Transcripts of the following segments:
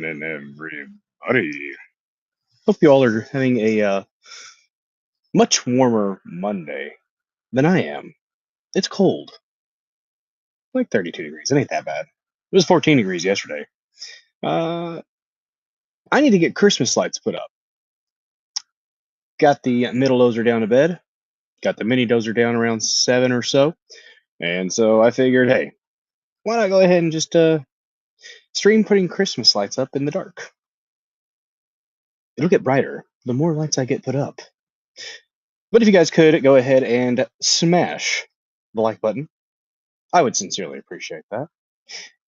And everybody. Hope you all are having a much warmer Monday than I am. It's cold, like 32 degrees. It ain't that bad. It was 14 degrees yesterday. Uh, I need to get Christmas lights put up. Got the middle dozer down to bed. Got the mini dozer down around 7 or so. And so I figured, hey, why not go ahead and just stream putting Christmas lights up in the dark? It'll get brighter the more lights I get put up. But if you guys could go ahead and smash the like button, I would sincerely appreciate that.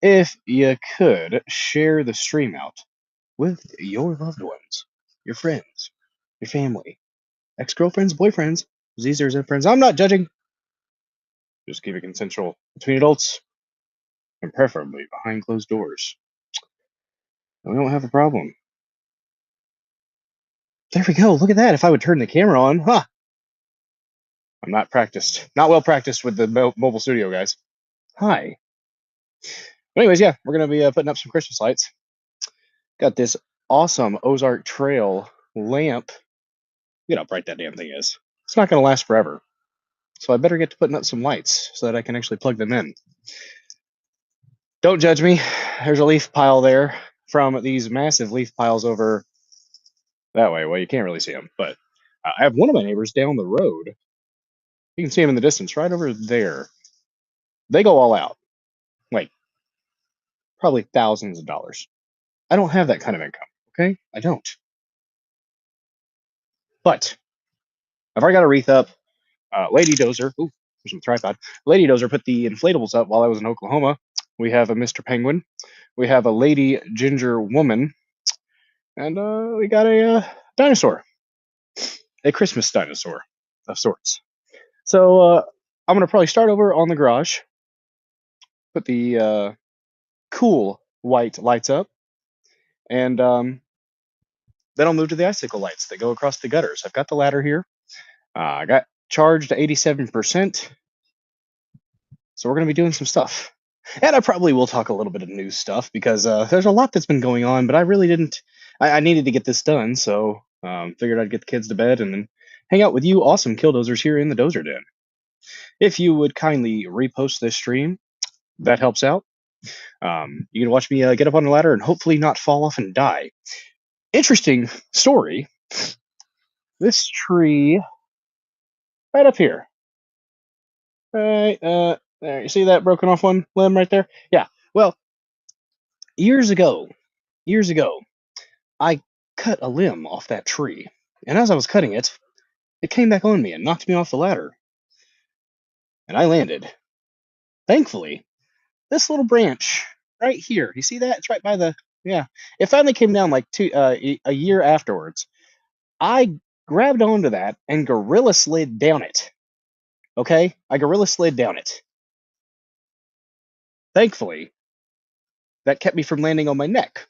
If you could share the stream out with your loved ones, your friends, your family, ex girlfriends, boyfriends, Zers, and friends. I'm not judging. Just keep it consensual between adults and preferably behind closed doors. And we don't have a problem. There we go. Look at that. If I would turn the camera on, huh? I'm not practiced. Not well practiced with the mobile studio, guys. Hi. But anyways, yeah, we're going to be putting up some Christmas lights. Got this awesome Ozark Trail lamp. You know how bright that damn thing is. It's not going to last forever. So I better get to putting up some lights so that I can actually plug them in. Don't judge me. There's a leaf pile there from these massive leaf piles over that way. Well, you can't really see them, but I have one of my neighbors down the road. You can see them in the distance right over there. They go all out. Like, probably thousands of dollars. I don't have that kind of income, okay? I don't. But I've already got a wreath up. Lady Dozer, ooh, there's some tripod. Lady Dozer put the inflatables up while I was in Oklahoma. We have a Mr. Penguin. We have a Lady Ginger Woman. And we got a dinosaur. A Christmas dinosaur of sorts. So I'm going to probably start over on the garage. Put the cool white lights up. And then I'll move to the icicle lights that go across the gutters. I've got the ladder here. I got charged to 87%. So we're going to be doing some stuff. And I probably will talk a little bit of news stuff because there's a lot that's been going on, but I really didn't. I needed to get this done, so figured I'd get the kids to bed and then hang out with you awesome killdozers here in the Dozer Den. If you would kindly repost this stream, that helps out. You can watch me get up on the ladder and hopefully not fall off and die. Interesting story. This tree right up here. Right, there. You see that broken off one limb right there? Yeah. Well, years ago, I cut a limb off that tree, and as I was cutting it, it came back on me and knocked me off the ladder, and I landed. Thankfully, this little branch right here, you see that? It's right by the, yeah. It finally came down like a year afterwards. I grabbed onto that and gorilla slid down it. Okay? I gorilla slid down it. Thankfully, that kept me from landing on my neck.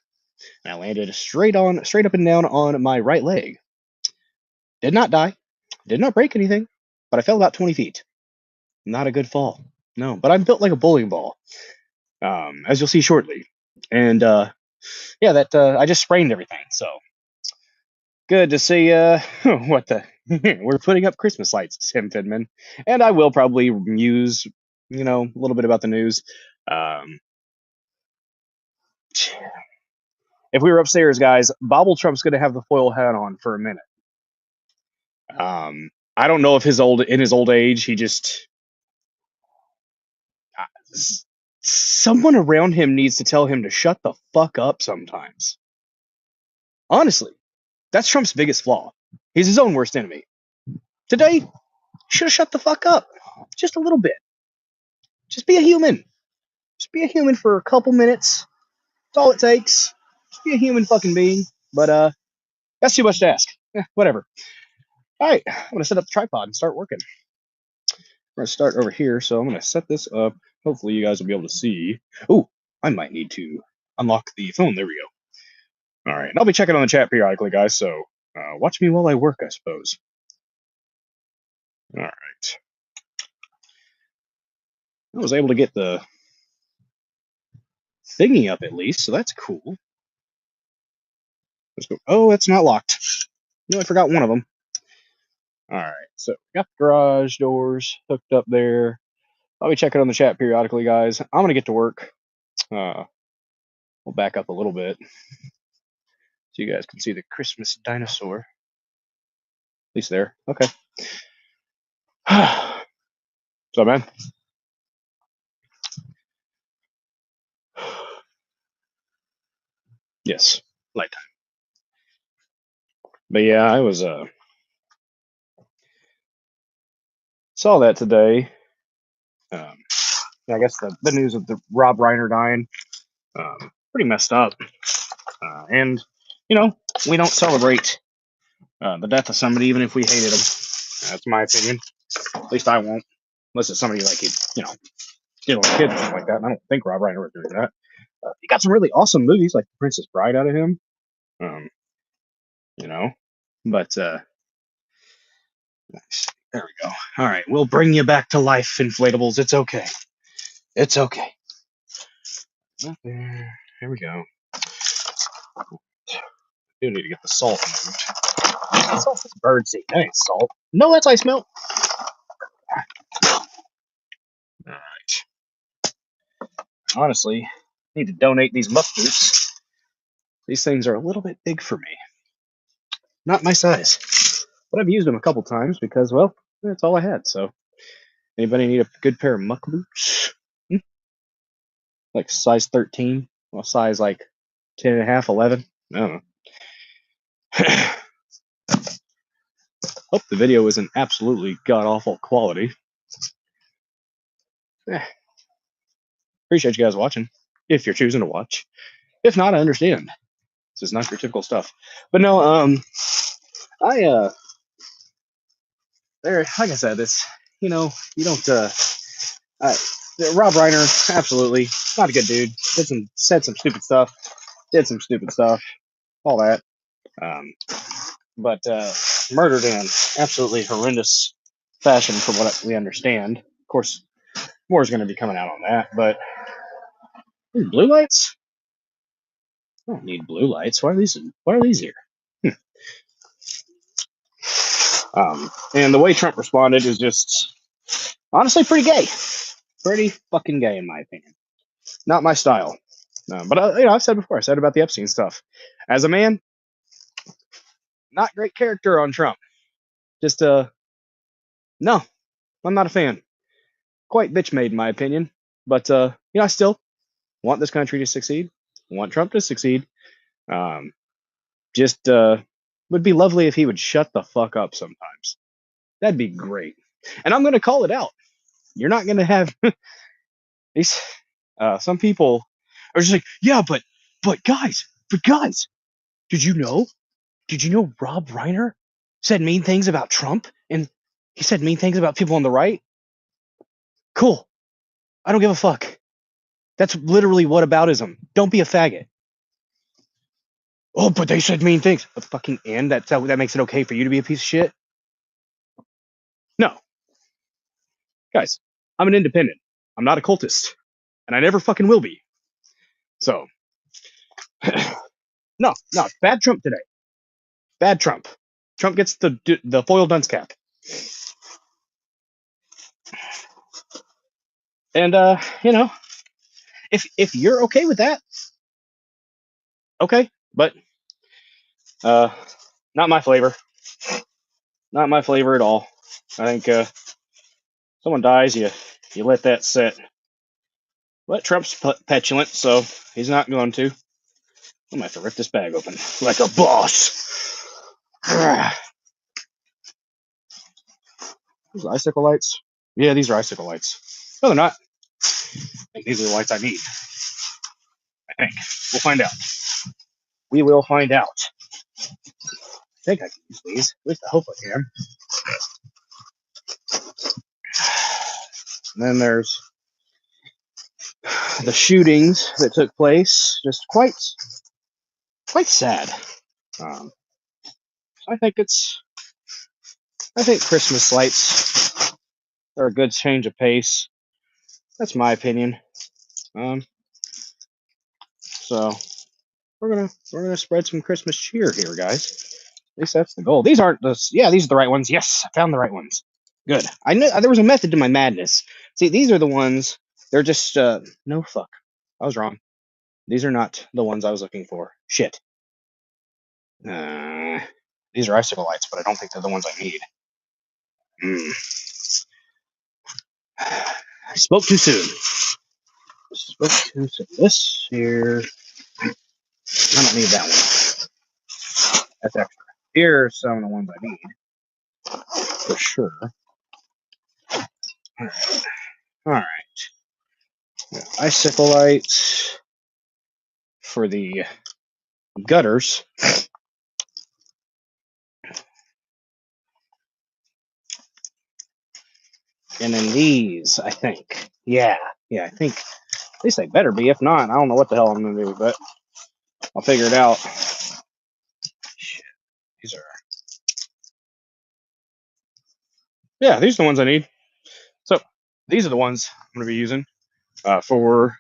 And I landed straight up and down on my right leg. Did not die, did not break anything, but I fell about 20 feet. Not a good fall. No, but I'm built like a bowling ball, as you'll see shortly. And yeah, that I just sprained everything. So good to see. What the? We're putting up Christmas lights, Tim Fidman, and I will probably use, a little bit about the news. If we were upstairs, guys, Bobble Trump's going to have the foil hat on for a minute. I don't know if in his old age, he just someone around him needs to tell him to shut the fuck up sometimes. Honestly, that's Trump's biggest flaw. He's his own worst enemy. Today, should have shut the fuck up. Just a little bit. Just be a human. Just be a human for a couple minutes. That's all it takes. Just be a human fucking being. But that's too much to ask. Whatever. All right, I'm gonna set up the tripod and start working. We're gonna start over here, so I'm gonna set this up. Hopefully, you guys will be able to see. Oh, I might need to unlock the phone. There we go. All right, and I'll be checking on the chat periodically, guys. So watch me while I work, I suppose. All right. I was able to get the thingy up at least, so that's cool. Let's go. Oh, it's not locked. No, I forgot one of them. All right, so got the garage doors hooked up there. I'll be checking on the chat periodically, guys. I'm gonna get to work. We'll back up a little bit so you guys can see the Christmas dinosaur. At least there. Okay. What's up, man? Yes, light time. But yeah, I was saw that today. I guess the news of the Rob Reiner dying, pretty messed up. And you know, we don't celebrate the death of somebody even if we hated them. That's my opinion. At least I won't, unless it's somebody like you know, stealing kids or something like that. And I don't think Rob Reiner was doing that. He got some really awesome movies like Princess Bride out of him. You know, but nice. There we go. All right, we'll bring you back to life, inflatables. It's okay. It's okay. There. Here we go. Do need to get the salt moved. Salt is birdseed. That ain't salt. No, that's ice melt. All right. Honestly, I need to donate these muck boots. These things are a little bit big for me. Not my size. But I've used them a couple times because, well, that's all I had. So, anybody need a good pair of muck boots? Like size 13? Well, size like 10 and a half, 11? I don't know. Hope the video isn't absolutely god-awful quality. Appreciate you guys watching, if you're choosing to watch. If not, I understand. This is not your typical stuff. But no, there, like I said, this, you know, you don't, Rob Reiner, absolutely, not a good dude. Said some stupid stuff, did some stupid stuff, all that. But murdered in absolutely horrendous fashion, from what we understand. Of course, more is going to be coming out on that, but blue lights? I don't need blue lights. Why are these here? And the way Trump responded is just honestly pretty gay. Pretty fucking gay, in my opinion. Not my style. But you know, I've said before. I said about the Epstein stuff. As a man, not great character on Trump. Just no, I'm not a fan. Quite bitch made, in my opinion. But you know, I still want this country to succeed. Want Trump to succeed. Just would be lovely if he would shut the fuck up sometimes. That'd be great. And I'm gonna call it out. You're not gonna have these. Some people are just like, yeah, but guys, did you know? Did you know Rob Reiner said mean things about Trump and he said mean things about people on the right? Cool. I don't give a fuck. That's literally whataboutism. Don't be a faggot. Oh, but they said mean things. But fucking and that makes it okay for you to be a piece of shit? No. Guys, I'm an independent. I'm not a cultist. And I never fucking will be. So no, bad Trump today. Bad Trump. Trump gets the foil dunce cap. And you know, if you're okay with that, okay, but not my flavor. Not my flavor at all. I think someone dies, you let that sit. But Trump's petulant, so he's not going to. I'm gonna have to rip this bag open like a boss. These are icicle lights? Yeah, these are icicle lights. No, they're not. I think these are the lights I need. I think. We'll find out. We will find out. I think I can use these. At least I hope I can. And then there's the shootings that took place. Just quite sad. I think Christmas lights are a good change of pace. That's my opinion. So we're gonna spread some Christmas cheer here, guys. At least that's the goal. These aren't the yeah, these are the right ones. Yes, I found the right ones. Good. I knew there was a method to my madness. See, these are the ones. They're just no fuck. I was wrong. These are not the ones I was looking for. Shit. These are icicle lights, but I don't think they're the ones I need. I spoke too soon. Spoke too soon. This here, I don't need that one. That's extra. Here are some of the ones I need for sure. All right. All right. Icicle lights for the gutters. And then these, I think. Yeah, I think at least they better be. If not, I don't know what the hell I'm gonna do, but I'll figure it out. Shit, these are. Yeah, these are the ones I need. So these are the ones I'm gonna be using for.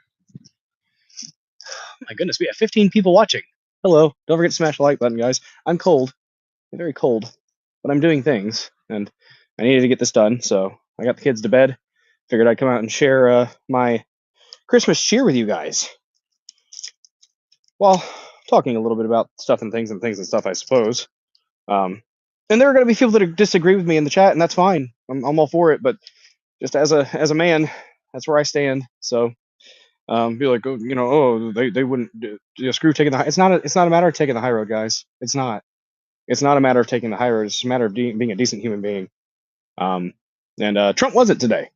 My goodness, we have 15 people watching. Hello! Don't forget to smash the like button, guys. I'm cold, I'm very cold, but I'm doing things, and I needed to get this done. So I got the kids to bed. Figured I'd come out and share my Christmas cheer with you guys. Well, talking a little bit about stuff and things and stuff, I suppose. And there are going to be people that disagree with me in the chat, and that's fine. I'm all for it. But just as a man, that's where I stand. So be like, oh, they wouldn't screw taking the high. It's not a matter of taking the high road, guys. It's not. It's not a matter of taking the high road. It's a matter of being a decent human being. And Trump wasn't today.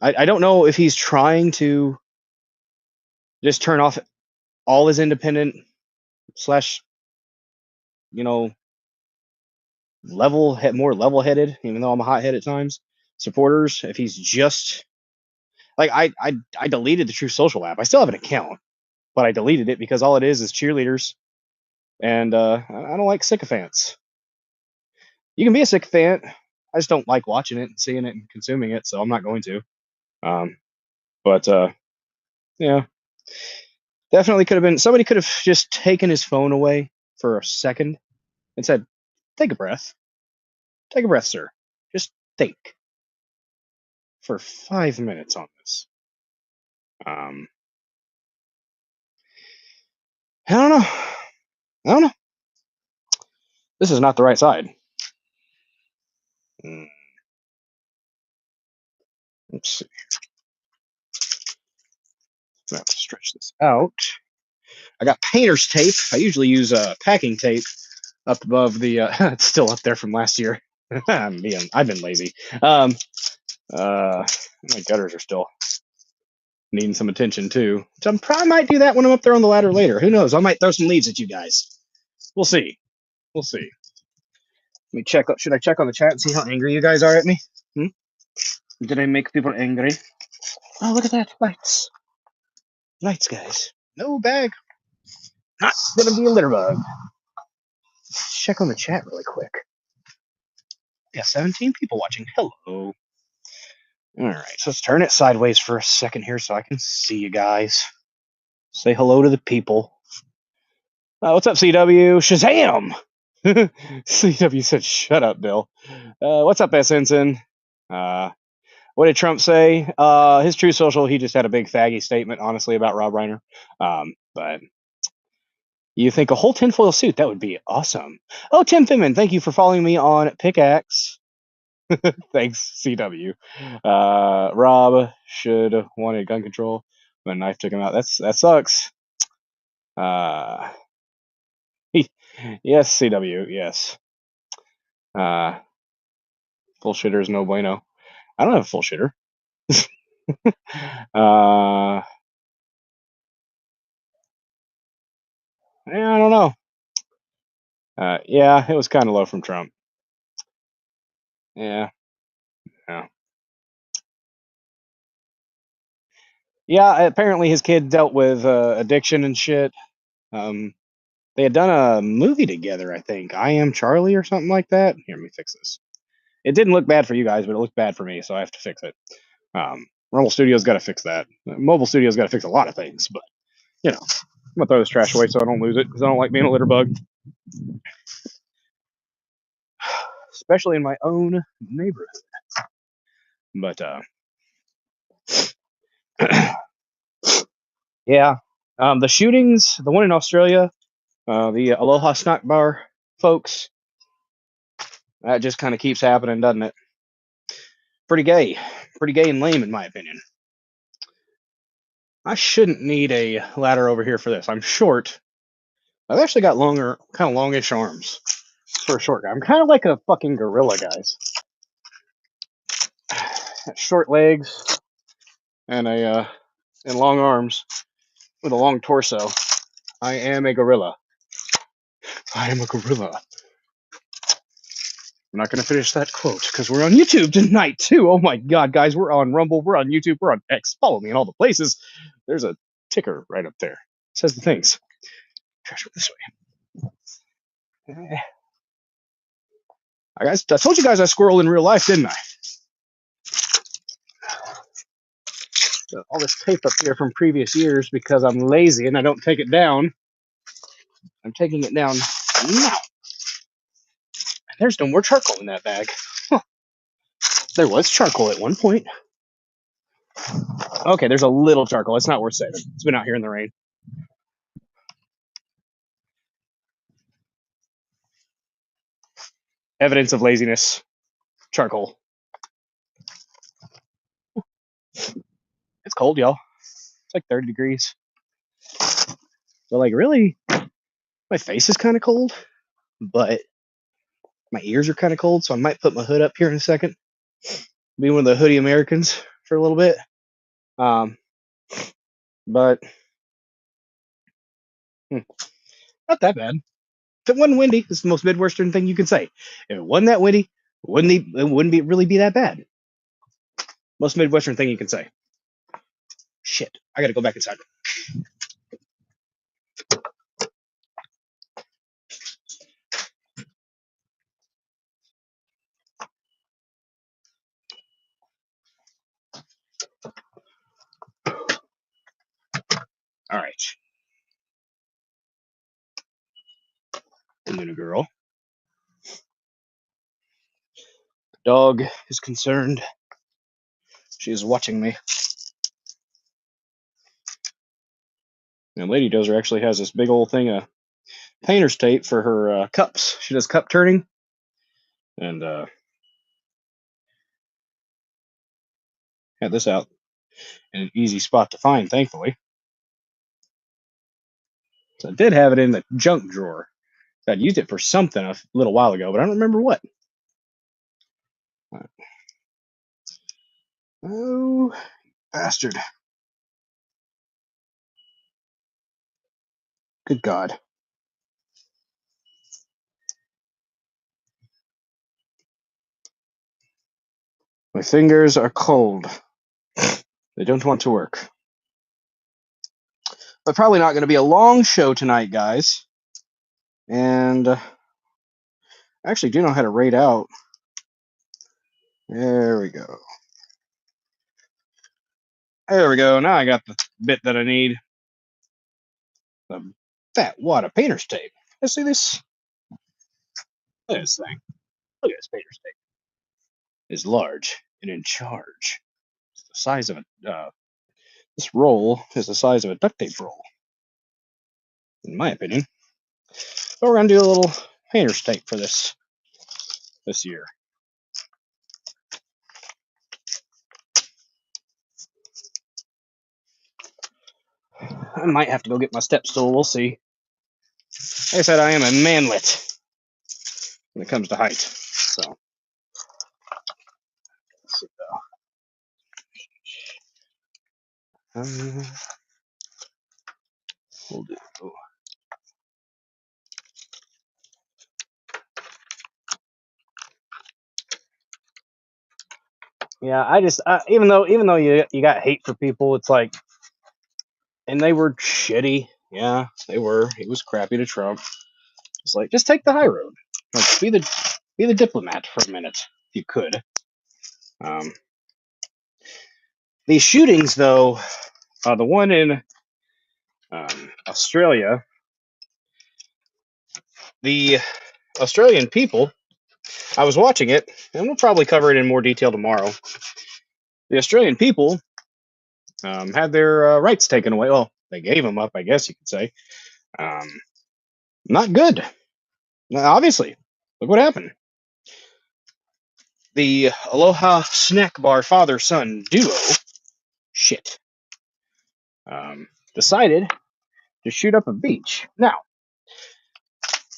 I don't know if he's trying to just turn off all his independent slash more level-headed, even though I'm a hothead at times, supporters. If he's just like I deleted the Truth Social app. I still have an account, but I deleted it because all it is cheerleaders, and I don't like sycophants. You can be a sycophant. I just don't like watching it and seeing it and consuming it, so I'm not going to. But yeah, definitely could have been. Somebody could have just taken his phone away for a second and said, "Take a breath. Take a breath, sir. Just think for 5 minutes on this." I don't know. I don't know. This is not the right side. Let's see. I'm gonna have to stretch this out. I got painter's tape. I usually use packing tape up above the. It's still up there from last year. I've been lazy. My gutters are still needing some attention too. So I probably might do that when I'm up there on the ladder later. Who knows? I might throw some leads at you guys. We'll see. We'll see. Let me check. Should I check on the chat and see how angry you guys are at me? Did I make people angry? Oh, look at that. Lights. Lights, guys. No bag. Not gonna be a litter bug. Check on the chat really quick. Yeah, 17 people watching. Hello. Alright, so let's turn it sideways for a second here so I can see you guys. Say hello to the people. What's up, CW? Shazam! CW said, shut up, Bill. What's up, S. Ensign? What did Trump say? His Truth Social, he just had a big faggy statement, honestly, about Rob Reiner. But you think a whole tinfoil suit, that would be awesome. Oh, Tim Finman, thank you for following me on Pickaxe. Thanks, CW. Rob should have wanted gun control, but a knife took him out. That sucks. Yes, CW, yes. Full shitter is no bueno. I don't have a full shitter. I don't know. Yeah, it was kind of low from Trump. Yeah. Yeah, apparently his kid dealt with addiction and shit. They had done a movie together, I think. I Am Charlie or something like that. Here, let me fix this. It didn't look bad for you guys, but it looked bad for me, so I have to fix it. Rumble Studios got to fix that. Mobile Studios got to fix a lot of things, but I'm gonna throw this trash away so I don't lose it because I don't like being a litter bug, especially in my own neighborhood. But yeah, the shootings, the one in Australia, the Aloha Snack Bar folks, that just kind of keeps happening, doesn't it? Pretty gay and lame in my opinion. I shouldn't need a ladder over here for this. I'm short. I've actually got longer, kind of longish arms for a short guy. I'm kind of like a fucking gorilla, guys. Short legs and and long arms with a long torso. I am a gorilla. I am a gorilla. I'm not going to finish that quote because we're on YouTube tonight too. Oh my god, guys, we're on Rumble, we're on YouTube, we're on X. Follow me in all the places. There's a ticker right up there. It says the things. Trash it this way. I told you guys I squirrel in real life, didn't I? So all this tape up here from previous years because I'm lazy and I don't take it down. I'm taking it down now. There's no more charcoal in that bag. Huh. There was charcoal at one point. Okay, there's a little charcoal. It's not worth saving. It's been out here in the rain. Evidence of laziness. Charcoal. It's cold, y'all. It's like 30 degrees. But like really, my face is kind of cold, but my ears are kind of cold, so I might put my hood up here in a second. Be one of the hoodie Americans for a little bit. But not that bad. If it wasn't windy, it's the most Midwestern thing you can say. If it wasn't that windy, it wouldn't really be that bad. Most Midwestern thing you can say. Shit, I gotta go back inside. All right. Luna girl. The dog is concerned. She is watching me. And Lady Dozer actually has this big old thing of painter's tape for her cups. She does cup turning. And had this out in an easy spot to find, thankfully. So I did have it in the junk drawer. I'd used it for something a little while ago, but I don't remember what. Oh, bastard. Good God. My fingers are cold. They don't want to work. But probably not going to be a long show tonight, guys. And I actually do know how to raid out. There we go. There we go. Now I got the bit that I need. The fat wad of painter's tape. Let's see this. Look at this thing. Look at this painter's tape. It's large and in charge. It's the size of a. This roll is the size of a duct tape roll, in my opinion. But we're gonna do a little painter's tape for this year. I might have to go get my step stool. We'll see. Like I said, I am a manlet when it comes to height. So let's see though. We'll do. Yeah, I just even though you got hate for people, it's like, and they were shitty. Yeah, they were. It was crappy to Trump. It's like, just take the high road. Like, be the diplomat for a minute, if you could. These shootings, though, the one in Australia. The Australian people, I was watching it, and we'll probably cover it in more detail tomorrow. The Australian people had their rights taken away. Well, they gave them up, I guess you could say. Not good. Now, obviously, look what happened. The Aloha Snack Bar father-son duo, decided to shoot up a beach. Now,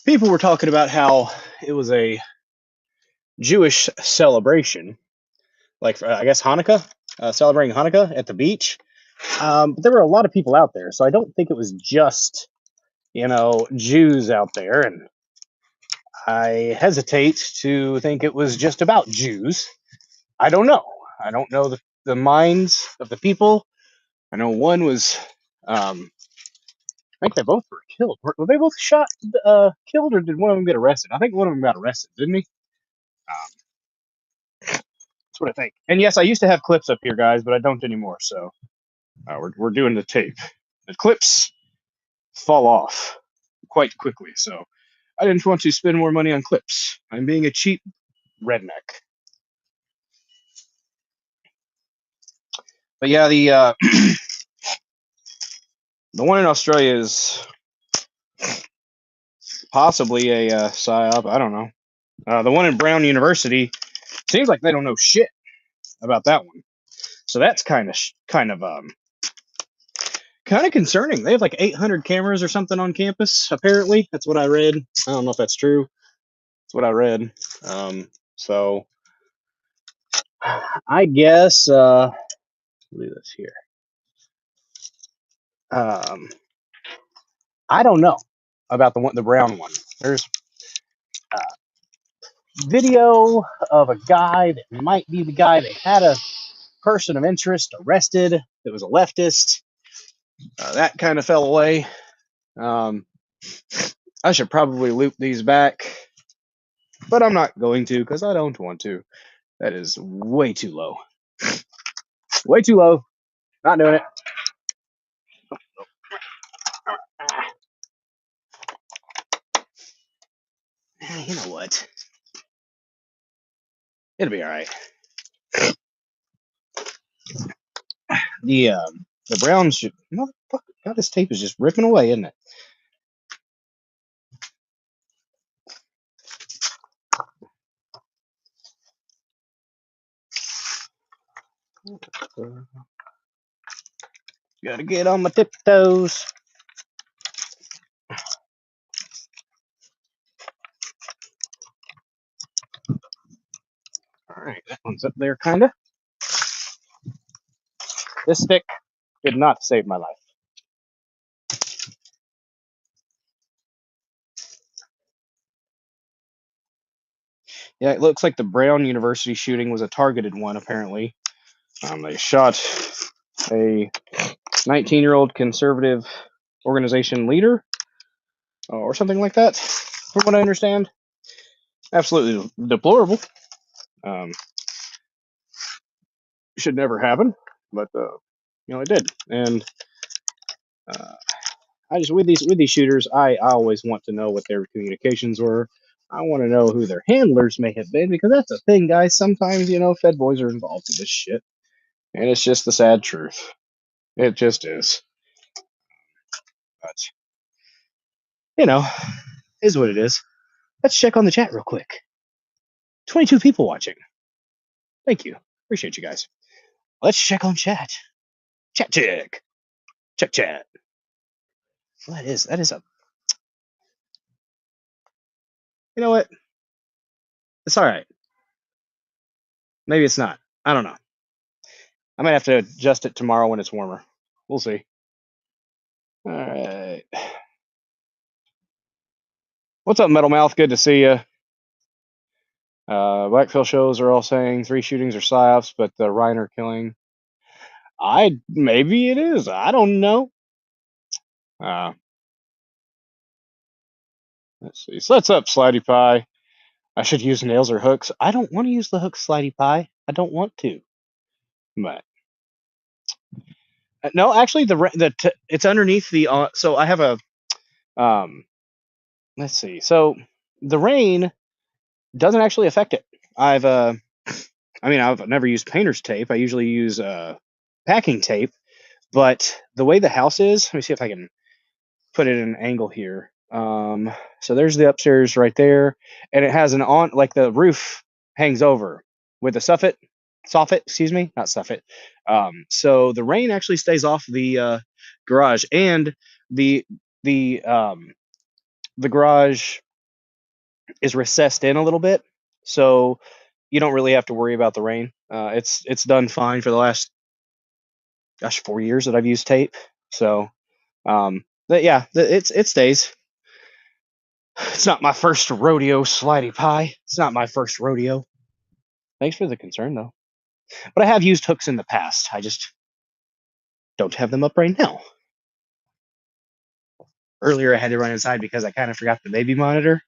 people were talking about how it was a Jewish celebration, like I guess Hanukkah, celebrating Hanukkah at the beach. But there were a lot of people out there, so I don't think it was just Jews out there, and I hesitate to think it was just about Jews. I don't know. I don't know the minds of the people. I know one was, I think they both were killed. Were they both shot, killed, or did one of them get arrested? I think one of them got arrested, didn't he? That's what I think. And yes, I used to have clips up here, guys, but I don't anymore. So we're doing the tape. The clips fall off quite quickly, so I didn't want to spend more money on clips. I'm being a cheap redneck. But yeah, the the one in Australia is possibly a psyop. I don't know. The one in Brown University seems like they don't know shit about that one. So that's kind of concerning. They have like 800 cameras or something on campus. Apparently, that's what I read. I don't know if that's true. That's what I read. So I guess look at this here. I don't know about the brown one. There's video of a guy that might be the guy that had a person of interest arrested that was a leftist. That kind of fell away. I should probably loop these back, but I'm not going to because I don't want to. That is way too low. Way too low. Not doing it. You know what? It'll be all right. The Browns should. Motherfucker, God, this tape is just ripping away, isn't it? Gotta get on my tiptoes. All right, that one's up there, kinda. This stick did not save my life. Yeah, it looks like the Brown University shooting was a targeted one, apparently. They shot a 19-year-old conservative organization leader or something like that, from what I understand. Absolutely deplorable. Should never happen, but it did. And I just with these shooters, I always want to know what their communications were. I want to know who their handlers may have been, because that's the thing, guys. Sometimes Fed boys are involved in this shit, and it's just the sad truth. It just is. But is what it is. Let's check on the chat real quick. 22 people watching. Thank you. Appreciate you guys. Let's check on chat. Chat check. Chat. Well, that is a. You know what? It's all right. Maybe it's not. I don't know. I might have to adjust it tomorrow when it's warmer. We'll see. All right. What's up, Metal Mouth? Good to see you. Blackfield shows are all saying 3 shootings are psyops, but the Reiner killing. Maybe it is. I don't know. Let's see. So what's up, Slidey Pie? I should use nails or hooks. I don't want to use the hook, Slidey Pie. I don't want to. But No, actually, it's underneath the. So I have a. Um, let's see. So the rain doesn't actually affect it. I've I mean, I've never used painter's tape. I usually use packing tape. But the way the house is, let me see if I can put it in an angle here. So there's the upstairs right there, and it has an on like the roof hangs over with a soffit, excuse me, not soffit. So the rain actually stays off the garage, and the the um, the garage is recessed in a little bit, so you don't really have to worry about the rain. It's done fine for the last 4 years that I've used tape. So but yeah, it stays. It's not my first rodeo, Slidey Pie. It's not my first rodeo. Thanks for the concern, though. But I have used hooks in the past. I just don't have them up right now. Earlier, I had to run inside because I kind of forgot the baby monitor.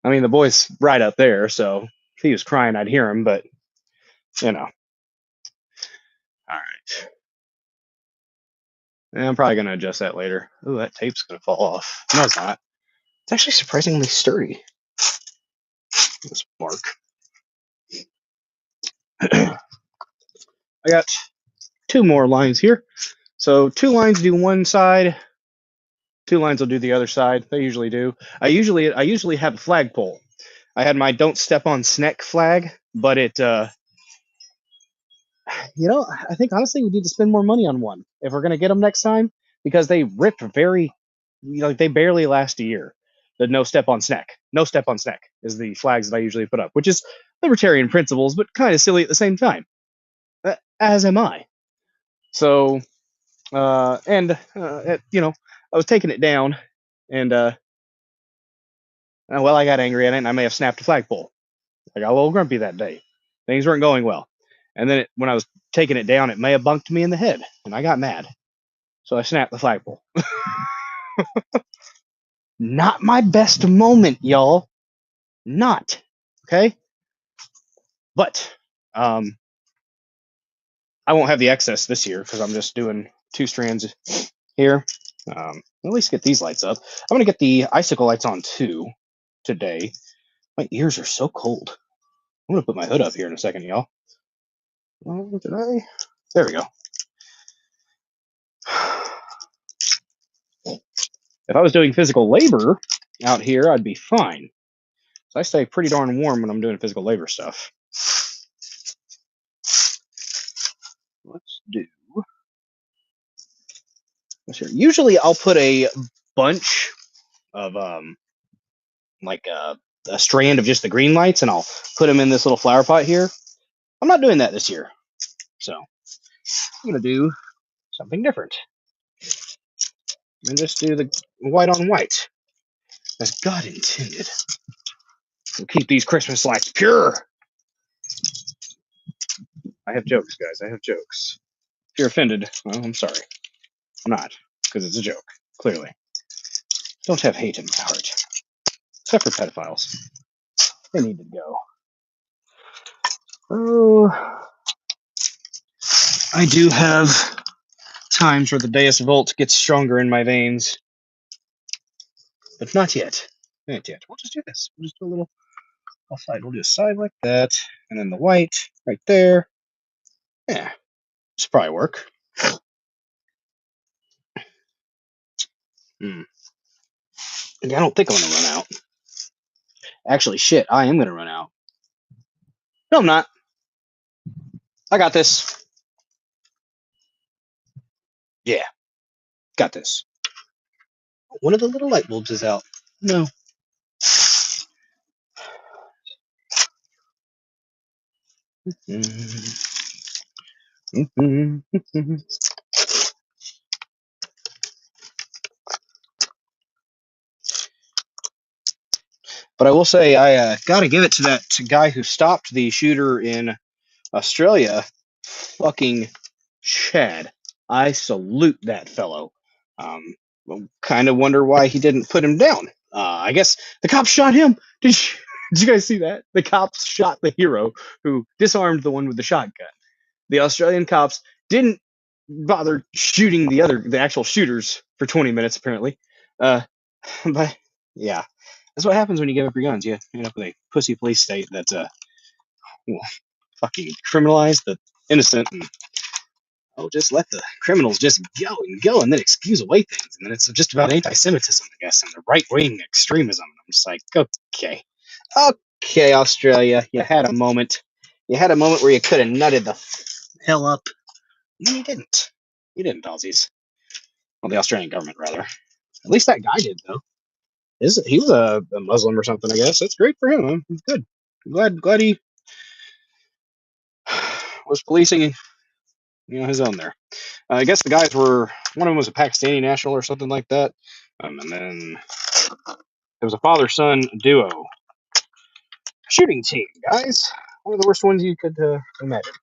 I mean, the boy's right up there, so if he was crying, I'd hear him, but, you know. All right. And I'm probably going to adjust that later. Ooh, that tape's going to fall off. No, it's not. It's actually surprisingly sturdy. This bark. I got 2 more lines here. So 2 lines do one side, 2 lines will do the other side. They usually do. I usually have a flagpole. I had my "Don't Step on Sneck" flag, but it I think honestly we need to spend more money on one if we're gonna get them next time because they rip they barely last a year. The "No Step on Sneck," "No Step on Sneck" is the flags that I usually put up, which is libertarian principles, but kind of silly at the same time. As am I. So, I was taking it down, and well, I got angry at it, and I may have snapped a flagpole. I got a little grumpy that day. Things weren't going well. And then when I was taking it down, it may have bunked me in the head, and I got mad. So I snapped the flagpole. Not my best moment, y'all. Not. Okay? But I won't have the excess this year because I'm just doing 2 strands here. At least get these lights up. I'm going to get the icicle lights on too today. My ears are so cold. I'm going to put my hood up here in a second, y'all. Oh, did I? There we go. If I was doing physical labor out here, I'd be fine. So I stay pretty darn warm when I'm doing physical labor stuff. Let's do this here. Usually I'll put a bunch of like a strand of just the green lights and I'll put them in this little flower pot here. I'm not doing that this year. So I'm going to do something different. And just do the white on white as God intended. We'll keep these Christmas lights pure. I have jokes, guys. I have jokes. If you're offended, well, I'm sorry. I'm not, because it's a joke, clearly. Don't have hate in my heart. Except for pedophiles. They need to go. Oh, I do have times where the Deus Vult gets stronger in my veins. But not yet. Not yet. We'll just do this. We'll just do a little side. We'll do a side like that. And then the white right there. Yeah. This will probably work. I don't think I'm going to run out. Actually, shit, I am going to run out. No, I'm not. I got this. Yeah. Got this. One of the little light bulbs is out. No. But I will say, I got to give it to that guy who stopped the shooter in Australia. Fucking Chad. I salute that fellow. Kind of wonder why he didn't put him down. I guess the cops shot him. Did you guys see that? The cops shot the hero who disarmed the one with the shotgun. The Australian cops didn't bother shooting the actual shooters for 20 minutes apparently. Uh, but yeah, that's what happens when you give up your guns. You end up with a pussy police state that will fucking criminalize the innocent and just let the criminals just go and go and then excuse away things. And then it's just about anti-Semitism, I guess, and the right-wing extremism. And I'm just like, okay, okay, Australia, you had a moment. You had a moment where you could have nutted the hell up. No, you didn't. You didn't, Aussies. Well, the Australian government, rather. At least that guy did, though. He was a Muslim or something, I guess. That's great for him. He's good. Glad he was policing, his own there. I guess the guys were, one of them was a Pakistani national or something like that. And then there was a father-son duo shooting team, guys. One of the worst ones you could imagine.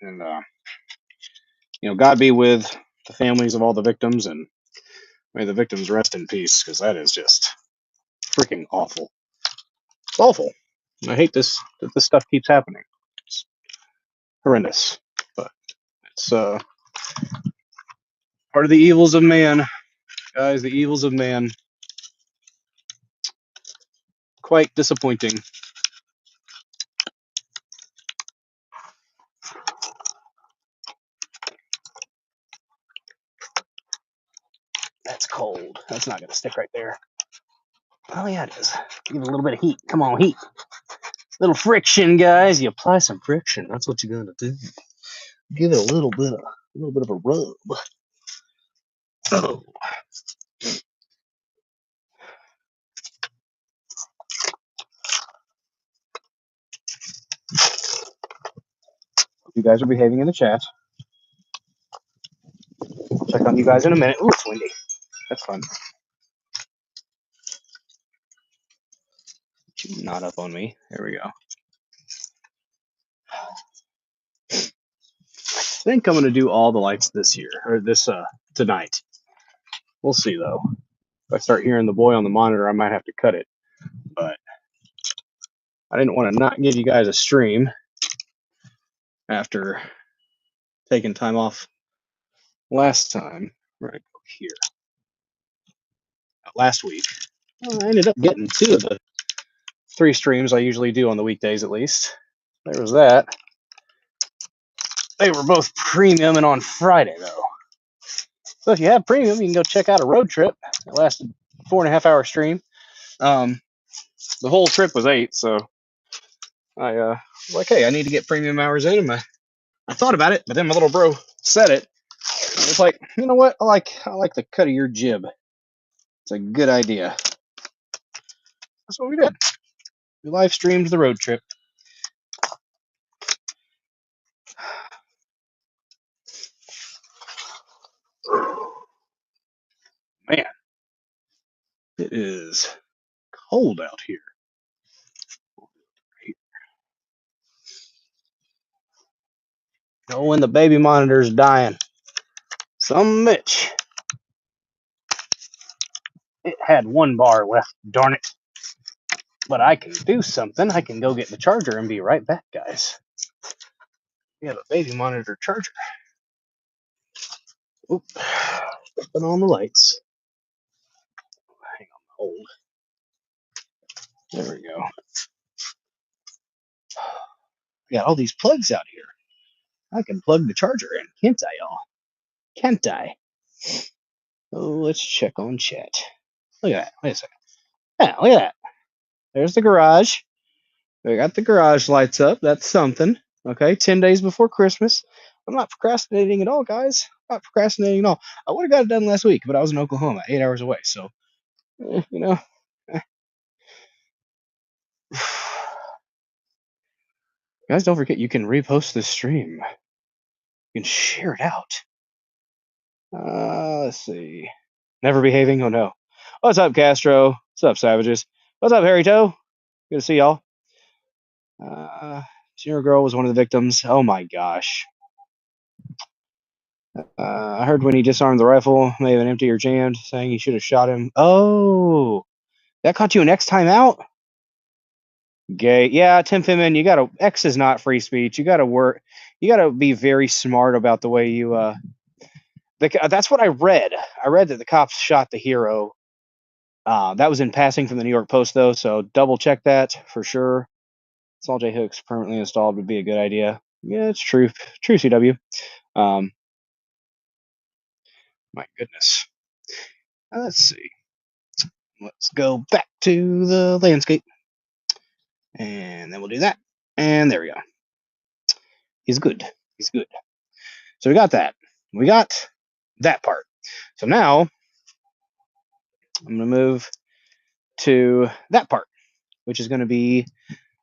And, God be with the families of all the victims, and may the victims rest in peace, because that is just freaking awful. It's awful. I hate that this stuff keeps happening. It's horrendous. But it's part of the evils of man, guys, the evils of man. Quite disappointing. That's cold. That's not going to stick right there. Oh, yeah, it is. Give it a little bit of heat. Come on, heat. Little friction, guys. You apply some friction. That's what you're going to do. Give it a little bit of a rub. Oh. You guys are behaving in the chat. I'll check on you guys in a minute. Ooh, it's windy. That's fun. Not up on me. There we go. I think I'm going to do all the lights this year, or tonight. We'll see, though. If I start hearing the boy on the monitor, I might have to cut it. But I didn't want to not give you guys a stream after taking time off last time. We're going to go here. Last week, I ended up getting 2 of the 3 streams I usually do on the weekdays, at least. There was that. They were both premium and on Friday, though. So if you have premium, you can go check out a road trip. It lasted 4.5-hour stream. The whole trip was 8, so I was like, hey, I need to get premium hours in. And I thought about it, but then my little bro said it. I was like, you know what? I like the cut of your jib. It's a good idea. That's what we did. We live streamed the road trip. Man, it is cold out here. Oh, when the baby monitor's dying. Some Mitch. It had 1 bar left, darn it. But I can do something. I can go get the charger and be right back, guys. We have a baby monitor charger. Oop. Flipping on the lights. Hang on, hold. There we go. I got all these plugs out here. I can plug the charger in, can't I, y'all? Can't I? Oh, let's check on chat. Look at that. Wait a second. Yeah, look at that. There's the garage. We got the garage lights up. That's something. Okay, 10 days before Christmas. I'm not procrastinating at all, guys. I'm not procrastinating at all. I would have got it done last week, but I was in Oklahoma, 8 hours away. So, you know. Guys, don't forget you can repost this stream. You can share it out. Let's see. Never behaving? Oh, no. What's up, Castro? What's up, Savages? What's up, Harry Toe? Good to see y'all. Senior girl was one of the victims. Oh, my gosh. I heard when he disarmed the rifle, may have been empty or jammed, saying he should have shot him. Oh, that caught you an X timeout? Gay. Yeah, Tim Finman, you gotta X is not free speech. You gotta work. You gotta be very smart about the way you. That's what I read. I read that the cops shot the hero. That was in passing from the New York Post, though, so double check that for sure. Saul J. Hooks permanently installed would be a good idea. Yeah, it's true. True, CW. My goodness. Let's see. Let's go back to the landscape. And then we'll do that. And there we go. He's good. He's good. So we got that. We got that part. So now I'm going to move to that part, which is going to be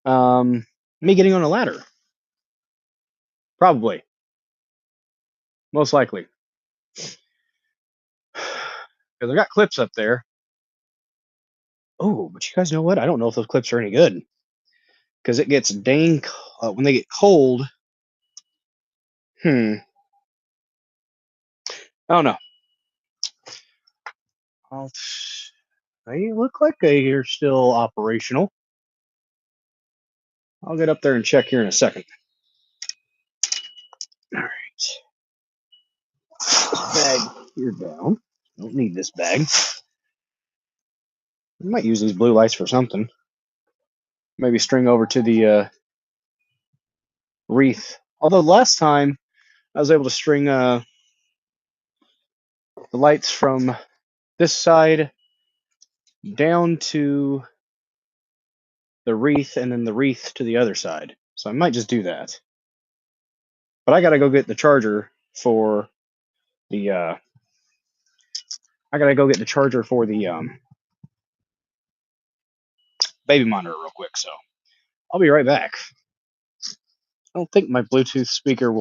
me getting on a ladder. Probably. Most likely. Because I got clips up there. Oh, but you guys know what? I don't know if those clips are any good. Because it gets dang... when they get cold... I don't know. They look like they are still operational. I'll get up there and check here in a second. All right. Bag here down. Don't need this bag. I might use these blue lights for something. Maybe string over to the wreath. Although last time I was able to string the lights from this side down to the wreath and then the wreath to the other side. So I might just do that. But I gotta go get the charger for the baby monitor real quick, so I'll be right back. I don't think my Bluetooth speaker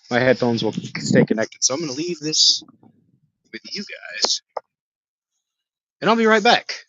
my headphones will stay connected, so I'm gonna leave this with you guys, and I'll be right back.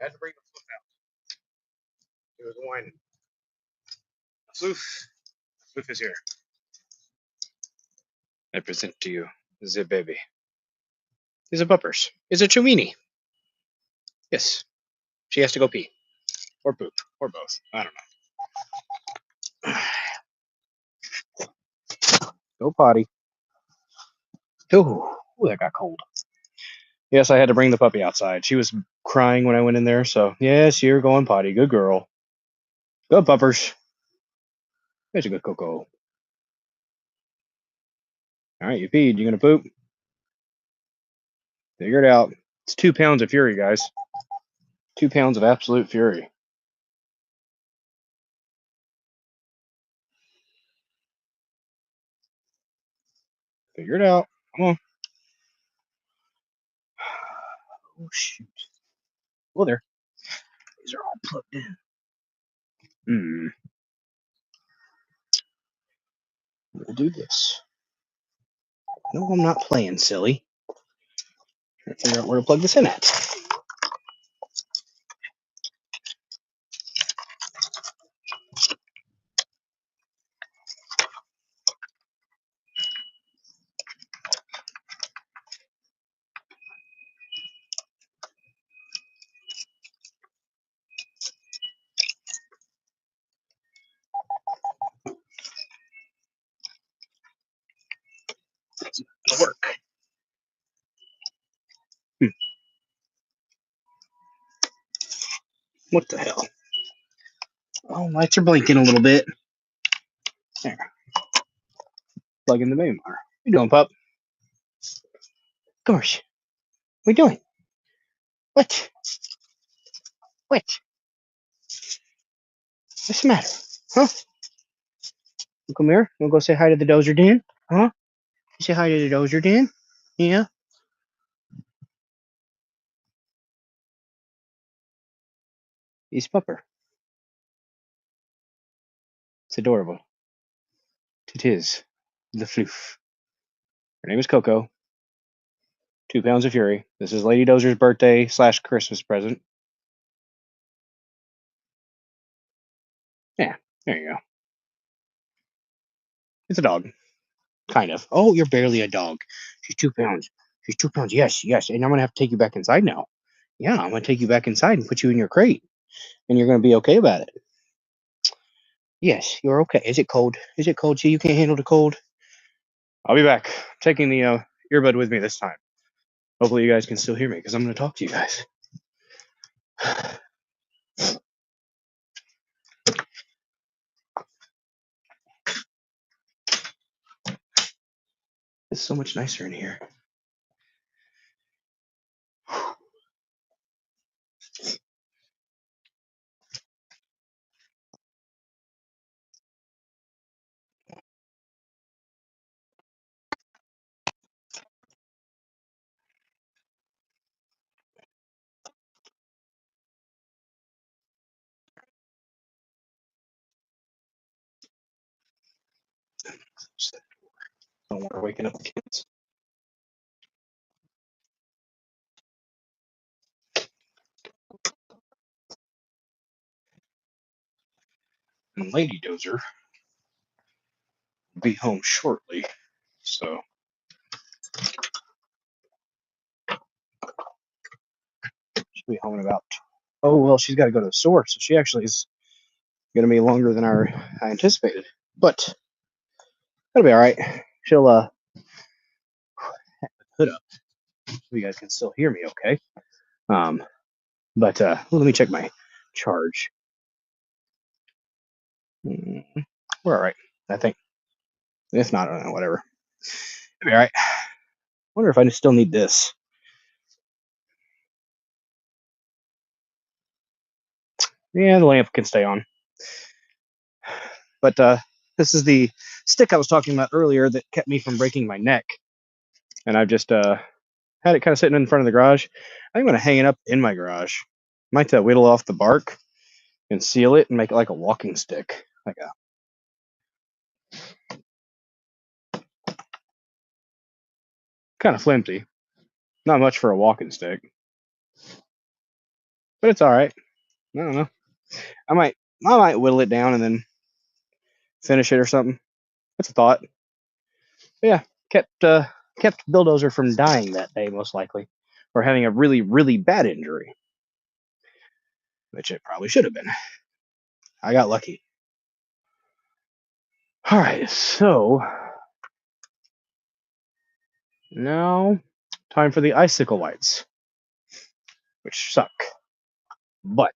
I had to bring the floof out. It was whining. Floof is here. I present to you the baby. Is a buppers. Is a chumini. Yes. She has to go pee. Or poop. Or both. I don't know. Go potty. Ooh, that got cold. Yes, I had to bring the puppy outside. She was crying when I went in there, so yes, you're going potty. Good girl. Good puppers. There's a good Coco. Alright, you peed. You gonna poop? Figure it out. It's 2 pounds of fury, guys. 2 pounds of absolute fury. Figure it out. Come on. Oh, shoot. Oh, there. These are all plugged in. I'm going to do this. No, I'm not playing, silly. Trying to figure out where to plug this in at. It's not going to work. What the hell? Oh, lights are blinking a little bit. There. Plug in the main wire. What you doing, pup? Gosh. What are you doing? What? What? What's the matter? Huh? You come here? You want to go say hi to the Dozer Den? Huh? You say hi to the Dozer Den? Yeah? He's pupper. It's adorable. It is. The floof. Her name is Coco. 2 pounds of fury. This is Lady Dozer's birthday / Christmas present. Yeah, there you go. It's a dog. Kind of. Oh, you're barely a dog. She's 2 pounds. She's 2 pounds. Yes, yes. And I'm going to have to take you back inside now. Yeah, I'm going to take you back inside and put you in your crate. And you're going to be okay about it. Yes, you're okay. Is it cold? Is it cold? See, you can't handle the cold? I'll be back. Taking the earbud with me this time. Hopefully you guys can still hear me because I'm going to talk to you guys. It's so much nicer in here. Don't want her waking up the kids. And Lady Dozer will be home shortly. So she'll be home in about. Oh well, she's got to go to the store, so she actually is going to be longer than I anticipated. But that'll be all right. She'll hood up so you guys can still hear me, okay? But let me check my charge. We're all right, I think. If not, I don't know, whatever. It'll be all right. Wonder if I still need this. Yeah, the lamp can stay on. But this is the stick I was talking about earlier that kept me from breaking my neck. And I've just had it kind of sitting in front of the garage. I'm going to hang it up in my garage. Might whittle off the bark and seal it and make it like a walking stick. Like a kind of flimsy. Not much for a walking stick. But it's all right. I don't know. I might whittle it down and then finish it or something. That's a thought. But yeah, kept Bill Dozer from dying that day, most likely, or having a really, really bad injury, which it probably should have been. I got lucky. All right, so now time for the icicle lights, which suck, but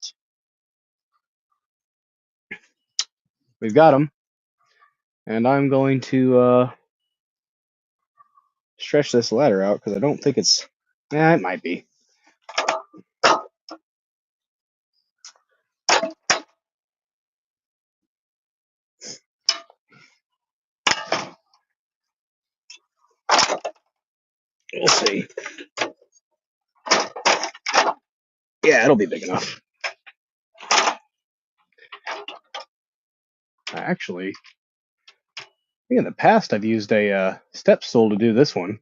we've got them, and I'm going to stretch this ladder out because I don't think it's. It might be. We'll see. Yeah, it'll be big enough. Actually, I think in the past I've used a step stool to do this one.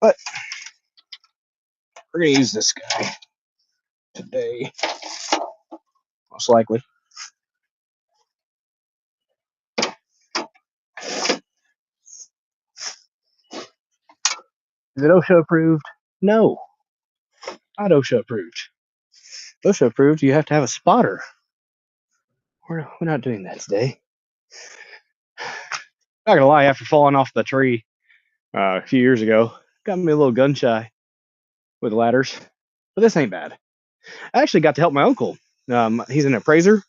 But we're going to use this guy today, most likely. Is it OSHA approved? No, not OSHA approved. OSHA approved, you have to have a spotter. We're not doing that today. Not gonna lie, after falling off the tree a few years ago, got me a little gun shy with ladders, but this ain't bad. I actually got to help my uncle. He's an appraiser,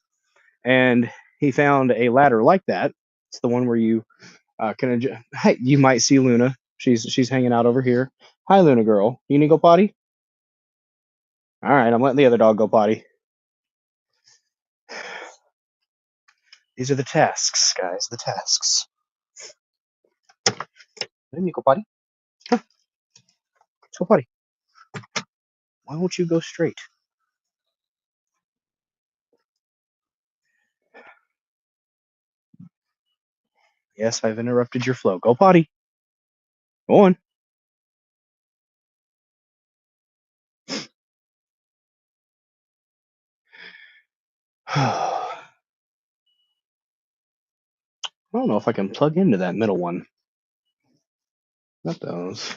and he found a ladder like that. It's the one where you can adjust. Hey, you might see Luna. She's hanging out over here. Hi, Luna girl. You need to go potty? All right, I'm letting the other dog go potty. These are the tasks, guys. The tasks. Let me go potty. Huh. Let's go potty. Why won't you go straight? Yes, I've interrupted your flow. Go potty. Go on. I don't know if I can plug into that middle one. Not those.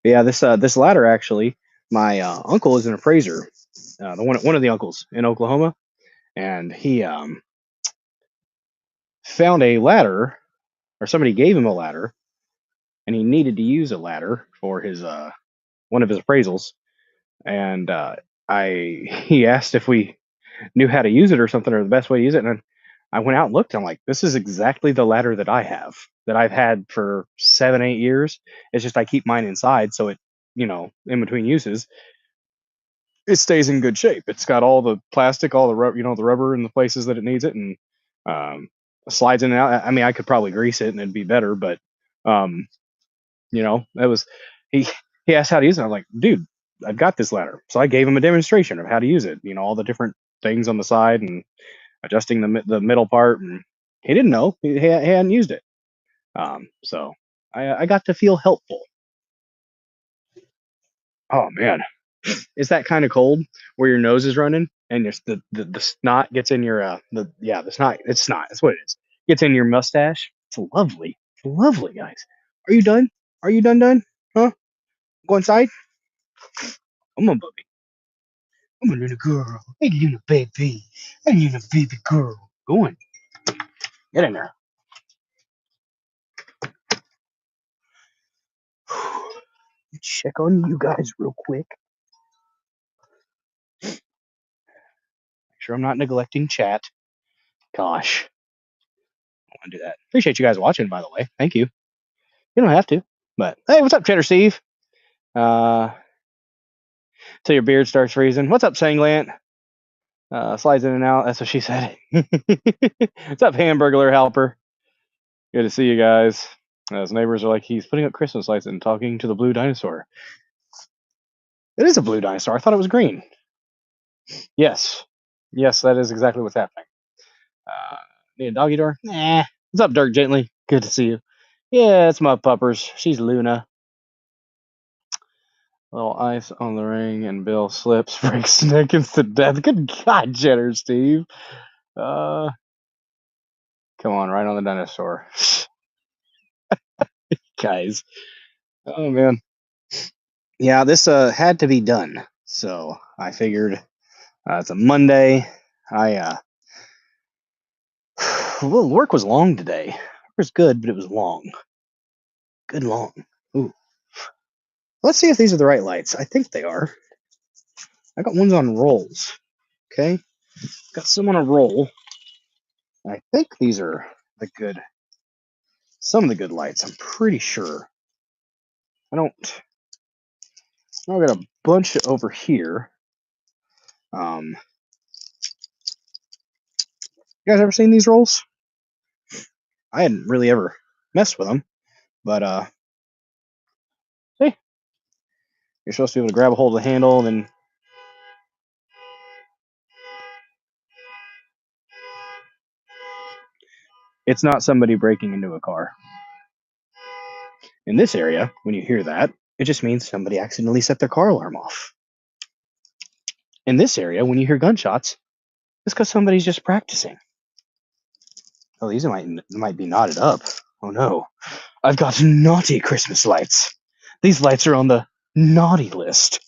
Yeah, this ladder actually. My uncle is an appraiser. One of the uncles in Oklahoma, and he found a ladder, or somebody gave him a ladder, and he needed to use a ladder for his one of his appraisals, and he asked if we knew how to use it or something, or the best way to use it, and I went out and looked. And I'm like, this is exactly the ladder that I have, that I've had for 7-8 years. It's just I keep mine inside, so it, in between uses, it stays in good shape. It's got all the plastic, all the the rubber in the places that it needs it, and slides in and out. I mean, I could probably grease it and it'd be better, but um, that was he. He asked how to use it. I'm like, dude, I've got this ladder, so I gave him a demonstration of how to use it. All the different things on the side and adjusting the middle part, and he didn't know he hadn't used it. So I got to feel helpful. Oh man, is that kind of cold where your nose is running and just the snot gets in your the snot, that's what it is, gets in your mustache. It's lovely. It's lovely, guys. Are you done? Are you done? Huh? Go inside. Come on, Bubby. I'm a little girl. Hey, little baby. Hey, little baby girl. Go on. Get in there. Check on you guys real quick. Make sure I'm not neglecting chat. Gosh. I want to do that. Appreciate you guys watching, by the way. Thank you. You don't have to. But hey, what's up, Cheddar Steve? Till your beard starts freezing. What's up, Sanglant? Slides in and out. That's what she said. What's up, Hamburglar Helper? Good to see you guys. His neighbors are like, he's putting up Christmas lights and talking to the blue dinosaur. It is a blue dinosaur. I thought it was green. Yes. Yes, that is exactly what's happening. Need a doggy door? Nah. What's up, Dirk Gently? Good to see you. Yeah, it's my puppers. She's Luna. Little ice on the ring and Bill slips, breaks his neck to death. Good God, Cheddar Steve. Come on, right on the dinosaur. Guys. Oh, man. Yeah, this had to be done. So I figured it's a Monday. Well, work was long today. It was good, but it was long. Good long. Ooh. Let's see if these are the right lights. I think they are. I got ones on rolls. Okay. Got some on a roll. I think these are some of the good lights. I'm pretty sure. I've got a bunch over here. You guys ever seen these rolls? I hadn't really ever messed with them, but see, you're supposed to be able to grab a hold of the handle and then it's not somebody breaking into a car. In this area, when you hear that, it just means somebody accidentally set their car alarm off. In this area, when you hear gunshots, it's because somebody's just practicing. Oh, these might be knotted up. Oh no, I've got naughty Christmas lights. These lights are on the naughty list.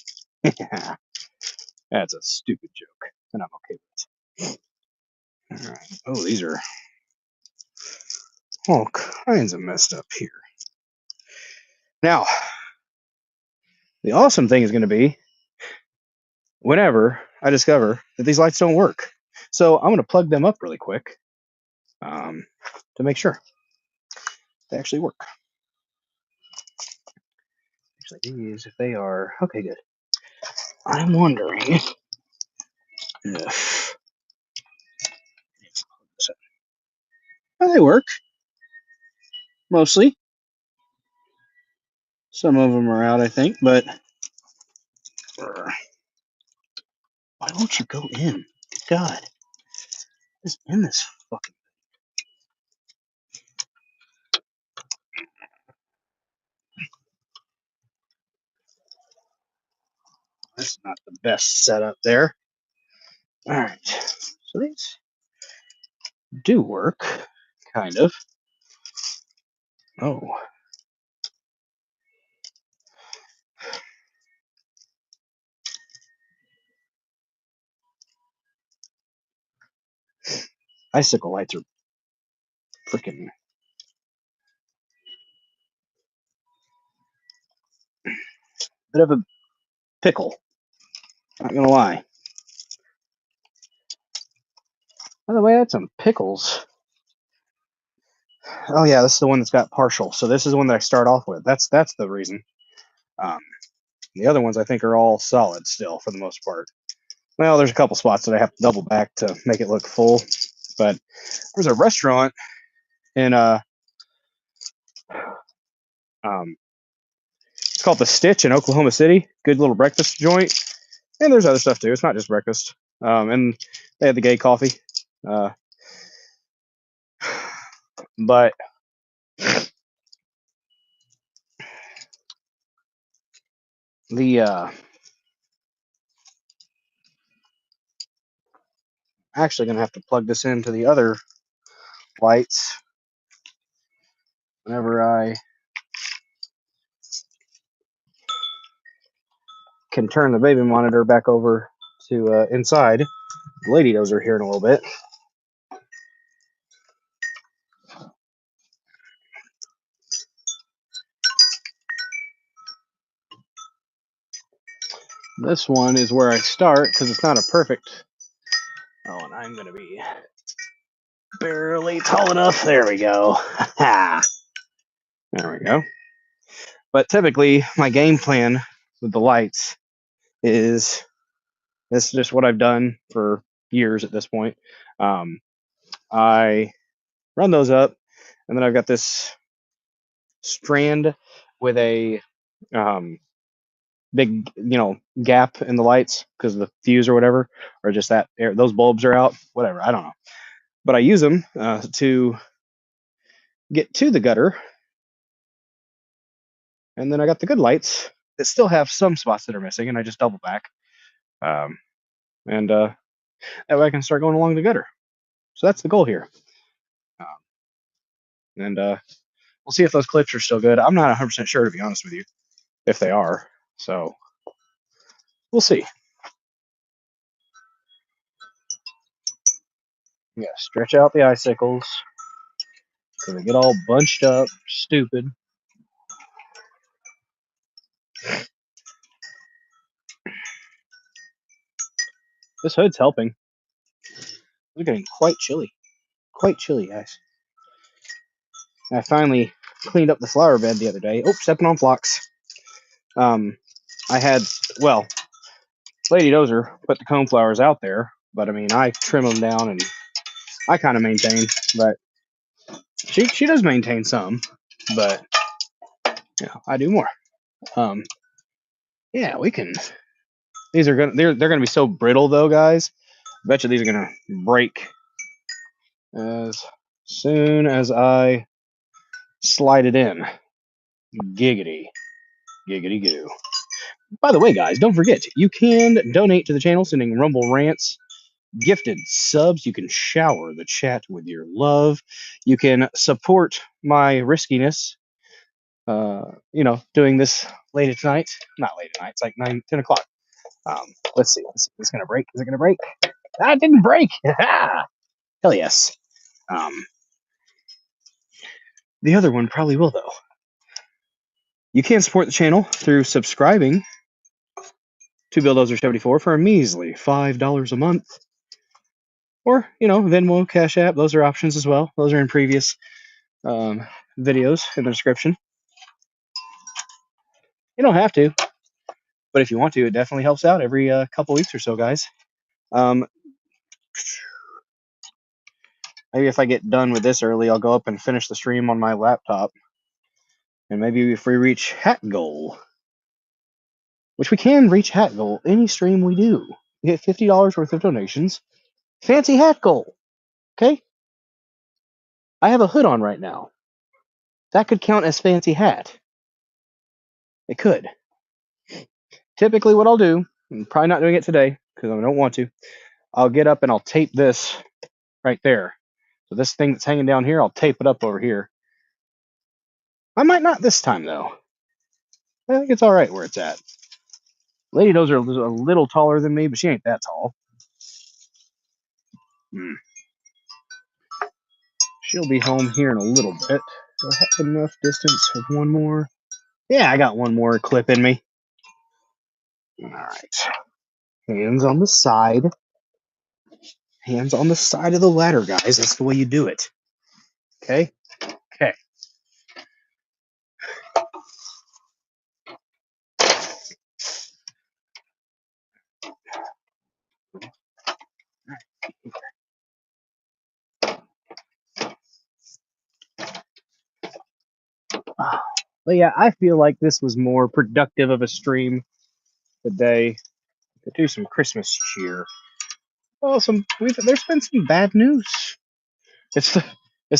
That's a stupid joke, and I'm okay with it. All right. Oh, these are all kinds of messed up here. Now, the awesome thing is going to be whenever I discover that these lights don't work. So I'm going to plug them up really quick to make sure they actually work. Actually, these, if they are, okay, good. I'm wondering if, well, they work, mostly. Some of them are out, I think, but why won't you go in? God, just in this fucking. That's not the best setup there. All right, so these do work, kind of. Oh. Icicle lights are freaking. Bit of a pickle. Not gonna lie. By the way, I had some pickles. Oh yeah, this is the one that's got partial. So this is the one that I start off with. That's the reason. Um, the other ones I think are all solid still for the most part. Well, there's a couple spots that I have to double back to make it look full. But there's a restaurant in it's called The Stitch in Oklahoma City. Good little breakfast joint. And there's other stuff too. It's not just breakfast. And they had the gay coffee. But the actually gonna have to plug this into the other lights whenever I can turn the baby monitor back over to inside. Lady Dozer here in a little bit. This one is where I start because it's not a perfect. Oh, and I'm gonna be barely tall enough. There we go. There we go. But typically, my game plan with the lights is this is just what I've done for years at this point. I run those up, and then I've got this strand with a big, gap in the lights because of the fuse or whatever, or just that those bulbs are out, whatever. I don't know, but I use them to get to the gutter, and then I got the good lights that still have some spots that are missing, and I just double back, and that way I can start going along the gutter. So that's the goal here, and we'll see if those clips are still good. I'm not 100% sure, to be honest with you, if they are. So we'll see. Yeah, stretch out the icicles so they get all bunched up, stupid. This hood's helping. We're getting quite chilly. Quite chilly, guys. I finally cleaned up the flower bed the other day. Oh, stepping on flocks. I had, well, Lady Dozer put the cone flowers out there, but I mean, I trim them down and I kind of maintain, but She does maintain some, but I do more. Yeah, we can. These are they're gonna be so brittle though, guys. I bet you these are gonna break as soon as I slide it in. Giggity, giggity goo. By the way, guys, don't forget you can donate to the channel sending Rumble rants, gifted subs. You can shower the chat with your love. You can support my riskiness. Doing this late at night. Not late at night. It's like 9, 10 o'clock. Let's see. Is this gonna break? Is it gonna break? Ah, it didn't break. Hell yes. The other one probably will though. You can support the channel through subscribing to Bulldozer74 for a measly $5 a month. Or, Venmo, Cash App, those are options as well. Those are in previous videos in the description. You don't have to, but if you want to, it definitely helps out every couple weeks or so, guys. Maybe if I get done with this early, I'll go up and finish the stream on my laptop. And maybe if we reach hat goal, which we can reach hat goal any stream we do, we get $50 worth of donations. Fancy hat goal. Okay? I have a hood on right now. That could count as fancy hat. It could. Typically what I'll do, I'm probably not doing it today because I don't want to, I'll get up and I'll tape this right there. So this thing that's hanging down here, I'll tape it up over here. I might not this time though. I think it's all right where it's at. Lady Dozer is a little taller than me, but she ain't that tall. She'll be home here in a little bit. Do I have enough distance of one more? Yeah, I got one more clip in me. All right. Hands on the side. Hands on the side of the ladder, guys. That's the way you do it. Okay? Okay. But yeah, I feel like this was more productive of a stream today. To do some Christmas cheer. Well, there's been some bad news. It's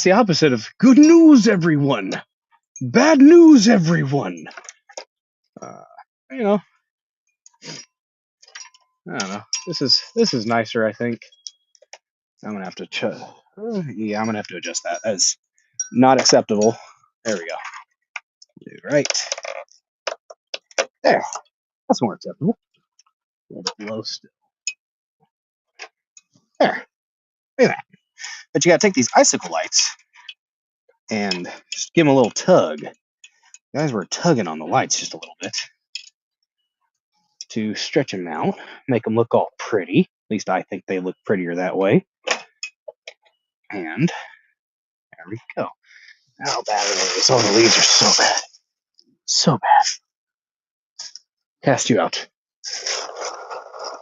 the opposite of good news, everyone. Bad news, everyone. You know, I don't know. This is nicer, I think. I'm gonna have to yeah, I'm gonna have to adjust that. That's not acceptable. There we go. Right there. That's more acceptable. A little bit low still. There. Look at that. But you gotta take these icicle lights and just give them a little tug. Guys, we're tugging on the lights just a little bit to stretch them out, make them look all pretty. At least I think they look prettier that way. And there we go. How bad are these? Oh, the leaves are so bad. So bad. Cast you out.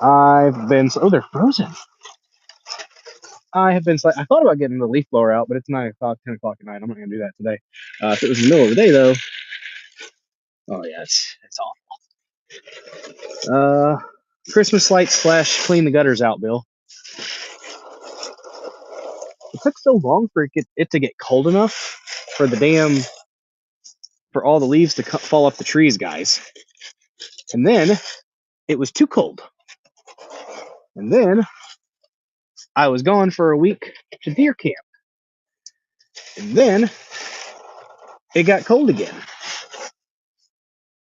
Oh, they're frozen. I thought about getting the leaf blower out, but it's 9 o'clock, 10 o'clock at night. I'm not going to do that today. If it was in the middle of the day, though, oh, yeah, it's awful. Christmas lights / clean the gutters out, Bill. It took so long for it to get cold enough for all the leaves to fall off the trees, guys. And then it was too cold. And then I was gone for a week to deer camp. And then it got cold again.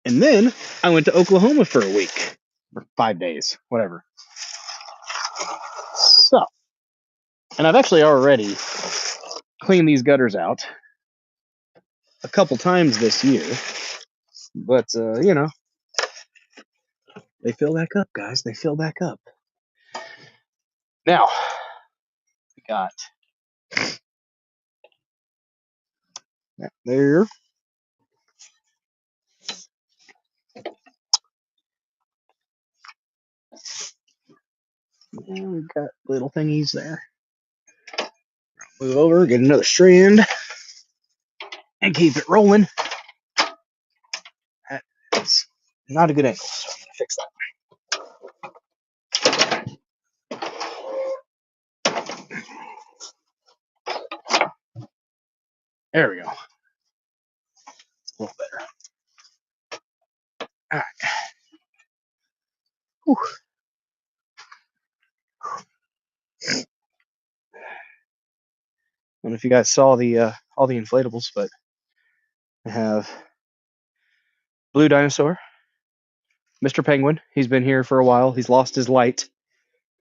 And then I went to Oklahoma for a week, or 5 days, whatever. So, and I've actually already cleaned these gutters out a couple times this year. But, they fill back up, guys. They fill back up. Now, we got that there. And we've got little thingies there. Move over, get another strand. and keep it rolling. That's not a good angle, so I'm going to fix that. There we go. A little better. All right. Whew. I don't know if you guys saw the all the inflatables, but I have Blue Dinosaur, Mr. Penguin. He's been here for a while. He's lost his light.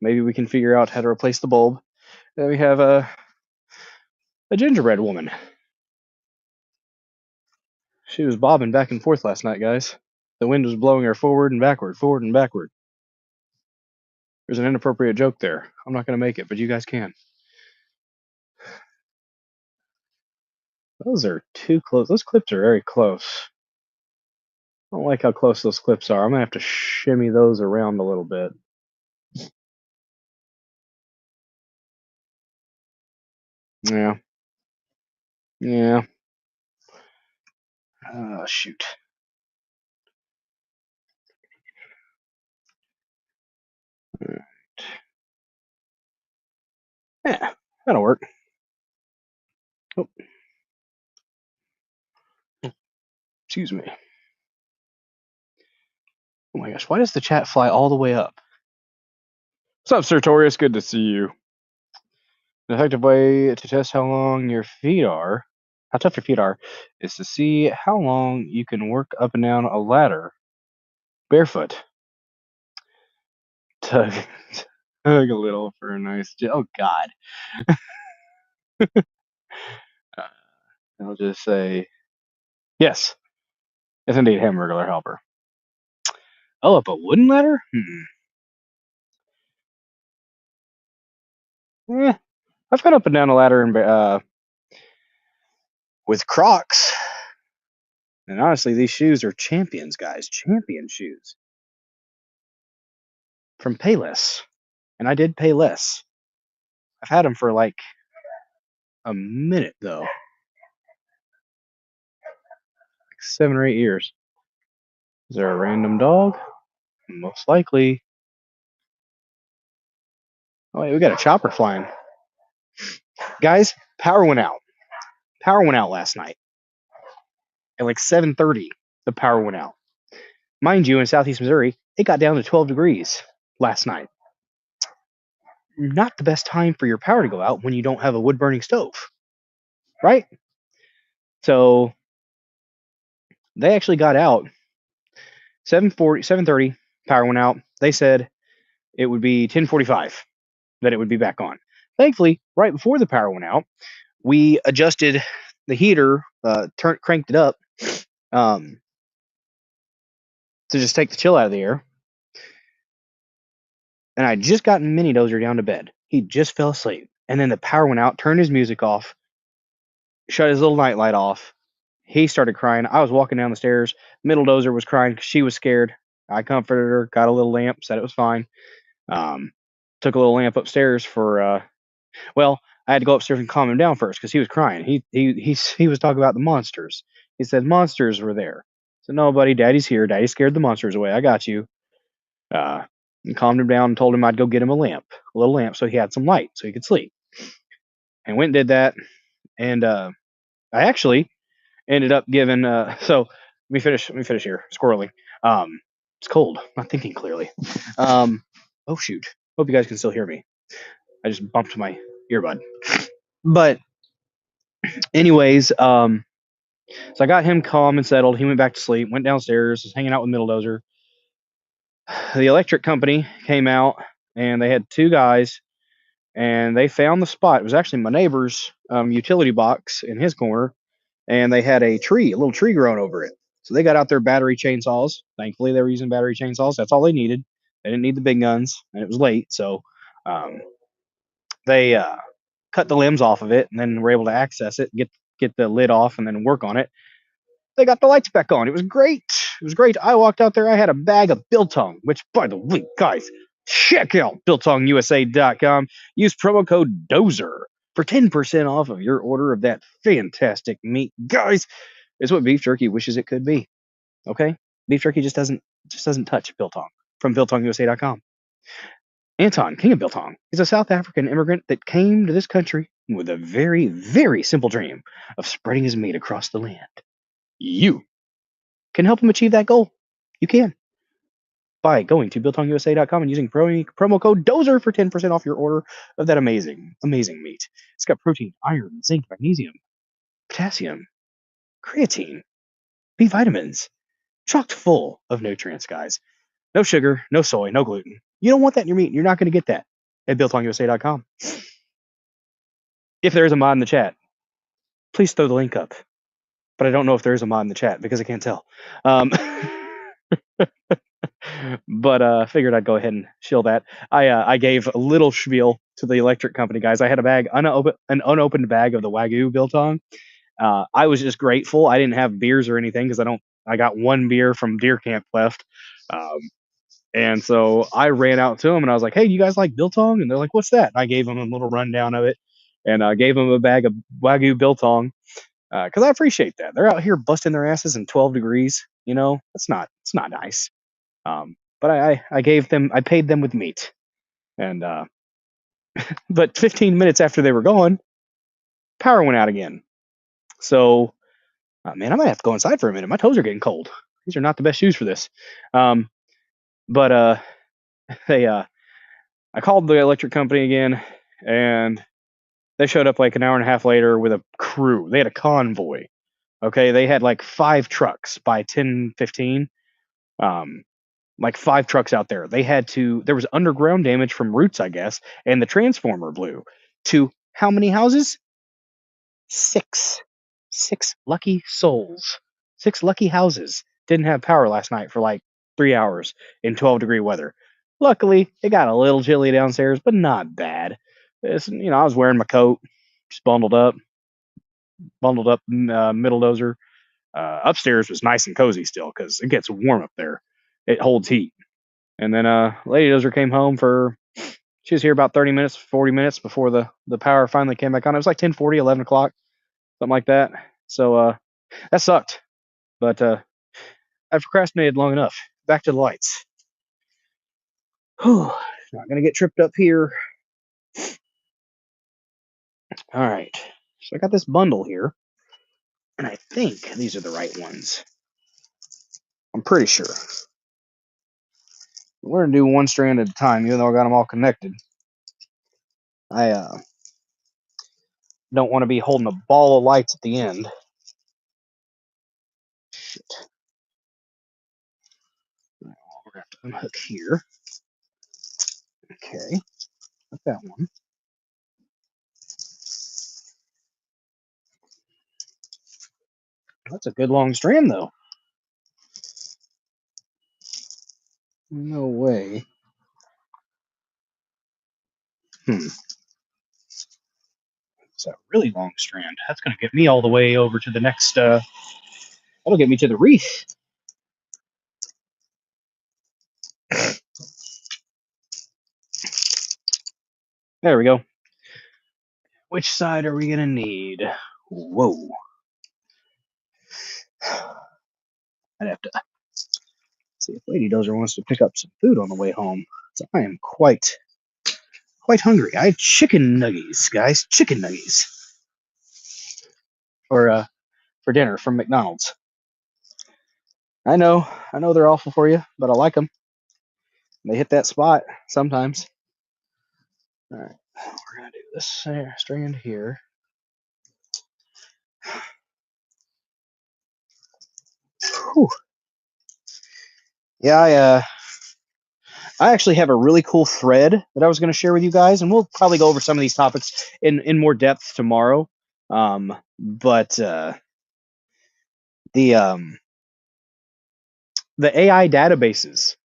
Maybe we can figure out how to replace the bulb. Then we have a gingerbread woman. She was bobbing back and forth last night, guys. The wind was blowing her forward and backward, forward and backward. There's an inappropriate joke there. I'm not going to make it, but you guys can. Those are too close. Those clips are very close. I don't like how close those clips are. I'm going to have to shimmy those around a little bit. Yeah. Yeah. Oh, shoot. All right. Yeah, that'll work. Oh. Excuse me. Oh my gosh, why does the chat fly all the way up? What's up, Sertorius? Good to see you. An effective way to test how long your feet are, how tough your feet are, is to see how long you can work up and down a ladder barefoot. Tug, tug a little for a nice. Oh God. I'll just say yes. Yes, indeed, Hamburglar Helper. Oh, up a wooden ladder? I've gone up and down a ladder and with Crocs. And honestly, these shoes are champions, guys. Champion shoes. From Payless. And I did pay less. I've had them for like a minute, though. Like 7 or 8 years. Is there a random dog? Most likely. Oh, wait, we got a chopper flying. Guys, power went out. Power went out last night. At like 7:30, the power went out. Mind you, in southeast Missouri, it got down to 12 degrees last night. Not the best time for your power to go out when you don't have a wood-burning stove. Right? So, they actually got out 7:30, power went out. They said it would be 10:45 that it would be back on. Thankfully, right before the power went out, we adjusted the heater, cranked it up to just take the chill out of the air. And I just gotten Mini Dozer down to bed. He just fell asleep. And then the power went out, turned his music off, shut his little nightlight off. He started crying. I was walking down the stairs. Middle Dozer was crying because she was scared. I comforted her, got a little lamp, said it was fine. Took a little lamp upstairs for, well, I had to go upstairs and calm him down first because he was crying. He was talking about the monsters. He said monsters were there. I said, no, buddy, Daddy's here. Daddy scared the monsters away. I got you. And calmed him down and told him I'd go get him a little lamp, so he had some light so he could sleep. And went and did that. And I actually ended up giving. So let me finish here. Squirrely. It's cold. Not thinking clearly. Oh shoot. Hope you guys can still hear me. I just bumped my earbud. But anyways, so I got him calm and settled. He went back to sleep. Went downstairs. Was hanging out with Middle Dozer. The electric company came out and they had 2 guys and they found the spot. It was actually my neighbor's utility box in his corner, and they had a little tree growing over it. So they got out their battery chainsaws. Thankfully, they were using battery chainsaws. That's all they needed. They didn't need the big guns, and it was late, so they cut the limbs off of it, and then were able to access it, get the lid off, and then work on it. They got the lights back on. It was great. It was great. I walked out there. I had a bag of Biltong, which, by the way, guys, check out BiltongUSA.com. Use promo code DOZER for 10% off of your order of that fantastic meat. Guys, it's what beef jerky wishes it could be. Okay? Beef jerky just doesn't touch biltong from biltongusa.com. Anton, King of Biltong, is a South African immigrant that came to this country with a very, very simple dream of spreading his meat across the land. You can help him achieve that goal. You can by going to biltongusa.com and using promo code DOZER for 10% off your order of that amazing, amazing meat. It's got protein, iron, zinc, magnesium, potassium, creatine, B vitamins, chocked full of nutrients, guys. No sugar, no soy, no gluten. You don't want that in your meat. You're not going to get that at biltongusa.com. If there is a mod in the chat, please throw the link up. But I don't know if there is a mod in the chat because I can't tell. But figured I'd go ahead and shill that. I gave a little spiel to the electric company guys. I had an unopened bag of the Wagyu biltong. I was just grateful. I didn't have beers or anything because I got one beer from Deer Camp left. And so I ran out to them and I was like, hey, do you guys like biltong? And they're like, what's that? And I gave them a little rundown of it and gave them a bag of Wagyu biltong because I appreciate that. They're out here busting their asses in 12 degrees. You know, it's not nice. But I paid them with meat. And but 15 minutes after they were gone, power went out again. So, man, I might have to go inside for a minute. My toes are getting cold. These are not the best shoes for this. But I called the electric company again, and they showed up like an hour and a half later with a crew. They had a convoy. Okay, they had like 5 trucks by 10:15. Like 5 trucks out there. There was underground damage from roots, I guess, and the transformer blew. To how many houses? 6. 6 lucky souls. 6 lucky houses didn't have power last night for like 3 hours in 12-degree weather. Luckily, it got a little chilly downstairs, but not bad. I was wearing my coat, just bundled up, middle dozer. Upstairs was nice and cozy still because it gets warm up there. It holds heat. And then Lady Dozer came home she was here about 30 minutes, 40 minutes before the power finally came back on. It was like 10:40, 11 o'clock, something like that. So that sucked. But I've procrastinated long enough. Back to the lights. Whew, not going to get tripped up here. All right. So I got this bundle here. And I think these are the right ones. I'm pretty sure. We're going to do one strand at a time, even though I got them all connected. I don't want to be holding a ball of lights at the end. Shit. We're going to have to unhook here. Okay. Got that one. That's a good long strand, though. No way. It's a really long strand. That's going to get me all the way over to the next. That'll get me to the wreath. There we go. Which side are we going to need? Whoa. I'd have to see if Lady Dozer wants to pick up some food on the way home. So I am quite hungry. I had chicken nuggies, guys. Chicken nuggies. For dinner from McDonald's. I know they're awful for you, but I like them. They hit that spot sometimes. All right, we're gonna do this strand here. Whew. Yeah, I actually have a really cool thread that I was going to share with you guys, and we'll probably go over some of these topics in more depth tomorrow. But the AI databases.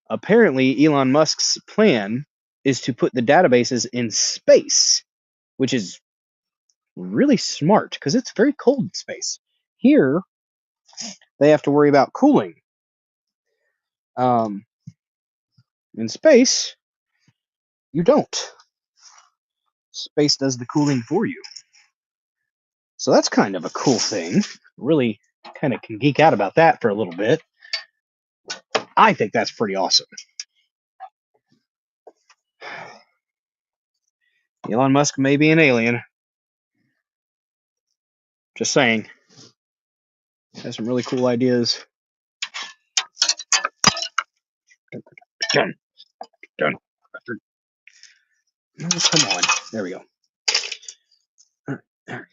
Apparently, Elon Musk's plan is to put the databases in space, which is really smart because it's very cold in space. Here, they have to worry about cooling. In space, you don't. Space does the cooling for you. So that's kind of a cool thing. Really kind of can geek out about that for a little bit. I think that's pretty awesome. Elon Musk may be an alien. Just saying. Has some really cool ideas. Done. Done. No, come on. There we go. There we go.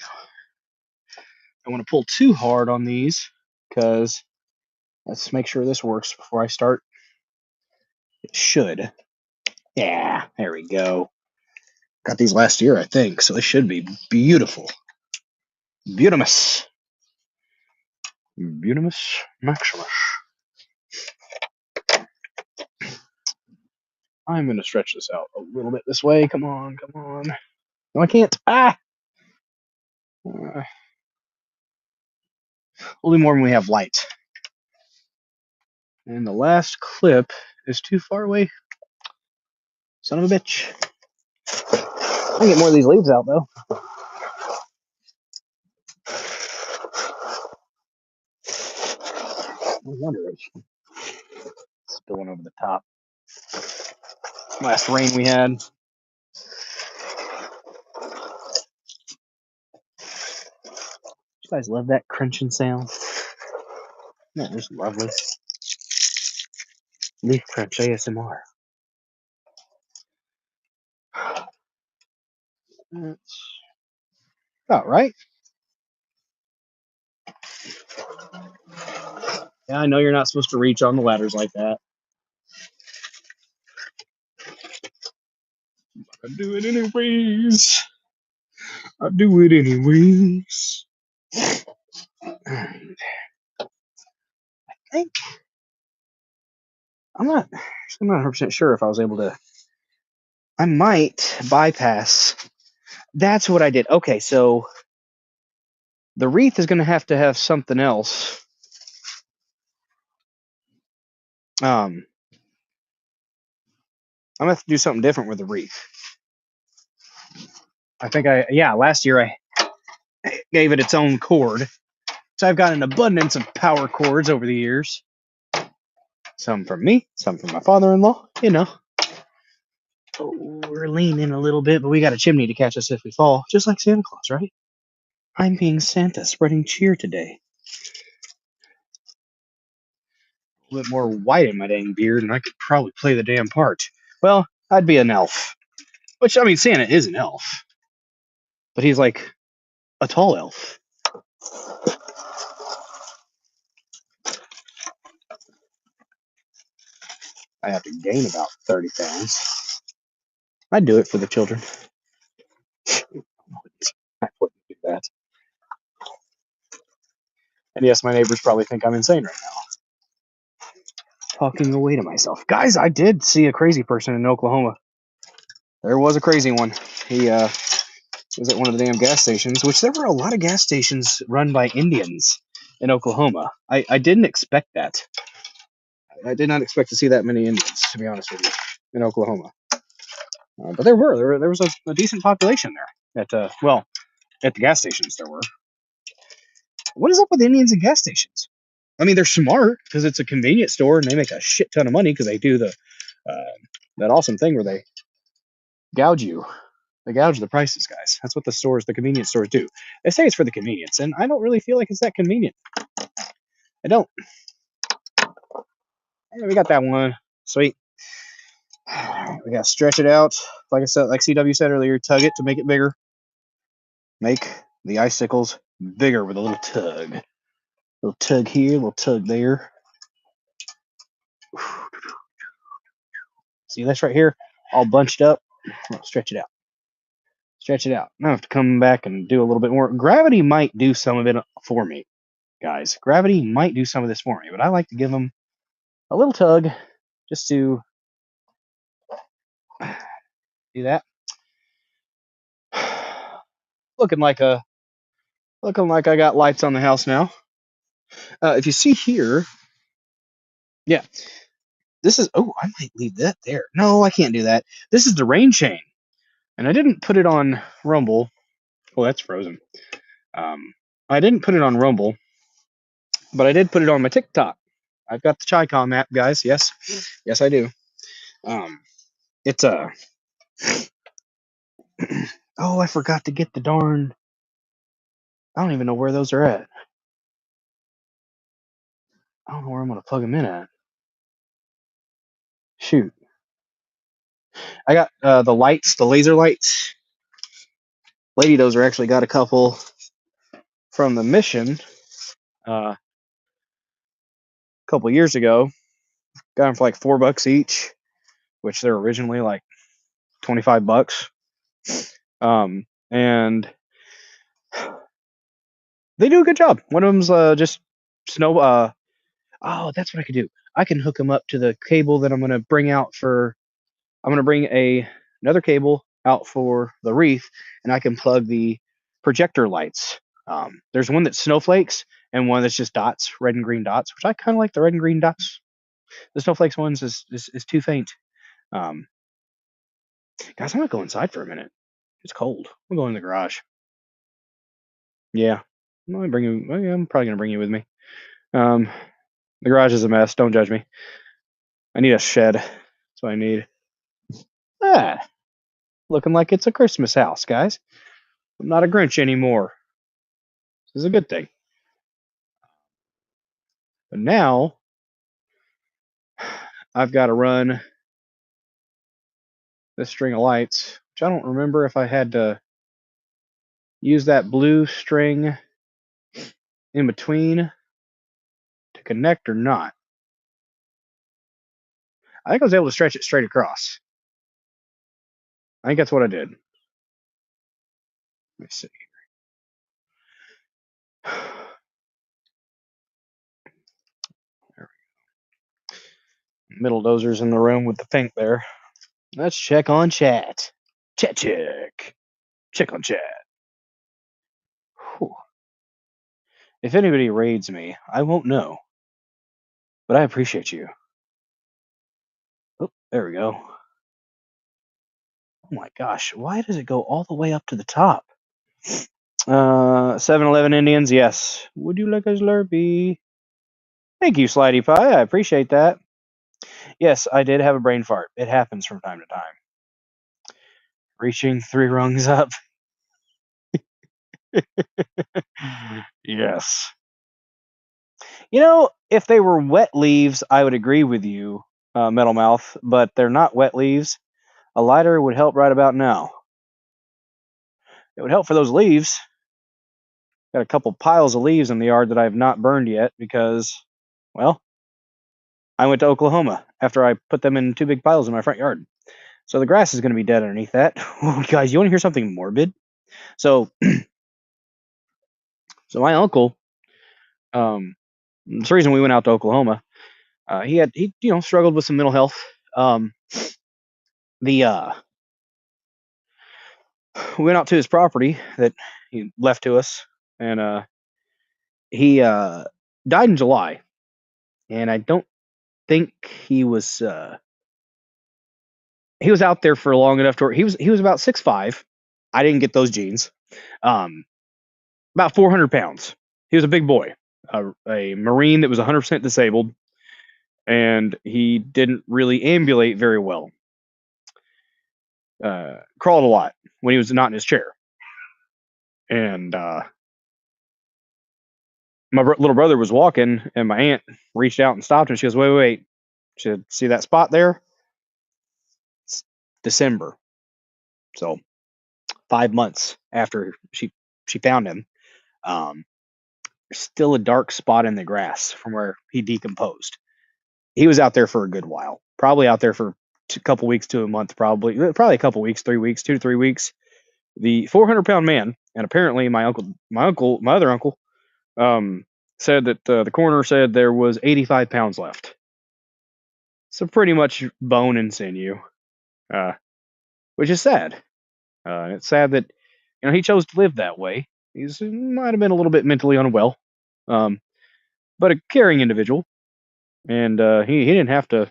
I want to pull too hard on these because let's make sure this works before I start. It should. Yeah, there we go. Got these last year, I think, so they should be beautiful. Beautimus. Beautimus Maximus. I'm going to stretch this out a little bit this way. Come on, come on. No, I can't. Ah! We'll do more when we have light. And the last clip is too far away. Son of a bitch. I can get more of these leaves out, though. No wonder it's spilling over the top. Last rain we had. You guys love that crunching sound? That is lovely. Leaf crunch ASMR. That's about right. Yeah, I know you're not supposed to reach on the ladders like that. I do it anyways. I do it anyways. I think I'm not 100% sure if I was able to. I might bypass. That's what I did. Okay, so the wreath is going to have something else. I'm gonna have to do something different with the wreath. I think last year I gave it its own cord. So I've got an abundance of power cords over the years. Some from me, some from my father-in-law, you know. Oh, we're leaning a little bit, but we got a chimney to catch us if we fall, just like Santa Claus, right? I'm being Santa, spreading cheer today. A little bit more white in my dang beard, and I could probably play the damn part. Well, I'd be an elf. Which, I mean, Santa is an elf. But he's like a tall elf. I have to gain about 30 pounds. I'd do it for the children. I wouldn't do that. And yes, my neighbors probably think I'm insane right now. Talking away to myself. Guys, I did see a crazy person in Oklahoma. There was a crazy one. He was at one of the damn gas stations, which there were a lot of gas stations run by Indians in Oklahoma. I didn't expect that. I did not expect to see that many Indians, to be honest with you, in Oklahoma. But there was a decent population there. At the gas stations there were. What is up with Indians and gas stations? I mean, they're smart because it's a convenience store and they make a shit ton of money because they do that awesome thing where they gouge you. They gouge the prices, guys. That's what the convenience stores do. They say it's for the convenience, and I don't really feel like it's that convenient. I don't. Yeah, we got that one. Sweet. We gotta stretch it out. Like I said, like CW said earlier, tug it to make it bigger. Make the icicles bigger with a little tug. Little tug here, little tug there. See this right here? All bunched up. Stretch it out. Stretch it out. Now I have to come back and do a little bit more. Gravity might do some of it for me, guys. Gravity might do some of this for me, but I like to give them a little tug just to do that. Looking like I got lights on the house now. If you see here, yeah, this is. Oh, I might leave that there. No, I can't do that. This is the rain chain. And I didn't put it on Rumble. Oh, that's frozen. I didn't put it on Rumble, but I did put it on my TikTok. I've got the Chicom app, guys. Yes, yes, I do. It's a. Oh, I forgot to get the darn. I don't even know where those are at. I don't know where I'm gonna plug them in at. Shoot. I got the lights, the laser lights. Lady Dozer actually got a couple from the mission a couple years ago. Got them for like $4 each, which they're originally like $25. And they do a good job. One of them's just snow. Oh, that's what I could do. I can hook them up to the cable that I'm gonna bring out for. I'm gonna bring another cable out for the wreath, and I can plug the projector lights. There's one that's snowflakes and one that's just dots, red and green dots, which I kind of like the red and green dots. The snowflakes ones is too faint. Guys, I'm gonna go inside for a minute. It's cold. I'm going in the garage. Yeah, I'm gonna bring you. Yeah, I'm probably gonna bring you with me. The garage is a mess. Don't judge me. I need a shed. That's what I need. Ah, looking like it's a Christmas house, guys. I'm not a Grinch anymore. This is a good thing. But now I've got to run this string of lights, which I don't remember if I had to use that blue string in between to connect or not. I think I was able to stretch it straight across. I think that's what I did. Let me see. Middle Dozer's in the room with the pink there. Let's check on chat. Check. Check on chat. Whew. If anybody raids me, I won't know. But I appreciate you. Oh, there we go. Oh my gosh, why does it go all the way up to the top? 7-Eleven Indians, yes. Would you like a Slurpee? Thank you, Slidey Pie. I appreciate that. Yes, I did have a brain fart. It happens from time to time. Reaching 3 rungs up. Yes. You know, if they were wet leaves, I would agree with you, Metal Mouth, but they're not wet leaves. A lighter would help right about now. It would help for those leaves. Got a couple piles of leaves in the yard that I have not burned yet because, well, I went to Oklahoma after I put them in 2 big piles in my front yard. So the grass is going to be dead underneath that. Guys, you want to hear something morbid? So, so my uncle, the reason we went out to Oklahoma, he struggled with some mental health. We went out to his property that he left to us, and he died in July, and I don't think he was out there for long enough to. He was about 6'5". I didn't get those genes. About 400 pounds. He was a big boy, a Marine that was 100% disabled, and he didn't really ambulate very well. Crawled a lot when he was not in his chair. And my little brother was walking, and my aunt reached out and stopped him. She goes, wait. She said, see that spot there? It's December. So 5 months after she found him, still a dark spot in the grass from where he decomposed. He was out there for a good while, probably out there for a couple weeks to a month, probably a couple weeks, 3 weeks, 2 to 3 weeks. The 400-pound man, and apparently my other uncle, said that the coroner said there was 85 pounds left. So pretty much bone and sinew, which is sad. It's sad that he chose to live that way. He might have been a little bit mentally unwell, but a caring individual, and he didn't have to.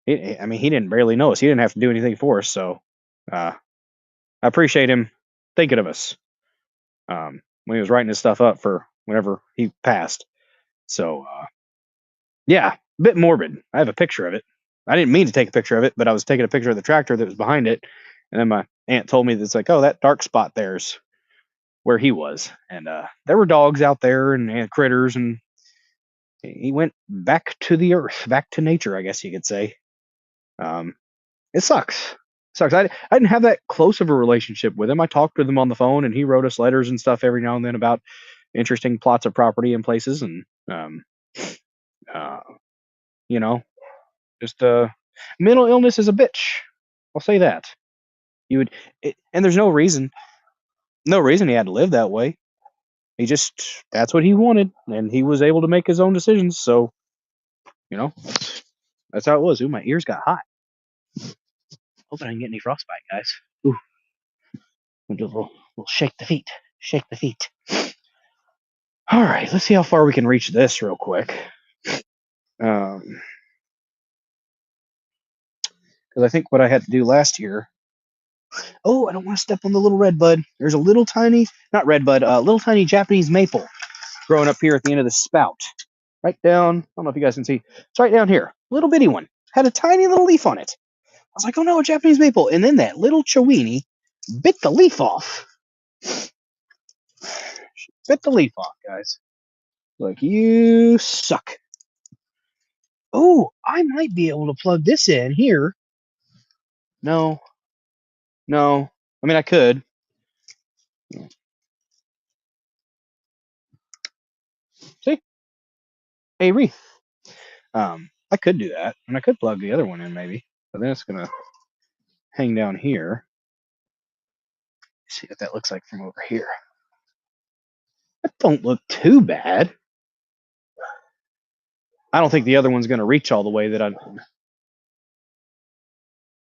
He didn't barely know us. He didn't have to do anything for us. So, I appreciate him thinking of us when he was writing his stuff up for whenever he passed. So, yeah, a bit morbid. I have a picture of it. I didn't mean to take a picture of it, but I was taking a picture of the tractor that was behind it. And then my aunt told me that it's like, oh, that dark spot there's where he was. And there were dogs out there and critters, and he went back to the earth, back to nature, I guess you could say. It sucks. Sucks. I didn't have that close of a relationship with him. I talked with him on the phone, and he wrote us letters and stuff every now and then about interesting plots of property and places, and uh, you know, just mental illness is a bitch. I'll say that. You would, and there's no reason he had to live that way. He just that's what he wanted, and he was able to make his own decisions. So, that's how it was. Ooh, my ears got hot. Hoping I didn't get any frostbite, guys. Ooh, we'll do a little shake the feet. Shake the feet. All right, let's see how far we can reach this real quick. Because I think what I had to do last year. Oh, I don't want to step on the little red bud. There's a little tiny, not red bud, little tiny Japanese maple growing up here at the end of the spout. Right down, I don't know if you guys can see. It's right down here. Little bitty one. Had a tiny little leaf on it. I was like, oh no, a Japanese maple. And then that little Chewini bit the leaf off. She bit the leaf off, guys. Like, you suck. Oh, I might be able to plug this in here. No. I mean, I could. See? Hey, wreath. I could do that. And I could plug the other one in, maybe. But then it's going to hang down here. See what that looks like from over here. That don't look too bad. I don't think the other one's going to reach all the way that I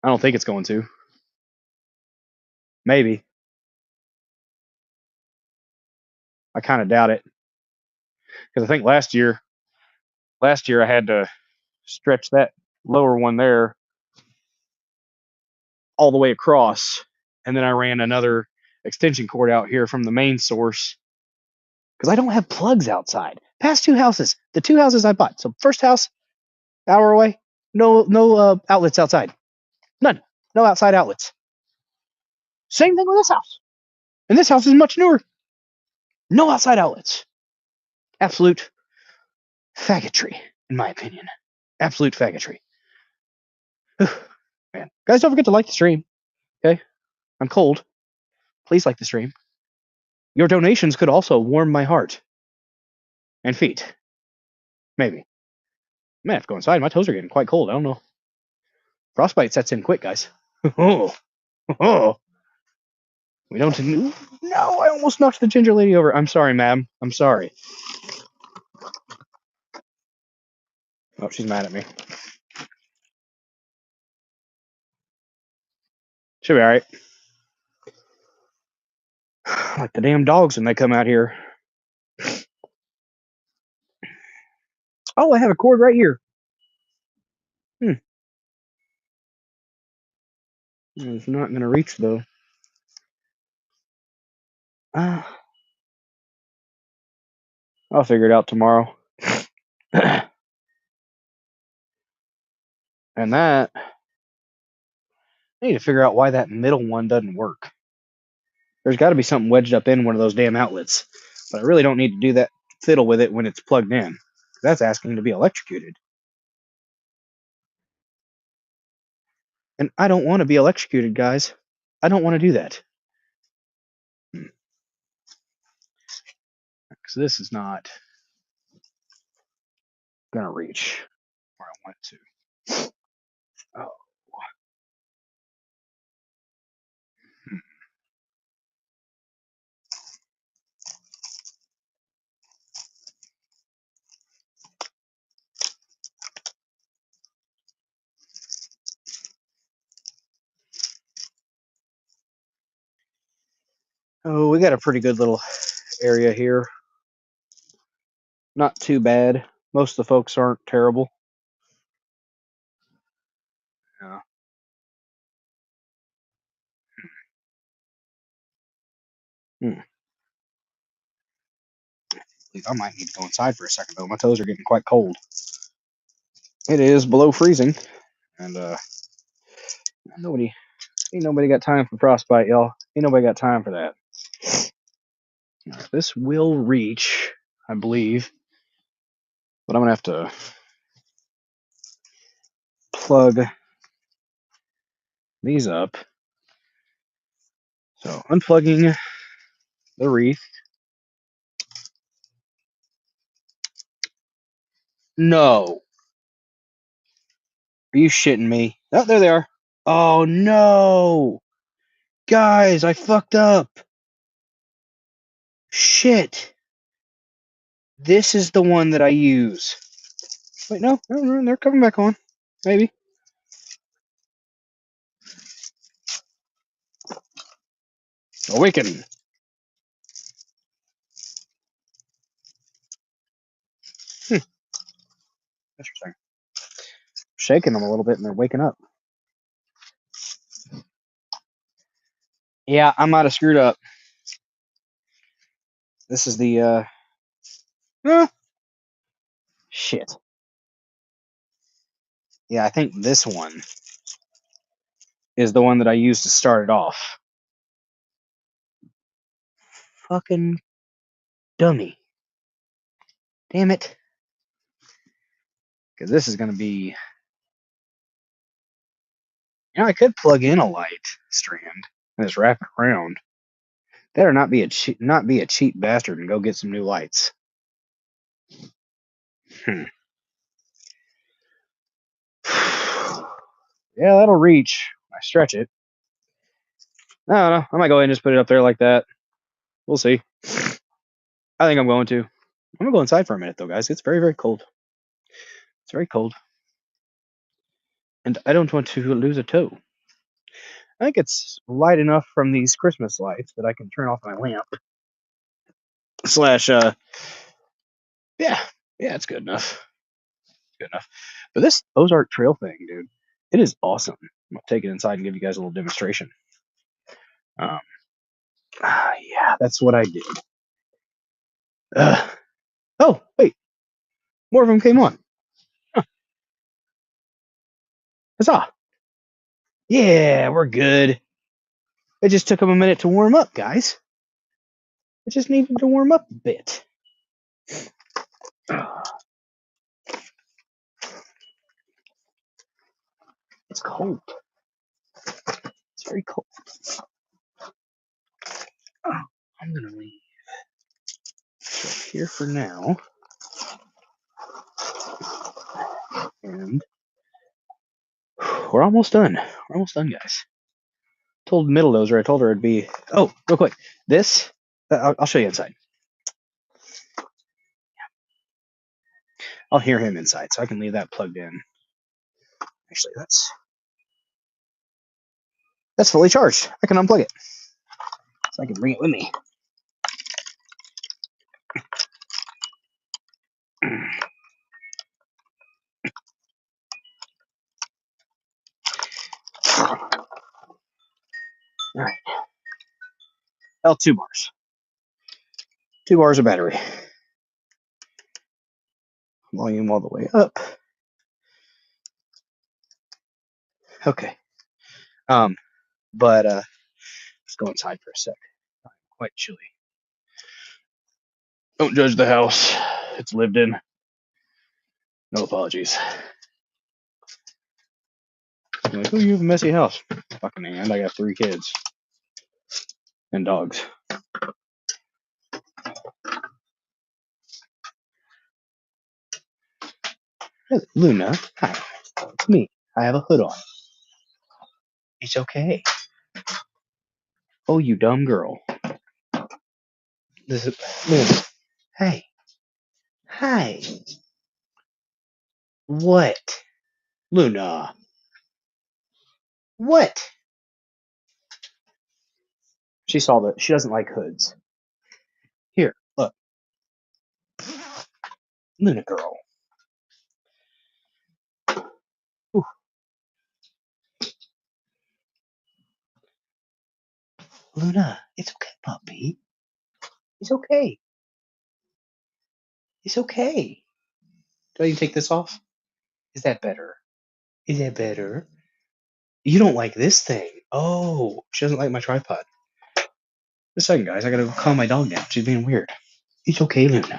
don't think it's going to. Maybe. I kind of doubt it. Because I think last year I had to stretch that lower one there all the way across. And then I ran another extension cord out here from the main source. Because I don't have plugs outside. Past two houses. The two houses I bought. So first house, hour away, no outlets outside. None. No outside outlets. Same thing with this house. And this house is much newer. No outside outlets. Absolute faggotry, in my opinion. Absolute faggotry. Man. Guys, don't forget to like the stream. Okay? I'm cold. Please like the stream. Your donations could also warm my heart. And feet. Maybe. I might have to go inside. My toes are getting quite cold. I don't know. Frostbite sets in quick, guys. Oh. We don't. No, I almost knocked the ginger lady over. I'm sorry, ma'am. I'm sorry. Oh, she's mad at me. She'll be all right. Like the damn dogs when they come out here. Oh, I have a cord right here. It's not going to reach, though. I'll figure it out tomorrow. And that, I need to figure out why that middle one doesn't work. There's got to be something wedged up in one of those damn outlets. But I really don't need to do that fiddle with it when it's plugged in. That's asking to be electrocuted. And I don't want to be electrocuted, guys. I don't want to do that. Because this is not going to reach where I want it to. Oh. Oh, we got a pretty good little area here. Not too bad. Most of the folks aren't terrible. Yeah. Hmm. I might need to go inside for a second though. My toes are getting quite cold. It is below freezing, and nobody ain't nobody got time for frostbite, y'all. Ain't nobody got time for that. Now, this will reach, I believe, but I'm gonna have to plug these up. So unplugging the wreath. No, are you shitting me? Oh, there they are. Oh no, guys, I fucked up. Shit. This is the one that I use. Wait, no, they're coming back on. Maybe. Awaken. Interesting. Shaking them a little bit and they're waking up. Yeah, I might have screwed up. This is the, shit. Yeah, I think this one is the one that I used to start it off. Fucking dummy. Damn it. Because this is going to be... I could plug in a light strand and just wrap it around. Better not be a cheap bastard and go get some new lights. Hmm. Yeah, that'll reach. I stretch it. I don't know. I might go ahead and just put it up there like that. We'll see. I think I'm going to. I'm going to go inside for a minute, though, guys. It's very, very cold. It's very cold. And I don't want to lose a toe. I think it's light enough from these Christmas lights that I can turn off my lamp. Slash, yeah, it's good enough. Good enough. But this Ozark Trail thing, dude, it is awesome. I'm gonna take it inside and give you guys a little demonstration. Um, yeah, that's what I did. Oh, wait, more of them came on. Huh. Huzzah! Yeah, we're good. It just took them a minute to warm up, guys. It just needed to warm up a bit. It's cold. It's very cold. I'm gonna leave right here for now. And we're almost done. We're almost done, guys. Told Middle Dozer, I told her it'd be. Oh, real quick. This, I'll show you inside. I'll hear him inside, so I can leave that plugged in. Actually, that's fully charged. I can unplug it, so I can bring it with me. All right. Well, 2 bars. 2 bars of battery. Volume all the way up. Okay. But let's go inside for a sec. I'm quite chilly. Don't judge the house. It's lived in. No apologies. You're like, oh, you have a messy house. Fucking and I got 3 kids. And dogs. Hey, Luna, hi. It's me. I have a hood on. It's okay. Oh, you dumb girl. This is Luna. Hey. Hi. What? Luna. What? She saw that she doesn't like hoods. Here, look. Luna girl. Ooh. Luna, it's okay, puppy. It's okay. It's okay. Do I need to take this off? Is that better? Is that better? You don't like this thing. Oh, she doesn't like my tripod. Just a second, guys. I gotta go calm my dog down. She's being weird. It's okay, Luna.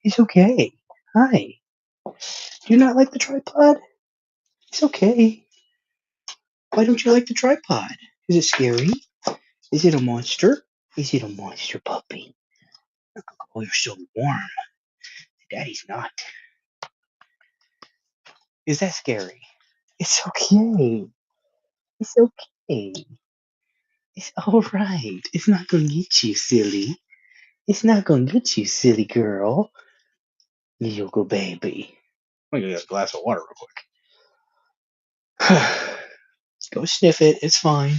It's okay. Hi. Do you not like the tripod? It's okay. Why don't you like the tripod? Is it scary? Is it a monster? Is it a monster puppy? Oh, you're so warm. Daddy's not. Is that scary? It's okay. It's okay. It's alright. It's not gonna get you, silly. It's not gonna get you, silly girl. Little baby. I'm gonna get a glass of water real quick. Go sniff it. It's fine.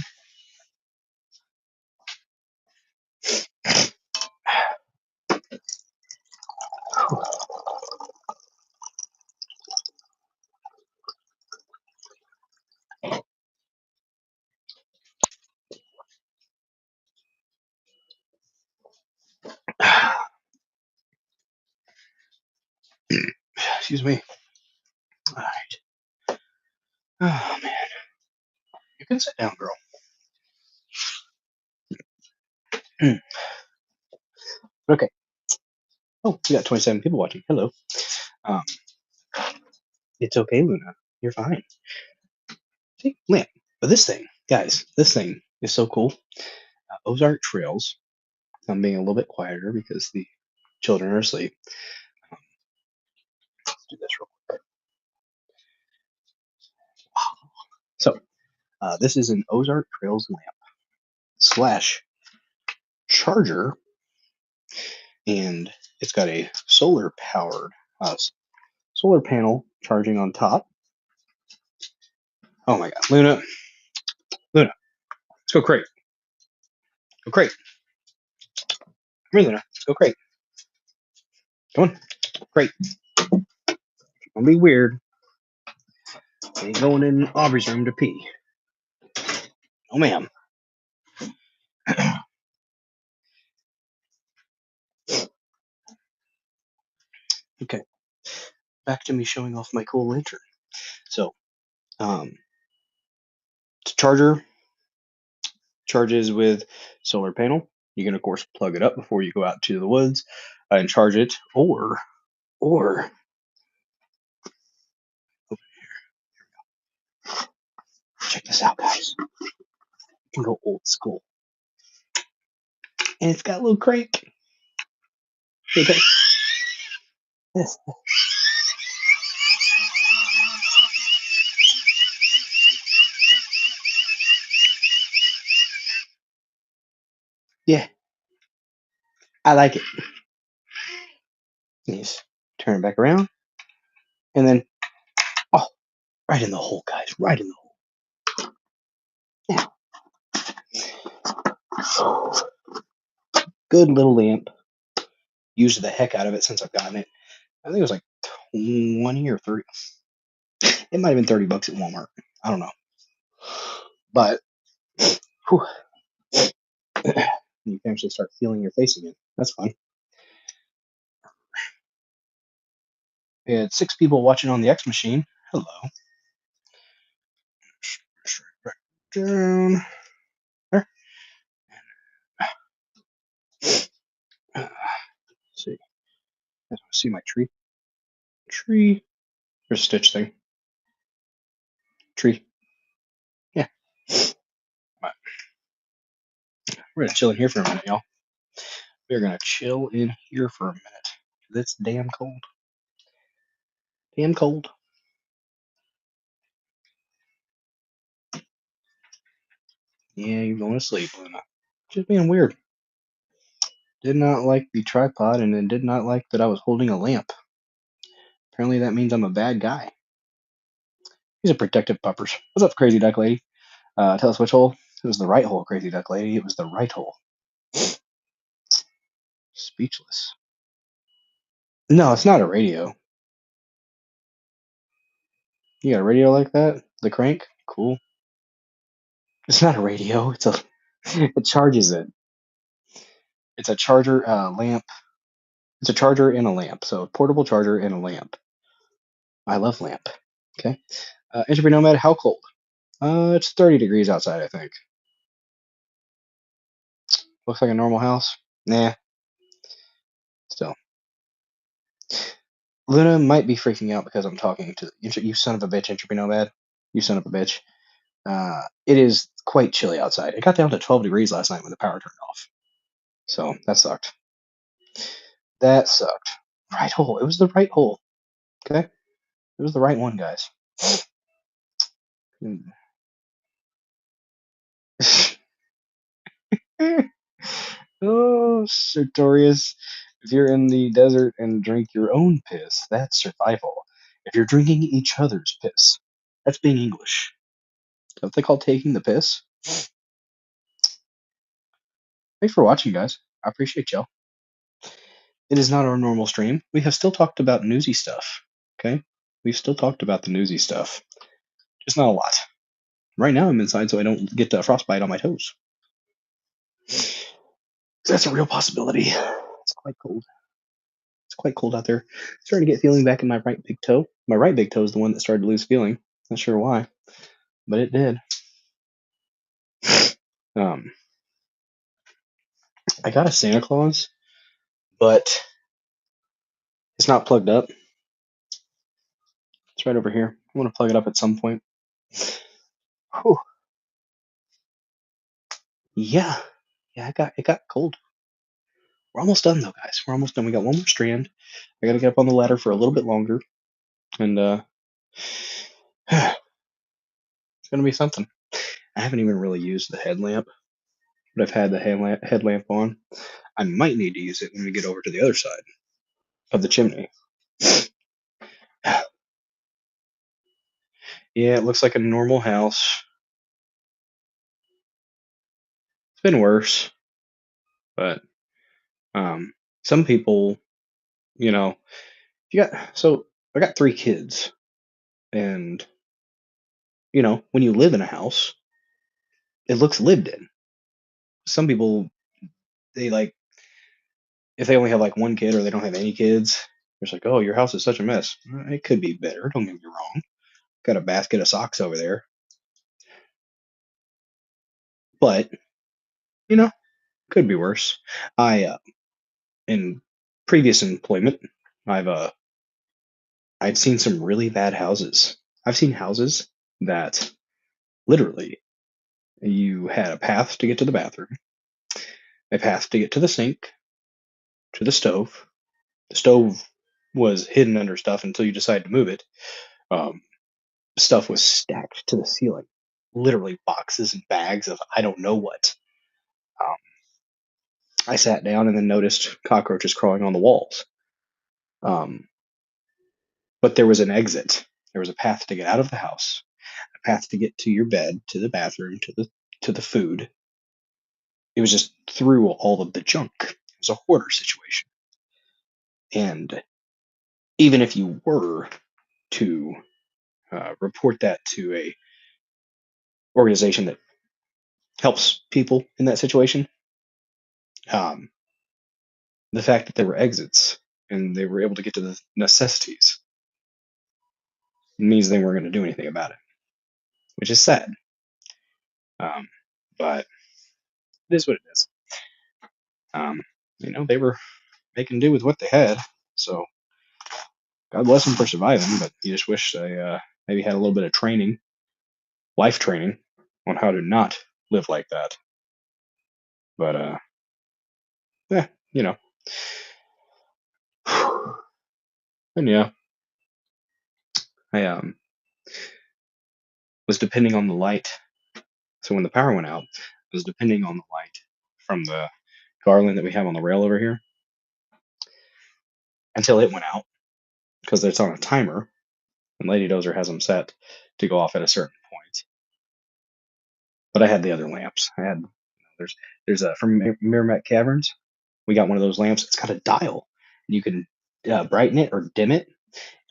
Excuse me. Alright. Oh, man. You can sit down, girl. Okay. Oh, we got 27 people watching. Hello. Um, it's okay, Luna. You're fine. See, lamp. But this thing, guys, this thing is so cool. Ozark Trails. I'm being a little bit quieter because the children are asleep. Let's do this real quick. So, this is an Ozark Trails lamp slash charger, and it's got a solar powered solar panel charging on top. Oh my God, Luna, Luna, let's go crate. Go crate. Come here, Luna. Let's go crate. Come on, crate. Don't be weird. Ain't going in Aubrey's room to pee. Oh, ma'am. Okay, back to me showing off my cool lantern. So, it's a charger, charges with solar panel. You can of course plug it up before you go out to the woods and charge it, or check this out, guys. You can go old school, and it's got a little crank. Okay. Yes. Yeah, I like it. Yes. Turn it back around, and then oh, right in the hole, guys. Right in the hole. Now, good little lamp. Used the heck out of it since I've gotten it. I think it was like 20 or 30. It might have been $30 at Walmart. I don't know. But whew, you can actually start feeling your face again. That's fun. We had 6 people watching on the X machine. Hello. Right down there. See. See my tree. Tree. There's a stitch thing. Tree. Yeah. Right. We're gonna chill in here for a minute, y'all. We're gonna chill in here for a minute. It's damn cold. Damn cold. Yeah, you're going to sleep, Luna. Just being weird. Did not like the tripod, and then did not like that I was holding a lamp. Apparently that means I'm a bad guy. He's a protective puppers. What's up, crazy duck lady? Tell us which hole. It was the right hole, crazy duck lady. It was the right hole. Speechless. No, it's not a radio. You got a radio like that? The crank? Cool. It's not a radio. It's a. It charges it. It's a charger lamp. It's a charger and a lamp. So a portable charger and a lamp. I love lamp. Okay. Entropy Nomad, how cold? It's 30 degrees outside, I think. Looks like a normal house. Nah, still. Luna might be freaking out because I'm talking to you, son of a bitch, Entropy Nomad. You son of a bitch. It is quite chilly outside. It got down to 12 degrees last night when the power turned off. So that sucked. That sucked. Right hole. It was the right hole. Okay? It was the right one, guys. Oh, Sartorius. If you're in the desert and drink your own piss, that's survival. If you're drinking each other's piss, that's being English. Is that what they call taking the piss? Thanks for watching, guys. I appreciate y'all. It is not our normal stream. We have still talked about newsy stuff. Okay? We've still talked about the newsy stuff. Just not a lot. Right now I'm inside so I don't get frostbite on my toes. That's a real possibility. It's quite cold. It's quite cold out there. Starting to get feeling back in my right big toe. My right big toe is the one that started to lose feeling. Not sure why, but it did. I got a Santa Claus, but it's not plugged up. It's right over here. I want to plug it up at some point. Whew. Yeah, it got cold. We're almost done though, guys. We're almost done. We got one more strand. I gotta get up on the ladder for a little bit longer, and it's gonna be something. I haven't even really used the headlamp, but I've had the headlamp on. I might need to use it when we get over to the other side of the chimney. Yeah, it looks like a normal house. It's been worse, but some people, you know, I got 3 kids, and when you live in a house, it looks lived in. Some people, they like if they only have like one kid or they don't have any kids, it's like, oh, your house is such a mess. It could be better. Don't get me wrong. Got a basket of socks over there, but you know, could be worse. I in previous employment, I've I've seen some really bad houses. I've seen houses that literally you had a path to get to the bathroom, a path to get to the sink, to the stove. The stove was hidden under stuff until you decided to move it. Um, Stuff was stacked to the ceiling, literally boxes and bags of I don't know what. Um, I sat down and then noticed cockroaches crawling on the walls. Um, but there was an exit. There was a path to get out of the house, a path to get to your bed, to the bathroom, to the food. It was just through all of the junk. It was a hoarder situation. And even if you were to report that to a organization that helps people in that situation, um, the fact that there were exits and they were able to get to the necessities means they weren't going to do anything about it, which is sad. Um, but it is what it is. Um, they were making do with what they had. So God bless them for surviving. But you just wish they maybe had a little bit of training, life training, on how to not live like that. But yeah, you know. And yeah, I was depending on the light. So when the power went out, I was depending on the light from the garland that we have on the rail over here until it went out because it's on a timer, and Lady Dozer has them set to go off at a certain point. But I had the other lamps. There's a from Merrimack Caverns. We got one of those lamps. It's got a dial. You can brighten it or dim it.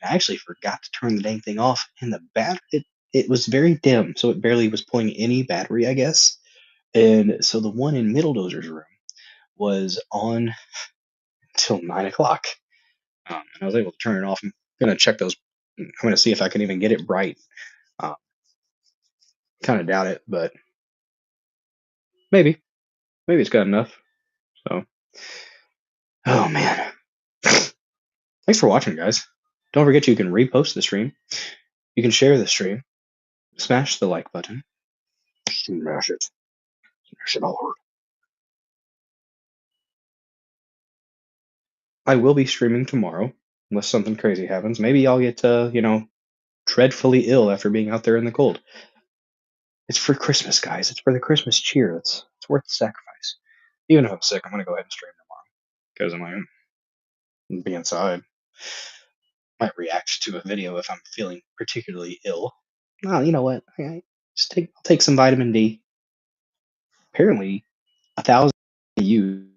I actually forgot to turn the dang thing off, and the it was very dim, so it barely was pulling any battery, I guess. And so the one in Middle Dozer's room was on till 9 o'clock. And I was able to turn it off. I'm gonna check those. I'm gonna see if I can even get it bright. Uh, kind of doubt it, but maybe. Maybe it's got enough. So, oh man. Thanks for watching, guys. Don't forget you can repost the stream. You can share the stream. Smash the like button. Smash it. Smash it all hard. I will be streaming tomorrow, unless something crazy happens. Maybe I'll get, dreadfully ill after being out there in the cold. It's for Christmas, guys. It's for the Christmas cheer. It's worth the sacrifice. Even if I'm sick, I'm gonna go ahead and stream tomorrow because I might be inside. Might react to a video if I'm feeling particularly ill. Oh, you know what? I'll take some vitamin D. Apparently, 1,000 you.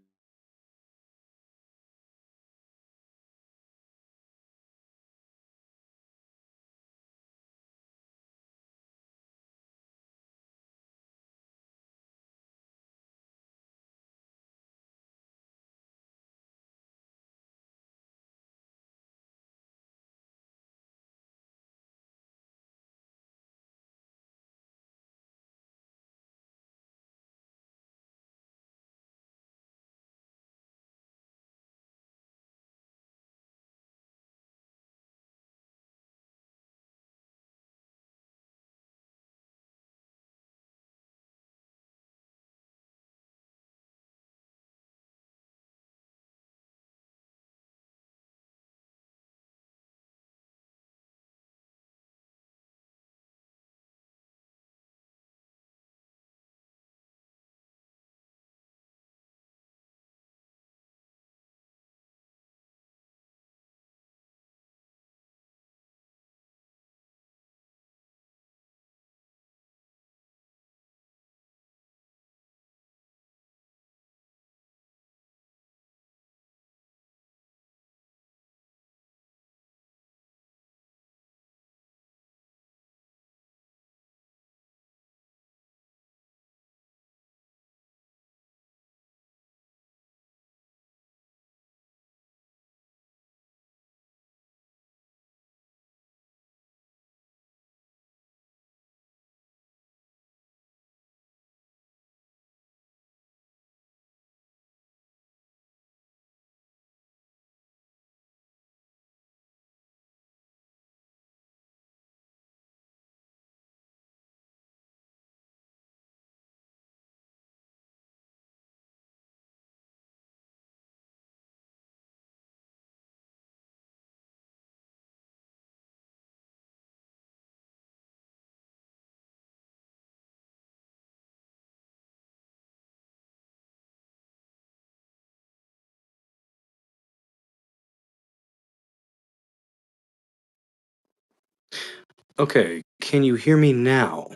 Okay, can you hear me now?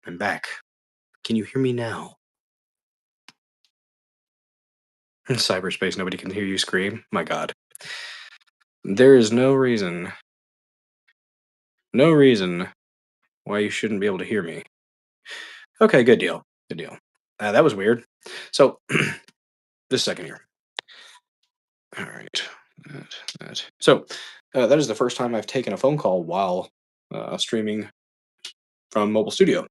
I'm back. Can you hear me now? In cyberspace, nobody can hear you scream. My God. There is no reason why you shouldn't be able to hear me. Okay, good deal. Good deal. That was weird. So, this second here. All right. So, that is the first time I've taken a phone call while streaming from Mobile Studio.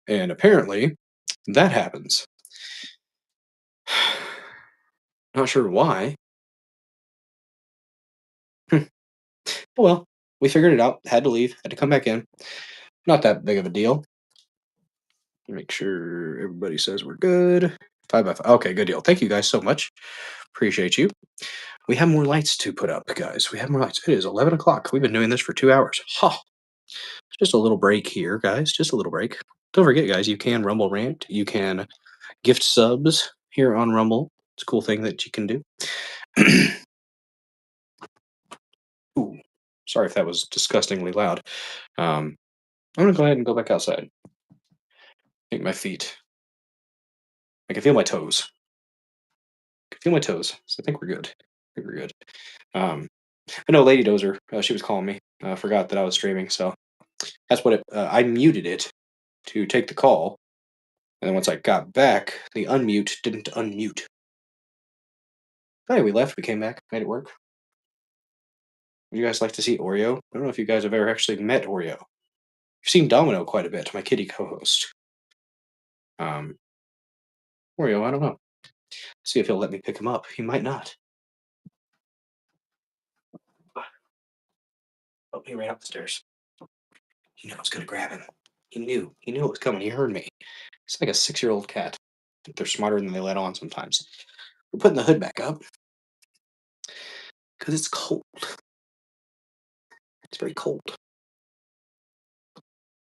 And apparently, that happens. Not sure why. Well, we figured it out. Had to leave. Had to come back in. Not that big of a deal. Make sure everybody says we're good. 5x5. Okay, good deal. Thank you guys so much. Appreciate you. We have more lights to put up, guys. We have more lights. It is 11 o'clock. We've been doing this for 2 hours. Ha! Just a little break here, guys. Just a little break. Don't forget, guys, you can Rumble Rant. You can gift subs here on Rumble. It's a cool thing that you can do. Ooh, sorry if that was disgustingly loud. I'm going to go ahead and go back outside. I think my feet. I can feel my toes. I can feel my toes. So I think we're good. I think we're good. I know Lady Dozer, she was calling me. Forgot that I was streaming, so that's what I muted it to take the call, And then once I got back, the unmute didn't unmute. Hey, we left, we came back, made it work. Would you guys like to see Oreo? I don't know if you guys have ever actually met Oreo. You've seen Domino quite a bit, my kitty co-host. Oreo, I don't know. See if he'll let me pick him up. He might not. Oh, he ran up the stairs. He knew I was gonna grab him. He knew. He knew it was coming. He heard me. It's like a 6-year-old cat. They're smarter than they let on sometimes. We're putting the hood back up because it's cold. It's very cold.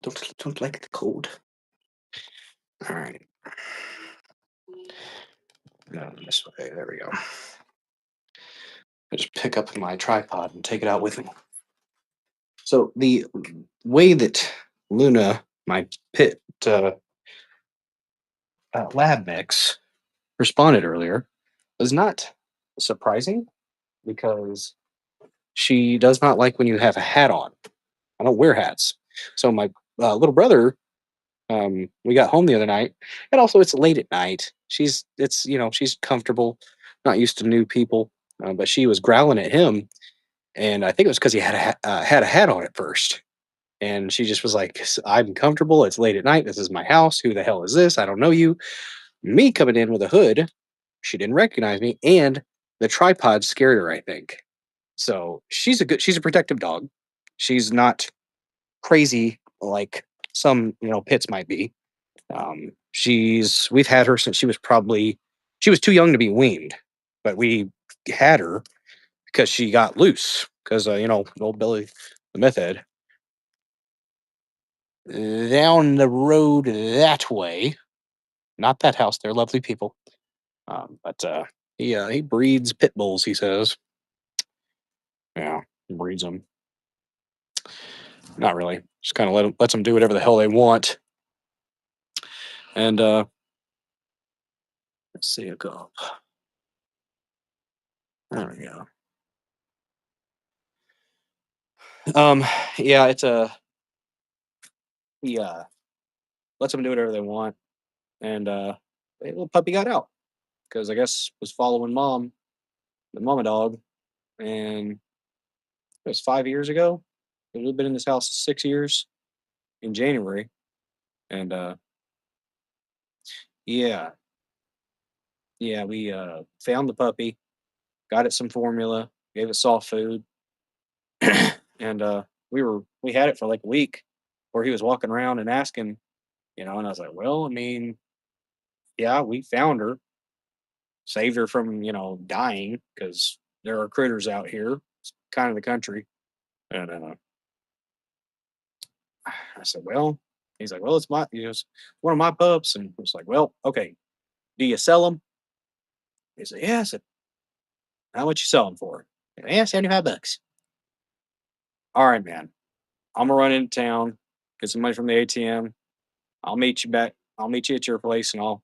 Don't like the cold. All right. This way. There we go. I just pick up my tripod and take it out with me. So the way that Luna, my pit lab mix, responded earlier was not surprising because she does not like when you have a hat on. I don't wear hats. So my little brother, we got home the other night, and also it's late at night. She's comfortable, not used to new people, but she was growling at him, and I think it was because he had a hat on at first. And she just was like, I'm comfortable. It's late at night. This is my house. Who the hell is this? I don't know you. Me coming in with a hood, she didn't recognize me, and the tripod scared her, I think. So she's a protective dog. She's not crazy like some pits might be. We've had her since she was too young to be weaned, but we had her because she got loose because old Billy the meth head down the road that way, not that house. They're lovely people, but he breeds pit bulls. He says, yeah, he breeds them. Not really. Just kind of lets them do whatever the hell they want. And let's see it go. There we go. Yeah, it's he lets them do whatever they want, and the little puppy got out because I guess was following the mama dog, and it was 5 years ago. We've been in this house 6 years in January, and yeah, yeah, we found the puppy, got it some formula, gave it soft food, and we had it for like a week, where he was walking around and asking, and I was like, well, I mean, yeah, we found her, saved her from dying because there are critters out here. It's kind of the country, and I said, well, he's like, well, it's one of my pups, and I was like, well, okay, do you sell them? He said, yeah. I said, how much you sell them for? Yeah, $75. All right, man. I'm gonna run into town, get some money from the ATM. I'll meet you back. I'll meet you at your place, and I'll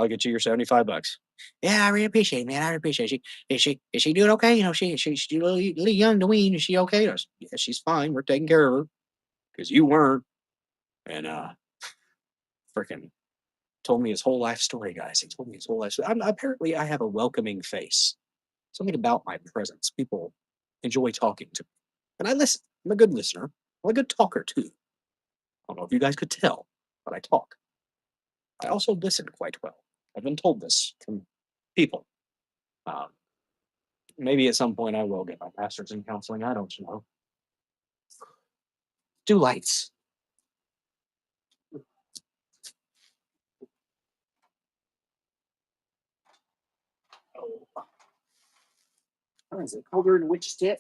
get you your $75. Yeah, I really appreciate it, man. I really appreciate it. Is she doing okay? She's a little young to wean. Is she okay? I said, yeah, she's fine. We're taking care of her because you weren't. And freaking told me his whole life story, guys. He told me his whole life story. Apparently, I have a welcoming face. Something about my presence. People enjoy talking to me, and I listen. I'm a good listener. I'm a good talker too. I don't know if you guys could tell, but I talk. I also listen quite well. I've been told this from people. Um, Maybe at some point I will get my master's in counseling. I don't know. Do lights. Oh, is it colder than which tip?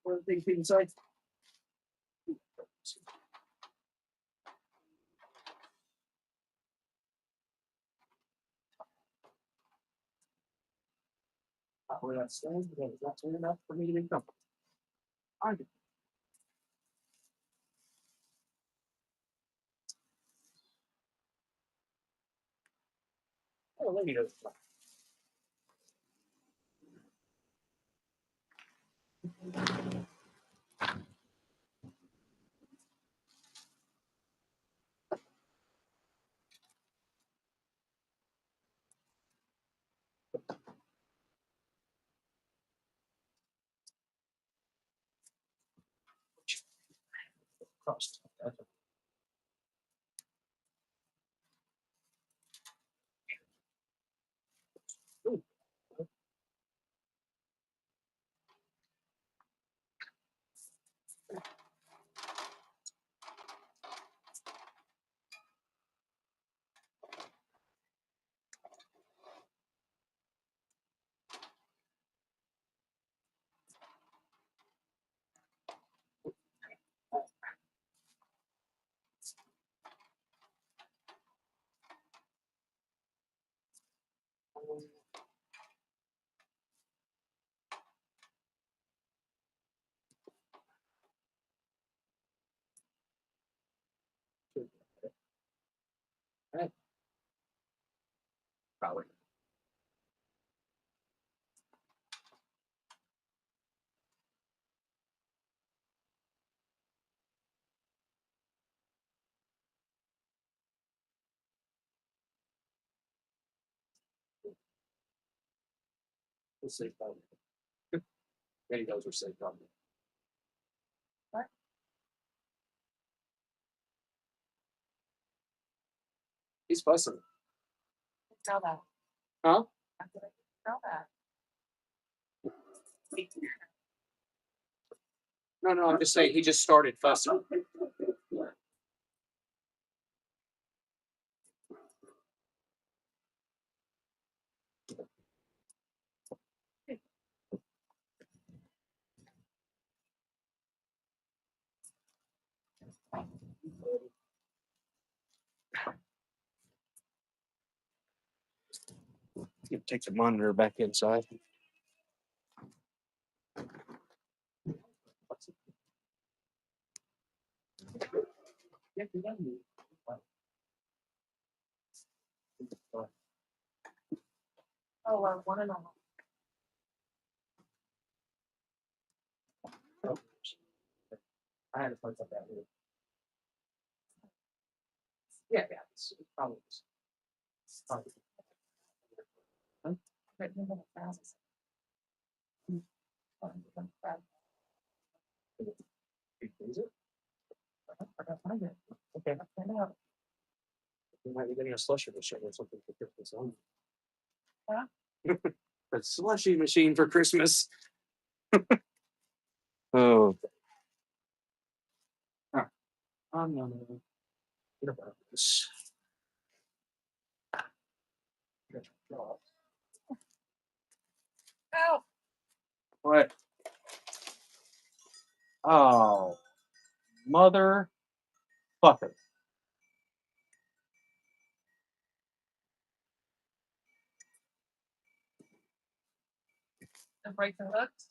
What are things inside? Where that stands, because it's not enough for me to be comfortable. I do. Oh, let me know. Crust. Ooh. Right. Probably. We'll see. Probably. Many of those are safe. Probably. What? He's fussing. Tell that. Huh? Tell that. No, I'm just saying he just started fussing. You take the monitor back inside. Oh, I want to know. I had to point out that. Yeah, it's probably. Probably. Written in the thousands. Is it? I don't find it. Okay. I'll find out. We might be getting a slushy machine or something for Christmas. Huh? A slushy machine for Christmas. Oh. No. Get about this. Ow! What? Oh, mother fucker. And break the hooks.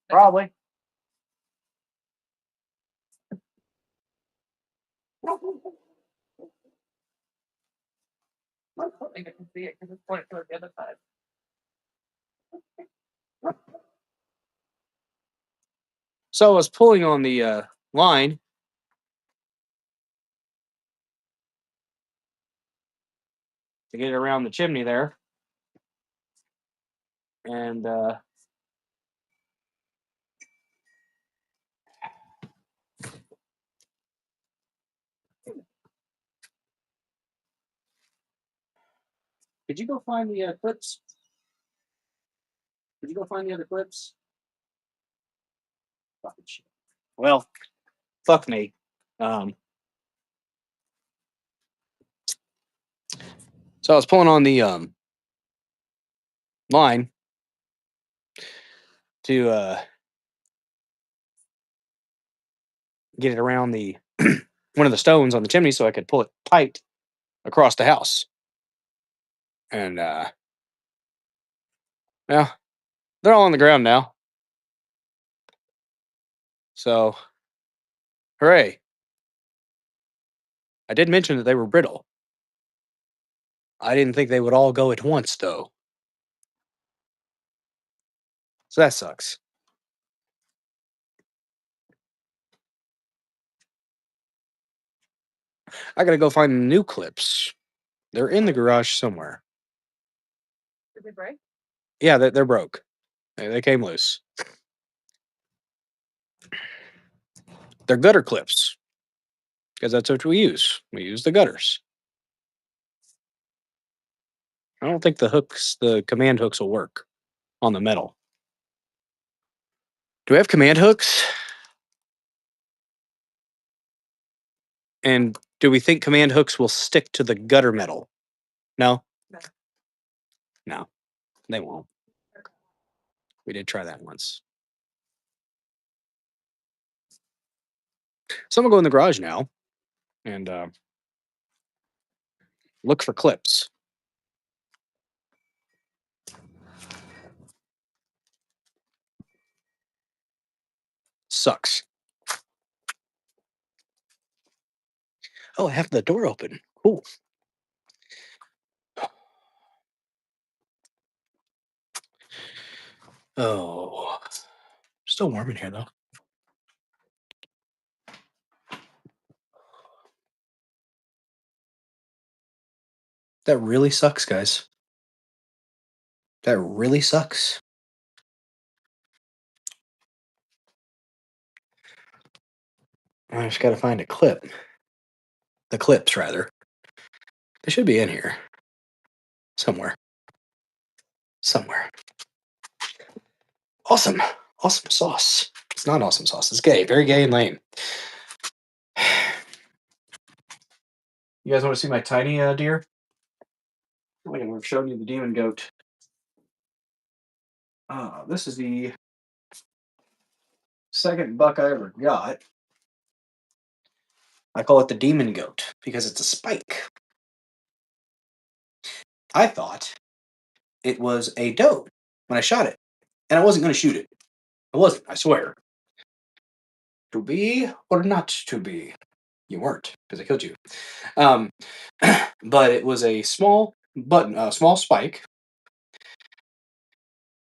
Probably. I don't think I can see it because it's pointed toward the other side. So I was pulling on the line. To get it around the chimney there. And Did you go find the clips? Did you go find the other clips? Fucking shit. Well, fuck me. So I was pulling on the line to get it around the one of the stones on the chimney so I could pull it tight across the house. And yeah, they're all on the ground now. So, hooray. I did mention that they were brittle. I didn't think they would all go at once, though. So that sucks. I gotta go find new clips. They're in the garage somewhere. Did they break? Yeah, they're broke. They came loose. They're gutter clips because that's what we use. We use the gutters. I don't think the command hooks will work on the metal. Do we have command hooks? And do we think command hooks will stick to the gutter metal? No? No. No, they won't. We did try that once. So I'm gonna go in the garage now and look for clips. Sucks. Oh, I have the door open. Cool. Oh, still warm in here though. That really sucks, guys. That really sucks. I just gotta find a clip. The clips, rather. They should be in here. Somewhere. Somewhere. Awesome. Awesome sauce. It's not awesome sauce. It's gay. Very gay and lame. You guys want to see my tiny deer? We've shown you the demon goat. This is the second buck I ever got. I call it the demon goat because it's a spike. I thought it was a doe when I shot it, and I wasn't going to shoot it. I wasn't, I swear. To be or not to be? You weren't because I killed you. But it was a small small spike,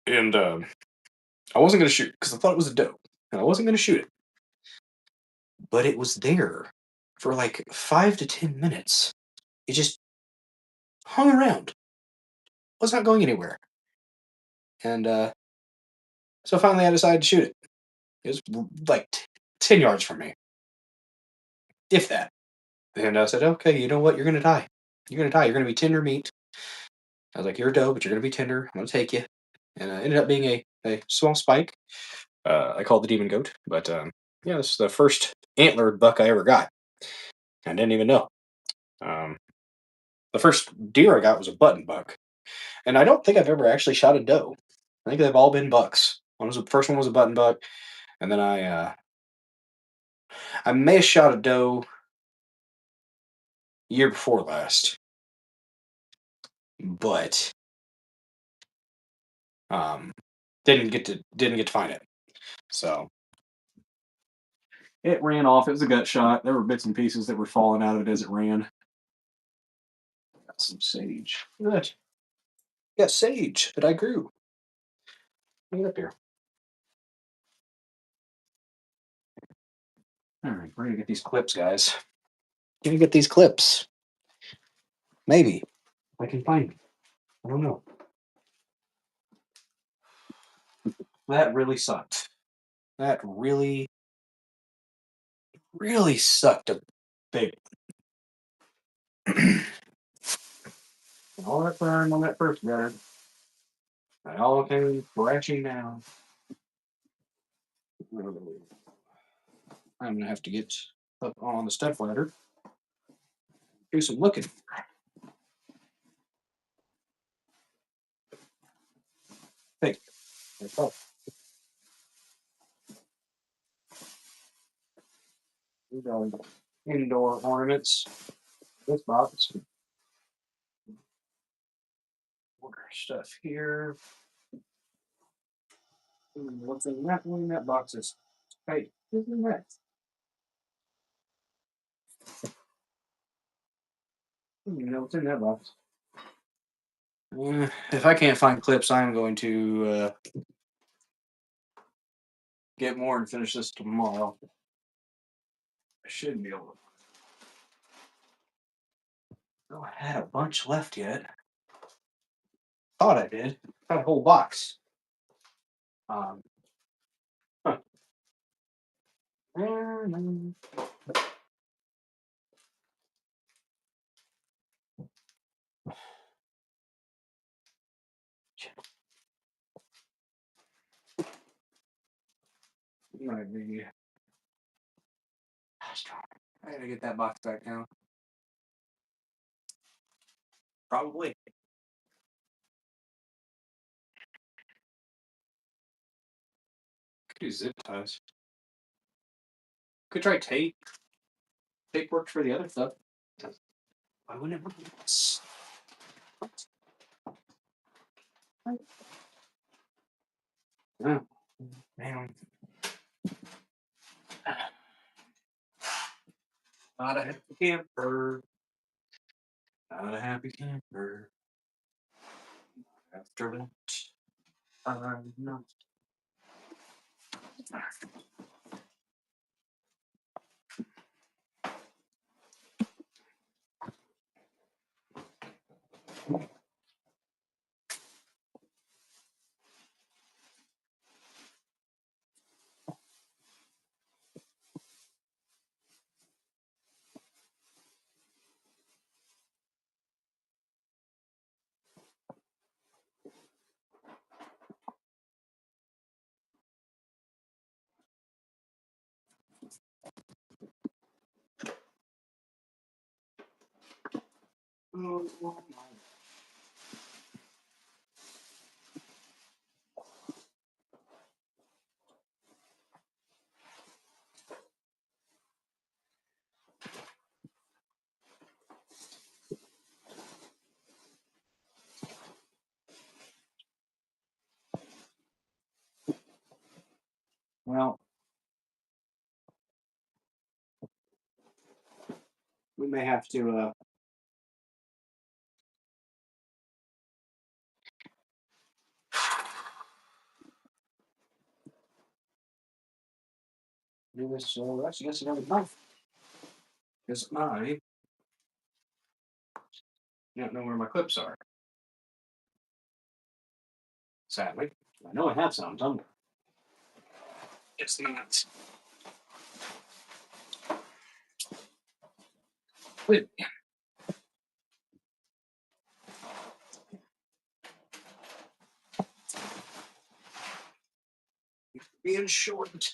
and I wasn't going to shoot because I thought it was a doe, and I wasn't going to shoot it. But it was there for like 5 to 10 minutes. It just hung around. Was not going anywhere. And so finally I decided to shoot it. It was like 10 yards from me. If that. And I said, okay, you know what? You're going to die. You're going to die. You're going to be tender meat. I was like, you're a doe, but you're going to be tender. I'm going to take you. And it ended up being a small spike. I called the demon goat. But yeah, this is the first antlered buck I ever got. I didn't even know. The first deer I got was a button buck. And I don't think I've ever actually shot a doe. I think they've all been bucks. The first one was a button buck. And then I may have shot a doe year before last. But didn't get to find it. So it ran off. It was a gut shot. There were bits and pieces that were falling out of it as it ran. Got some sage. Look at that. Got sage that I grew. Get up here. All right, we're gonna get these clips, guys. Gonna get these clips. Maybe if I can find them. I don't know. That really sucked. That really sucked a big one. All that burn on that first gutter. They all came crashing down. I'm gonna have to get up on the step ladder. Do some looking. Hey, that's all. These are indoor ornaments. This box. More stuff here. What's in that one? That box is tight. What's in that? You know what's in that box. If I can't find clips, I'm going to get more and finish this tomorrow. I should be able to. Oh, I had a bunch left yet. Thought I did. Got a whole box. Huh. Might be. I gotta get that box back now. Probably. Could do zip ties. Could try tape. Tape works for the other stuff. Why wouldn't it work for this? Oh, man. Not a happy camper. Not a happy camper. After that, I'm not. Oh, my. Well, we may have to do this. Actually, guess another month. Because I don't know where my clips are. Sadly, I know I have some somewhere. It's not. Wait. Being short.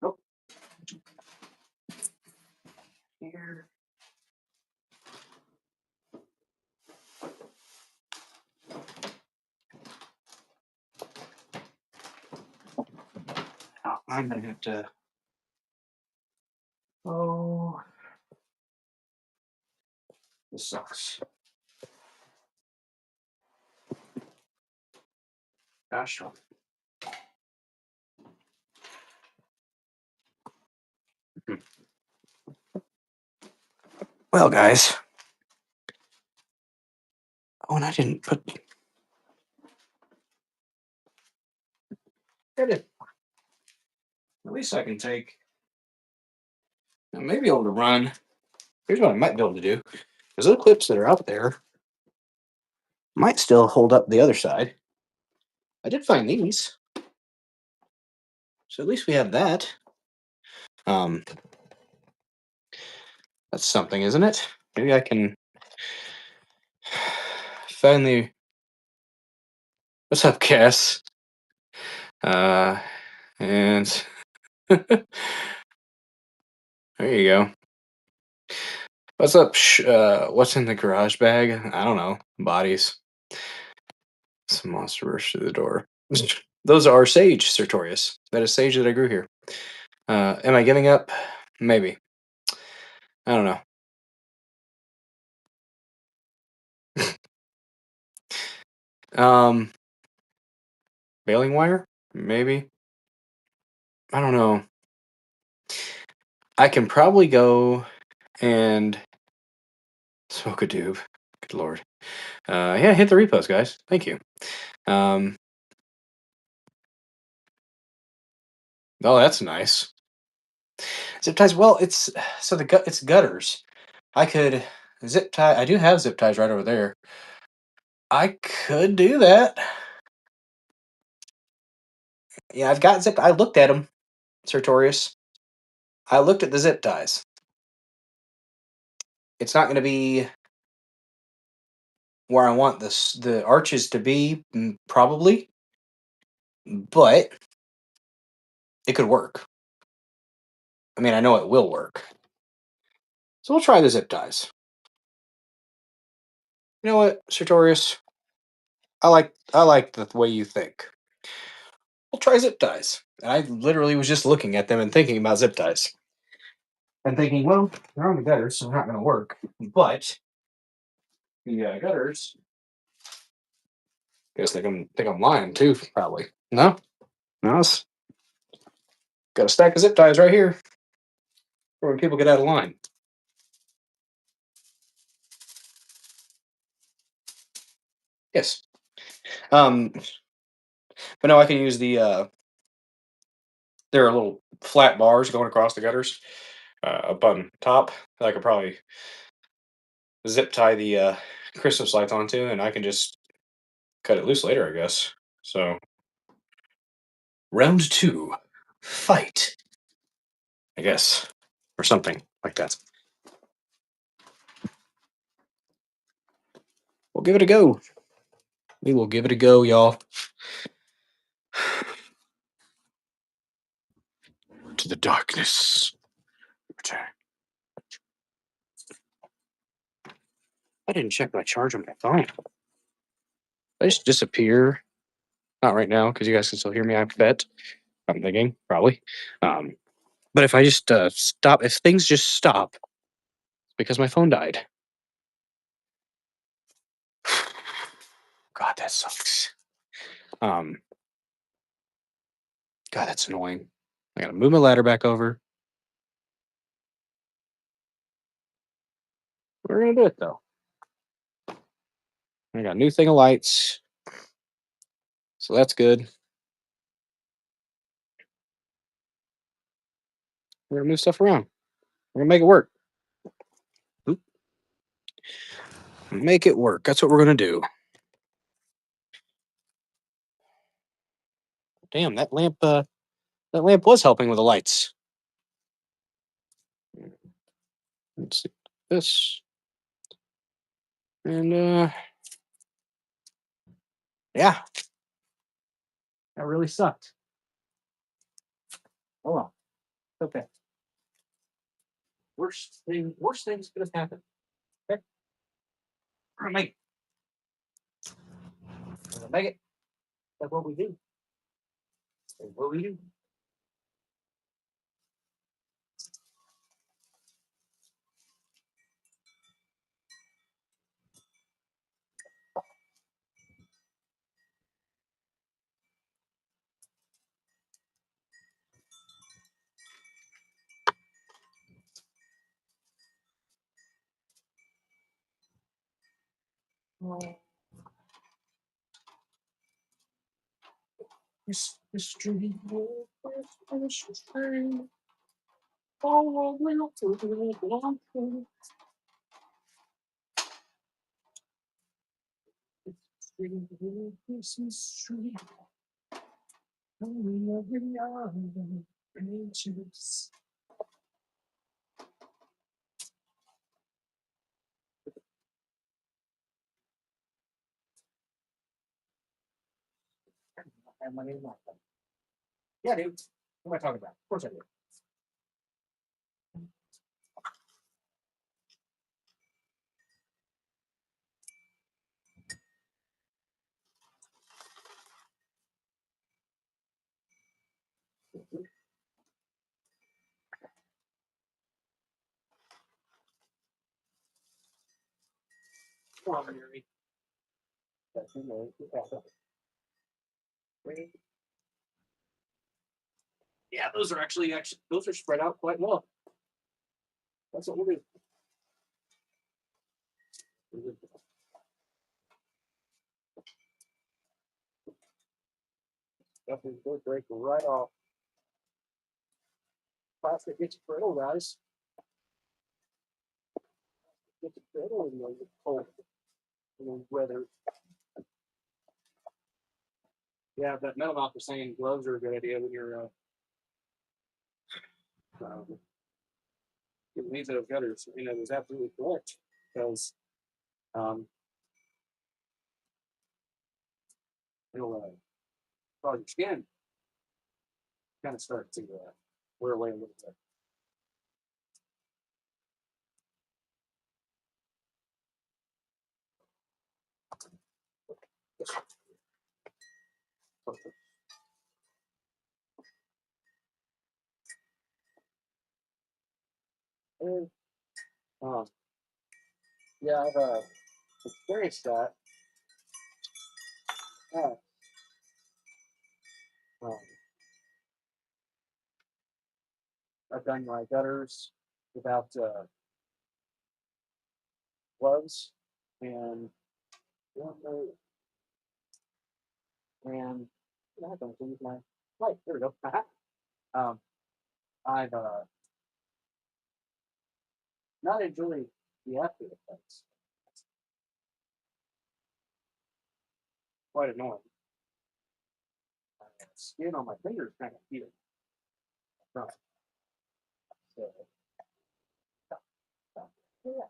Oh. Here. Oh, I'm gonna have to. Oh, this sucks. Gosh darn. Well, guys. Oh, and I didn't put. At least I can take. I may be able to run. Here's what I might be able to do. Because those clips that are out there might still hold up the other side. I did find these. So at least we have that. That's something, isn't it? Maybe I can finally. What's up, Cass? And there you go. What's up? What's in the garage bag? I don't know. Bodies. Some monster rushed through the door. Those are sage, Sertorius. That is sage that I grew here. Am I giving up? Maybe. I don't know. Baling wire? Maybe. I don't know. I can probably go and smoke a doob. Good lord. Yeah, hit the repost, guys. Thank you. Oh, that's nice. Zip ties. Well, it's so it's gutters. I could zip tie. I do have zip ties right over there. I could do that. Yeah, I've got zip. I looked at them, Sertorius. I looked at the zip ties. It's not going to be where I want the arches to be, probably, but it could work. I mean, I know it will work. So we'll try the zip ties. You know what, Sertorius? I like the way you think. We'll try zip ties. And I literally was just looking at them and thinking about zip ties. And thinking, well, they're on the gutters, so they're not going to work. But the gutters, guess think I'm lying too, probably. No, no. Got a stack of zip ties right here for when people get out of line. Yes. But no, I can use the. There are little flat bars going across the gutters up on top that I could probably zip tie the Christmas lights onto, and I can just cut it loose later, I guess. So, round 2, fight. I guess, or something like that. We'll give it a go. We will give it a go, y'all. To the darkness. Return. I didn't check my charge on my phone. I just disappear. Not right now, because you guys can still hear me, I bet. I'm thinking, probably. But if I just stop, if things just stop, it's because my phone died. God, that sucks. God, that's annoying. I gotta move my ladder back over. We're gonna do it though. I got a new thing of lights, so that's good. We're gonna move stuff around. We're gonna make it work. Oop. Make it work. That's what we're gonna do. Damn, that lamp was helping with the lights. Let's see this. And yeah. That really sucked. Oh well. Okay. Worst things could have happened. Okay. We're gonna make it. We're gonna make it. That's what we do. That's what we do. Christmas tree, Christmas tree, all will to the one tree. Christmas tree, only every hour, branches. And my name is yeah, dude. What am I talking about? Of course I do. Come on, Mary. Yeah, those are actually those are spread out quite well. That's what we'll do. Definitely break right off. plastic gets brittle, guys. Gets brittle in the cold, in the weather. Yeah, that metal mouth was saying gloves are a good idea when you're getting these out of gutters. You know, it was absolutely correct because it'll cause your skin kind of start to wear away a little bit. And, yeah, I've experienced that. Uh, um, I've done my gutters without gloves, and and I don't use my light. There we go. um, I've not enjoyed the after effects. Quite annoying. Skin on my fingers kind of heated. Right. So, yeah.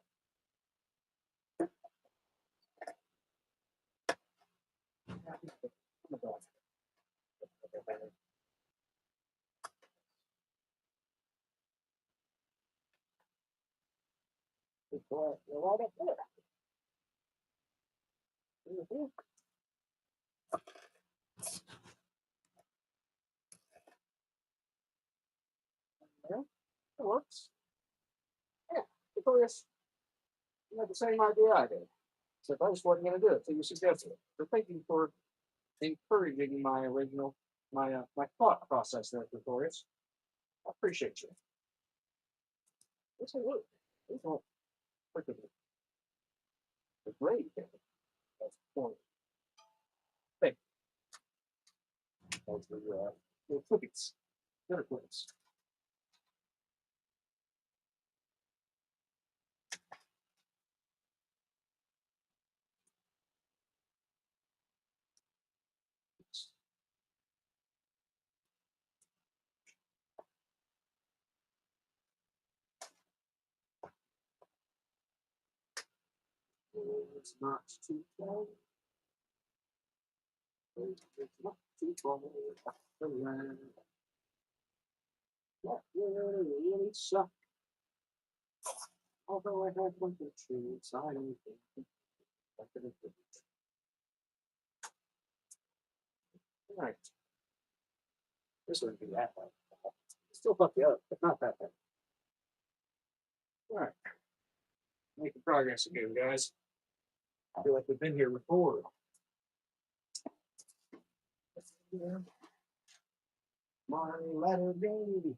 Yeah, it works. Yeah, Victorious, you had the same idea I did. So I just wasn't going to do it, so you suggested it. So thank you for encouraging my original, my thought process there, Victorious. I appreciate you. This will work. This won't freaking the great thing. That's the point. Thank you. Those are the cookies. Better cookies. It's not too cold. It's not too cold. Not really suck. Although I have one or two, so I don't think I could have done it. All right. This wouldn't be that bad. Still fuck you up, but not that bad. All right. Making progress again, guys. I feel like we've been here before. Yeah. My letter baby.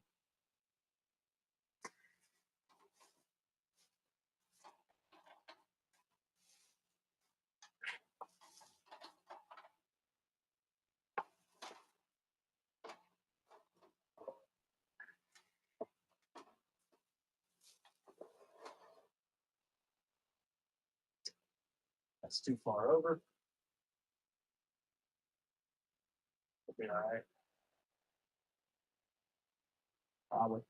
That's too far over. Okay, all right. Probably.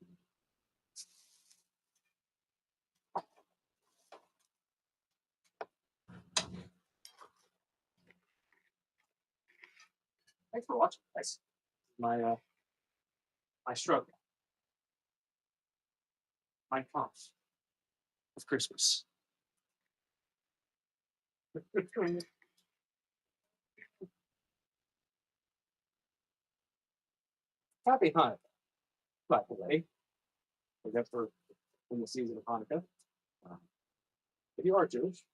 Thanks for watching, guys. My struggle. My prompts of Christmas. Happy Hanukkah, by the way. That's for in the season of Hanukkah. If you are Jewish,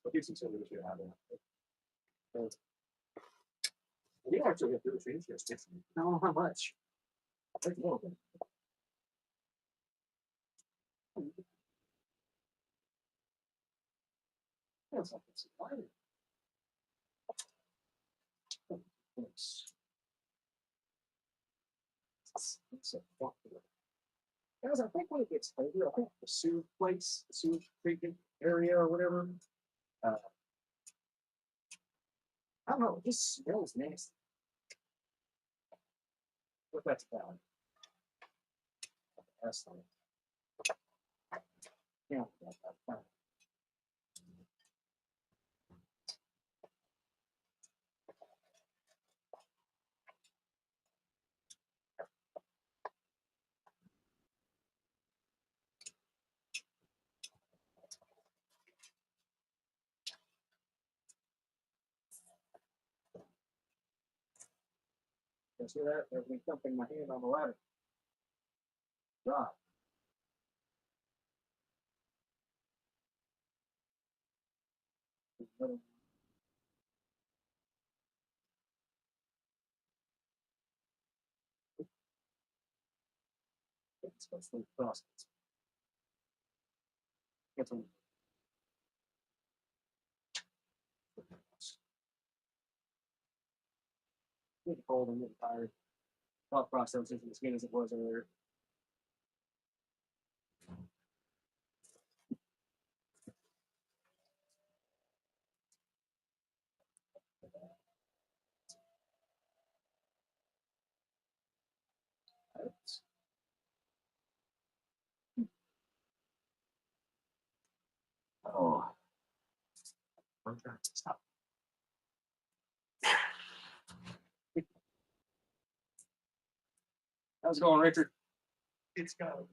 but you consider that you have it. If you actually have Jewish interest, I don't know how much. Take a little bit. Feels like it's exciting. Thanks. So, guys, I think when it gets colder, I think the sewage place, the sewage treatment area or whatever, I don't know, it just smells nasty. What that's about. That's not. Yeah, that's fine. You see that? There's me thumping my hand on the ladder. God. It's supposed to be processed. It's a getting cold and getting tired. Thought process isn't as good as it was earlier. Oh. I'm trying to stop. How's it going, Richard? It's going.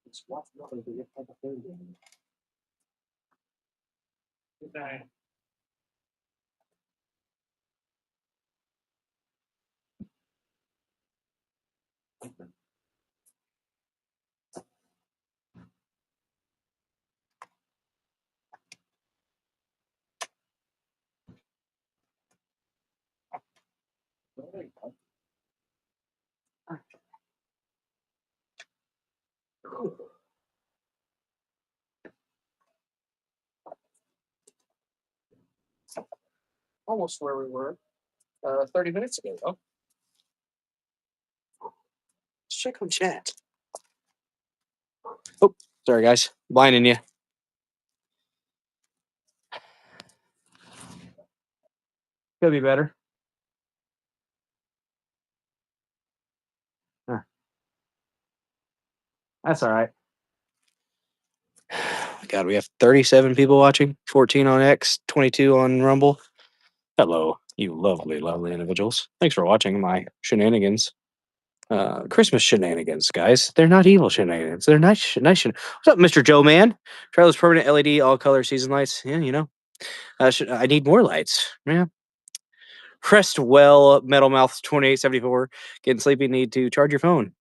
It's what's not going to be a type of thing. Good night. Almost where we were 30 minutes ago. Oh. Let's check on chat. Oh, sorry, guys. Blinding you. Could be better. Huh. That's all right. God, we have 37 people watching, 14 on X, 22 on Rumble. Hello, you lovely, lovely individuals. Thanks for watching my shenanigans. Christmas shenanigans, guys. They're not evil shenanigans. They're nice. What's up, Mr. Joe Man? Try those permanent LED all color season lights. Yeah, you know. I need more lights. Yeah. Pressed well, Metal Mouth 2874. Getting sleepy. Need to charge your phone.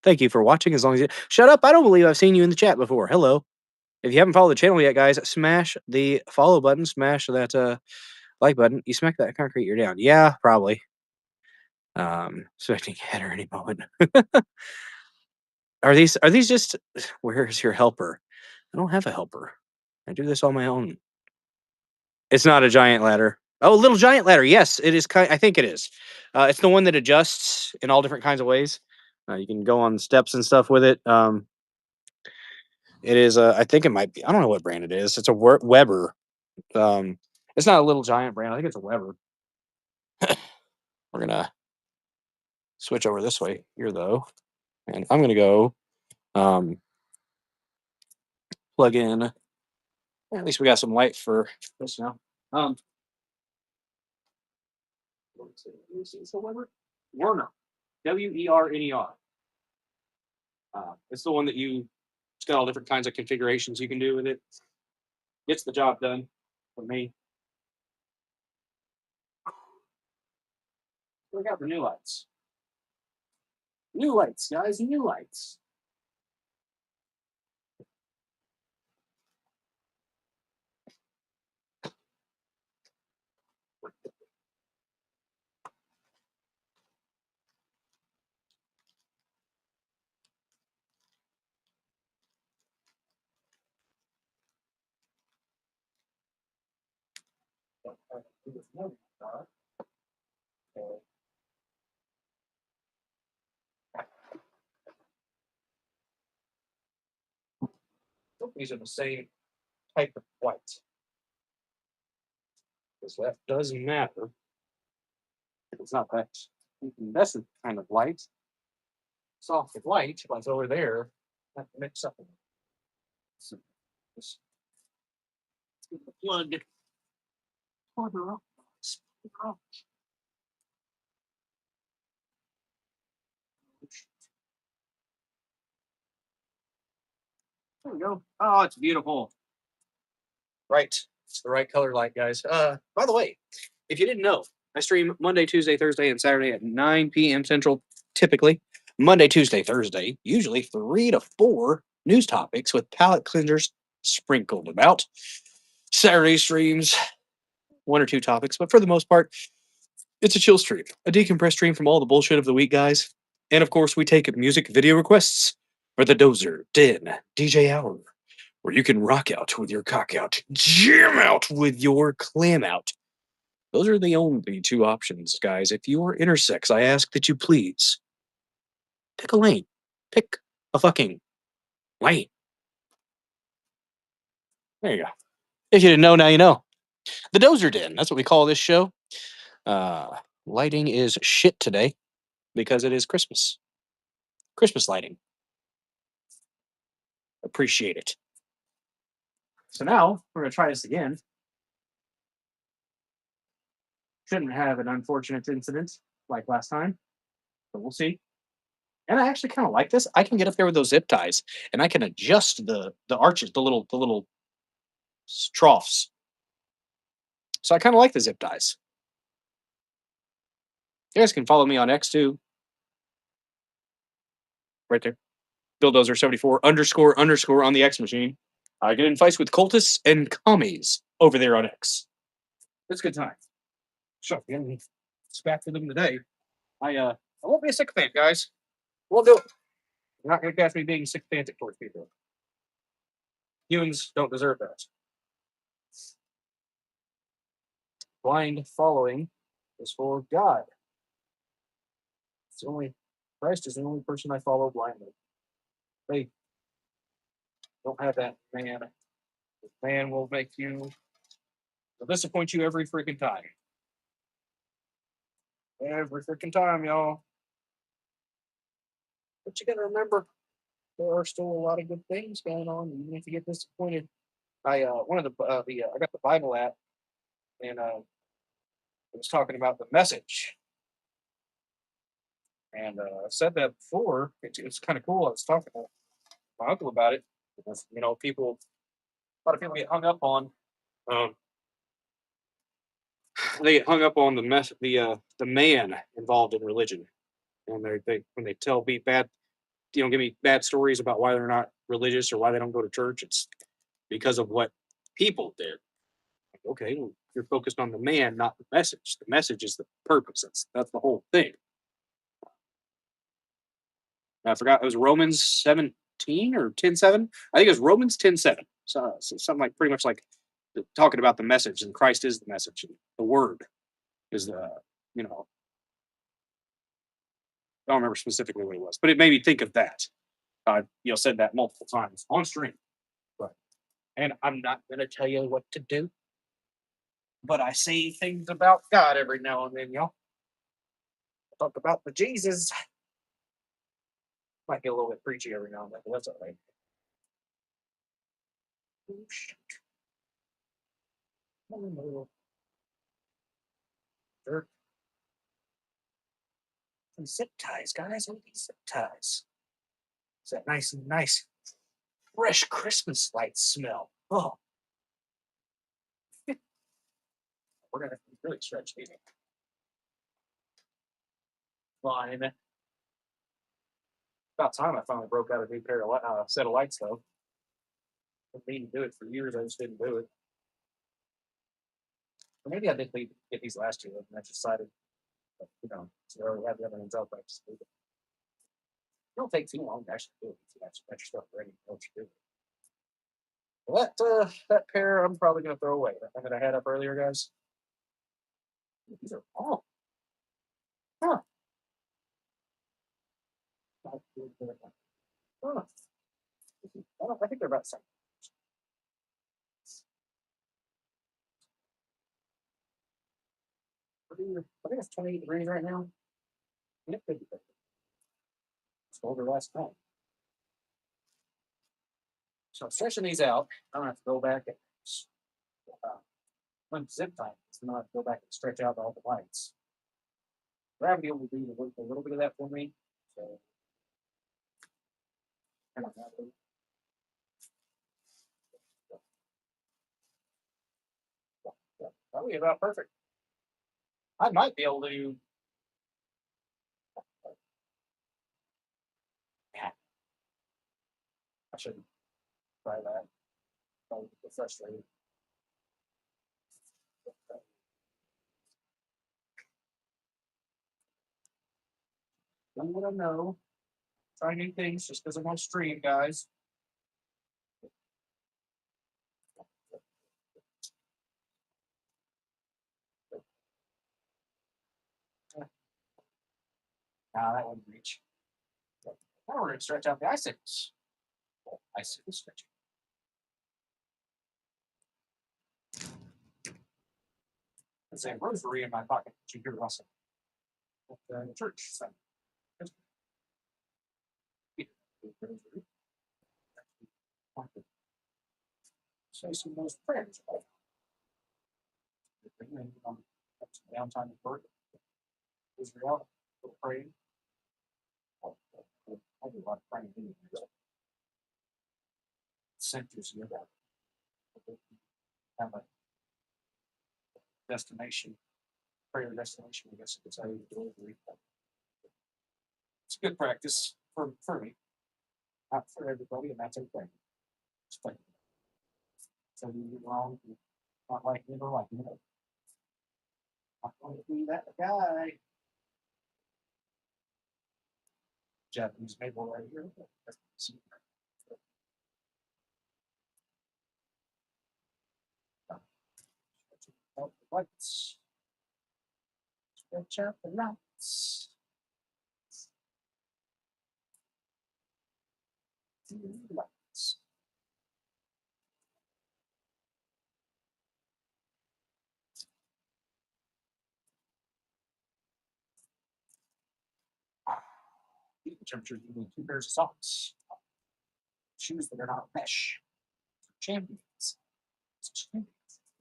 Thank you for watching. As long as you shut up, I don't believe I've seen you in the chat before. Hello. If you haven't followed the channel yet, guys, smash the follow button. Smash that like button. You smack that concrete, you're down. Yeah, probably. Expecting a header any moment. Are these just where's your helper? I don't have a helper. I do this on my own. It's not a giant ladder. Oh, a little giant ladder. Yes, it is. I think it is. It's the one that adjusts in all different kinds of ways. You can go on steps and stuff with it. It is. I think it might be. I don't know what brand it is. It's a Weber. Um, it's not a little giant brand. I think it's a Weber. We're gonna switch over this way here though, and I'm gonna go um, plug in. At least we got some light for this now. It's a Weber. Werner. Werner. It's the one that it's got all different kinds of configurations you can do with it. Gets the job done for me. We got the new lights. New lights, guys, new lights. These are the same type of white. Because that doesn't matter. It's not that incandescent kind of light. Soft light, like over there, have to mix up. So, let's get the plug. Plug her up. Plug her up. There we go. Oh, it's beautiful. Right. It's the right color light, guys. By the way, if you didn't know, I stream Monday, Tuesday, Thursday, and Saturday at 9 p.m. Central, typically. Monday, Tuesday, Thursday, usually 3 to 4 news topics with palate cleansers sprinkled about. Saturday streams, 1 or 2 topics, but for the most part, it's a chill stream, a decompressed stream from all the bullshit of the week, guys. And of course, we take music video requests for the Dozer Den DJ Hour, where you can rock out with your cock out, jam out with your clam out. Those are the only 2 options, guys. If you are intersex, I ask that you please pick a lane. Pick a fucking lane. There you go. If you didn't know, now you know. The Dozer Den, that's what we call this show. Lighting is shit today because it is Christmas. Christmas lighting. Appreciate it. So now we're going to try this again. Shouldn't have an unfortunate incident like last time, but we'll see. And I actually kind of like this. I can get up there with those zip ties, and I can adjust the arches, the little troughs. So I kind of like the zip ties. You guys can follow me on X too. Right there. Billdozer74 __ on the X machine. I get in fights with cultists and commies over there on X. It's a good time. So getting back to them today. I won't be a sycophant, guys. We'll do it. You're not gonna catch me being sycophantic towards people. Humans don't deserve that. Blind following is for God. It's only Christ is the only person I follow blindly. They don't have that man. The man will make you will disappoint you every freaking time. Every freaking time, y'all. But you gotta remember, there are still a lot of good things going on, even if you get disappointed. I one of the I got the Bible app, and it was talking about the message. And I said that before. It's kind of cool. I was talking to my uncle about it. Because, a lot of people get hung up on. They get hung up on the man involved in religion, and they when they tell me bad, give me bad stories about why they're not religious or why they don't go to church. It's because of what people did. Okay, well, you're focused on the man, not the message. The message is the purpose. That's the whole thing. I forgot. It was Romans 17 or 10:7. I think it was Romans 10:7. So something like pretty much like talking about the message, and Christ is the message, and the Word is the you know I don't remember specifically what it was, but it made me think of that. Said that multiple times on stream. Right. And I'm not going to tell you what to do, but I say things about God every now and then, y'all. Talk about the Jesus. Might get a little bit preachy every now and then, but that's all right. Oh, shit. Oh, no. Sure. Some zip ties, guys. Look at these zip ties. It's that nice, fresh Christmas light smell. Oh, we're going to really stretch these. Fine. About time I finally broke out a new pair of set of lights, though. I've been meaning to do it for years. I just didn't do it. Or maybe I did get these last year, and I just decided, but, so I already had the other ones up. I just leave it. It don't take too long to actually do it. You actually got your stuff ready. You know what you're doing. Well, that pair I'm probably going to throw away. That thing that I had up earlier, guys. These are all. Huh. Huh. I think they're about the same. I think it's 28 degrees right now. It could be. It's colder last night. So I'm stretching these out. I'm gonna have to go back and unzip time. So I'm gonna have to go back and stretch out all the lights. Gravity will do a little bit of that for me. So probably about perfect. I might be able to. Yeah. I should try that. Probably get frustrated. Don't want to know. Try new things just because I'm on stream, guys. Nah, that wouldn't reach. Now we're going to stretch out the icicles. Icicle stretching. There's a rosary in my pocket. You hear Russell at the church. So. Say some of those prayers. Downtime at work. Israel, praying. I do a lot of praying. Centers here. Have a destination, prayer destination, I guess you could say. It's good practice for me. Not for everybody, and that's okay. So you wrong, not like me or like me. I'm going to be that guy. Japanese maple right here. Lights. Stretch out the lights. Lights. Temperature, you need 2 pairs of socks. Shoes that are not mesh. Champions.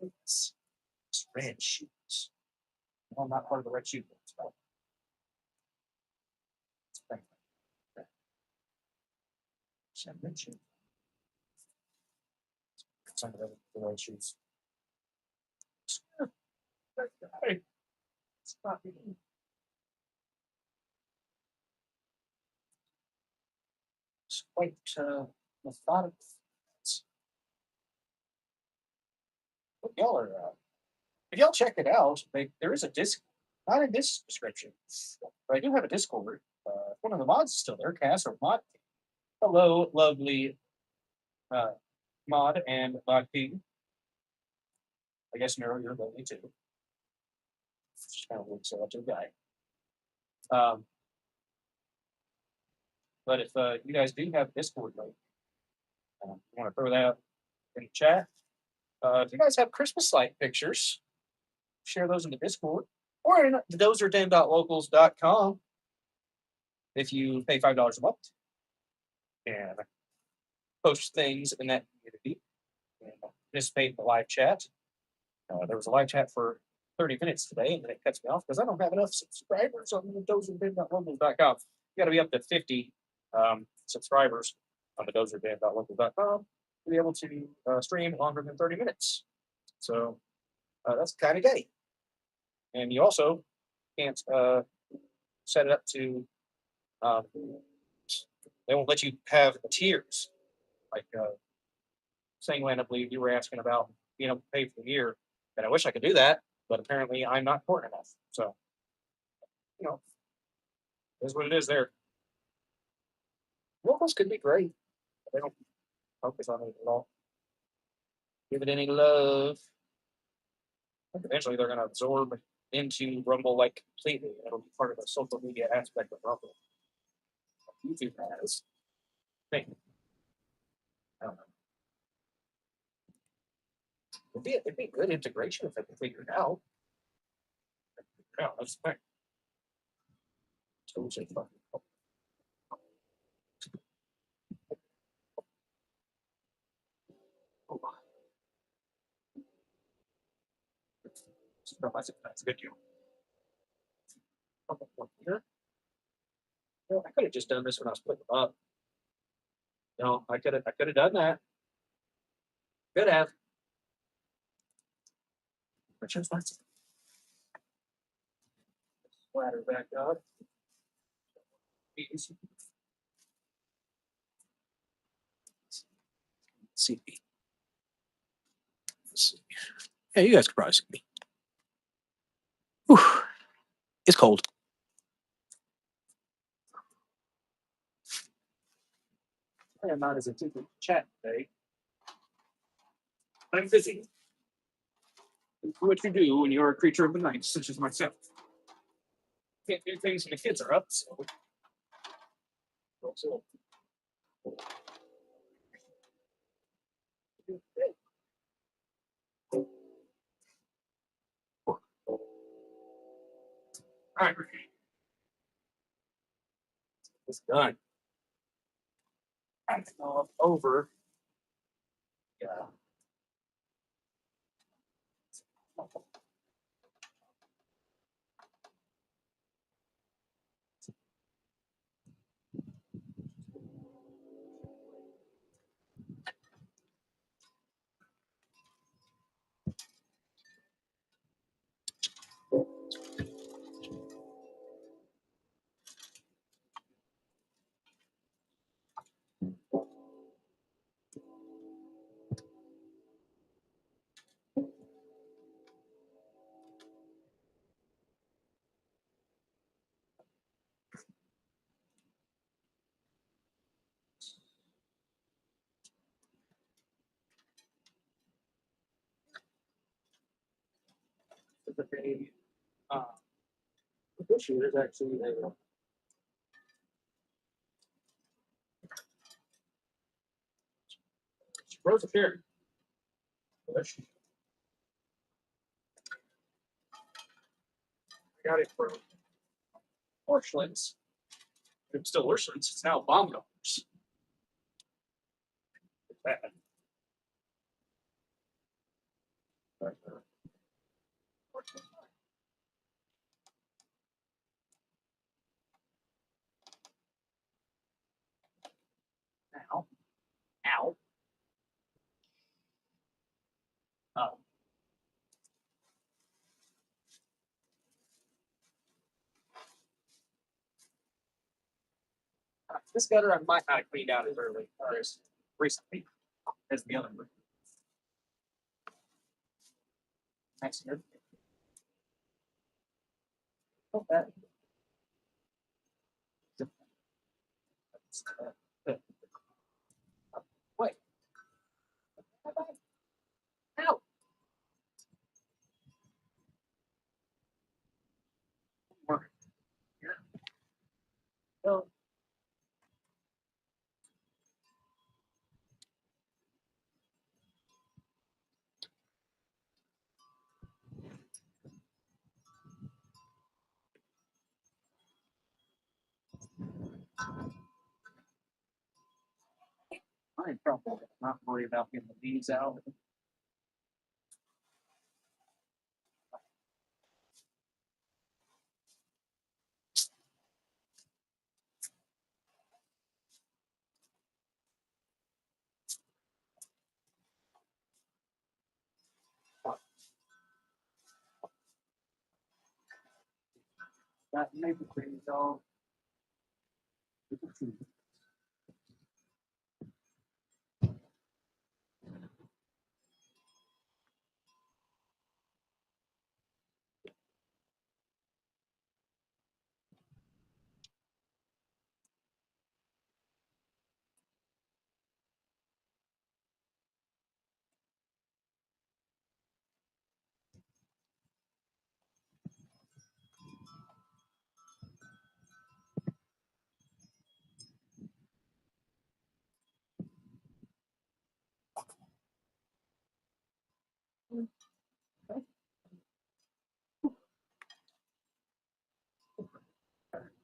It's red shoes. No, I'm not part of the red shoe. Red shoes. Some of the red shoes. It's not even. It's quite methodical. But y'all are, if y'all check it out, there is a disc, not in this description, but I do have a Discord One of the mods is still there, Cass or Mod. Hello, lovely Mod and Mod Pig. I guess Nero, you're lovely too. Just kind of looks like a guy. But if you guys do have Discord link, you want to throw that in the chat. If you guys have Christmas light pictures, share those in the Discord or in the dozerden.locals.com if you pay $5 a month and post things in that community and participate in the live chat. There was a live chat for 30 minutes today, and then it cuts me off because I don't have enough subscribers on the dozerden.locals.com. You got to be up to 50 subscribers on the dozerden.locals.com to be able to stream longer than 30 minutes. So that's kind of gay. And you also can't set it up to, they won't let you have tiers. Like Sanguine, I believe you were asking about being able to pay for the year. And I wish I could do that, but apparently I'm not important enough. So, you know, that's what it is there. Locals could be great. But they don't focus on it at all. Give it any love. I think eventually they're going to absorb into Rumble like completely. It'll be part of the social media aspect of Rumble. YouTube has. I think. I don't know. It'd be good integration if they can figure it out. Yeah, that's the thing. Totally fucking cool. Oh, that's a good deal. Well, I could have just done this when I was putting them up. No, I could have done that. Could have. But just let's splatter back up. Easy. See. Let's see. Yeah, you guys can probably see me. Whew. It's cold. I am not as active in chat today. I'm busy. Do what you do when you're a creature of the night, such as myself. Can't do things when the kids are up, so. All right. It's done. I'm over. Yeah. This year is actually a Rosa Perry. I got it from Orscheln's. It's still Orscheln's. It's now Baumgartner's. Bad. Now, ow. This gutter I might not have cleaned out as early or as recently as the other one. Next year. Wait. Ow. Well, I ain't probably not worry about getting the bees out. That maple cream dog.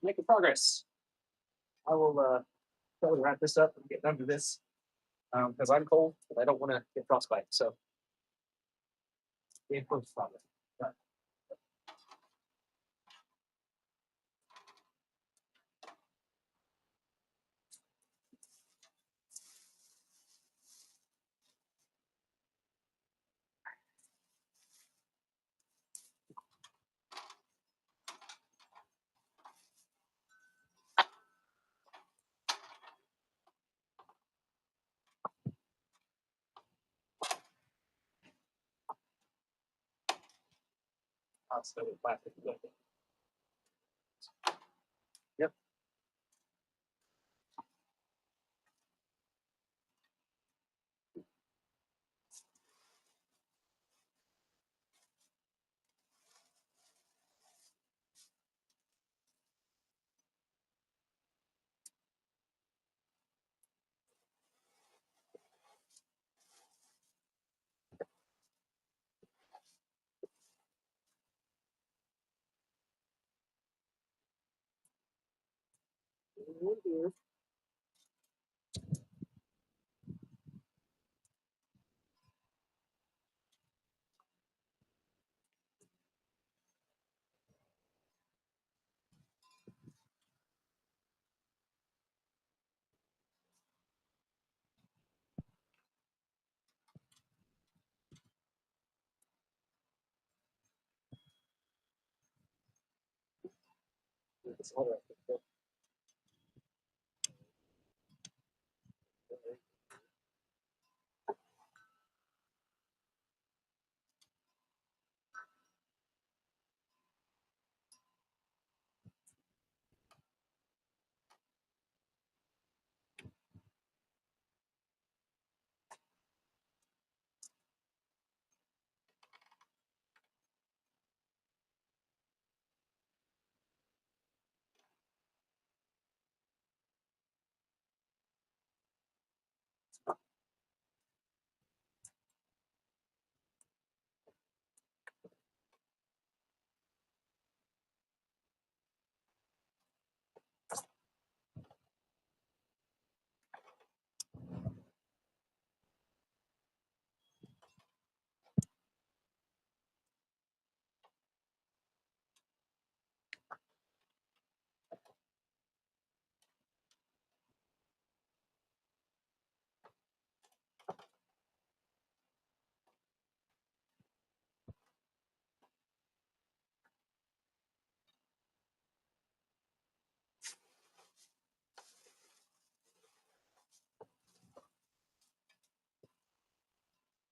Making progress. I will probably wrap this up and get done with this because I'm cold, but I don't want to get frostbite. So, in close progress. But I'll stay with plastic. Yep. It's all right.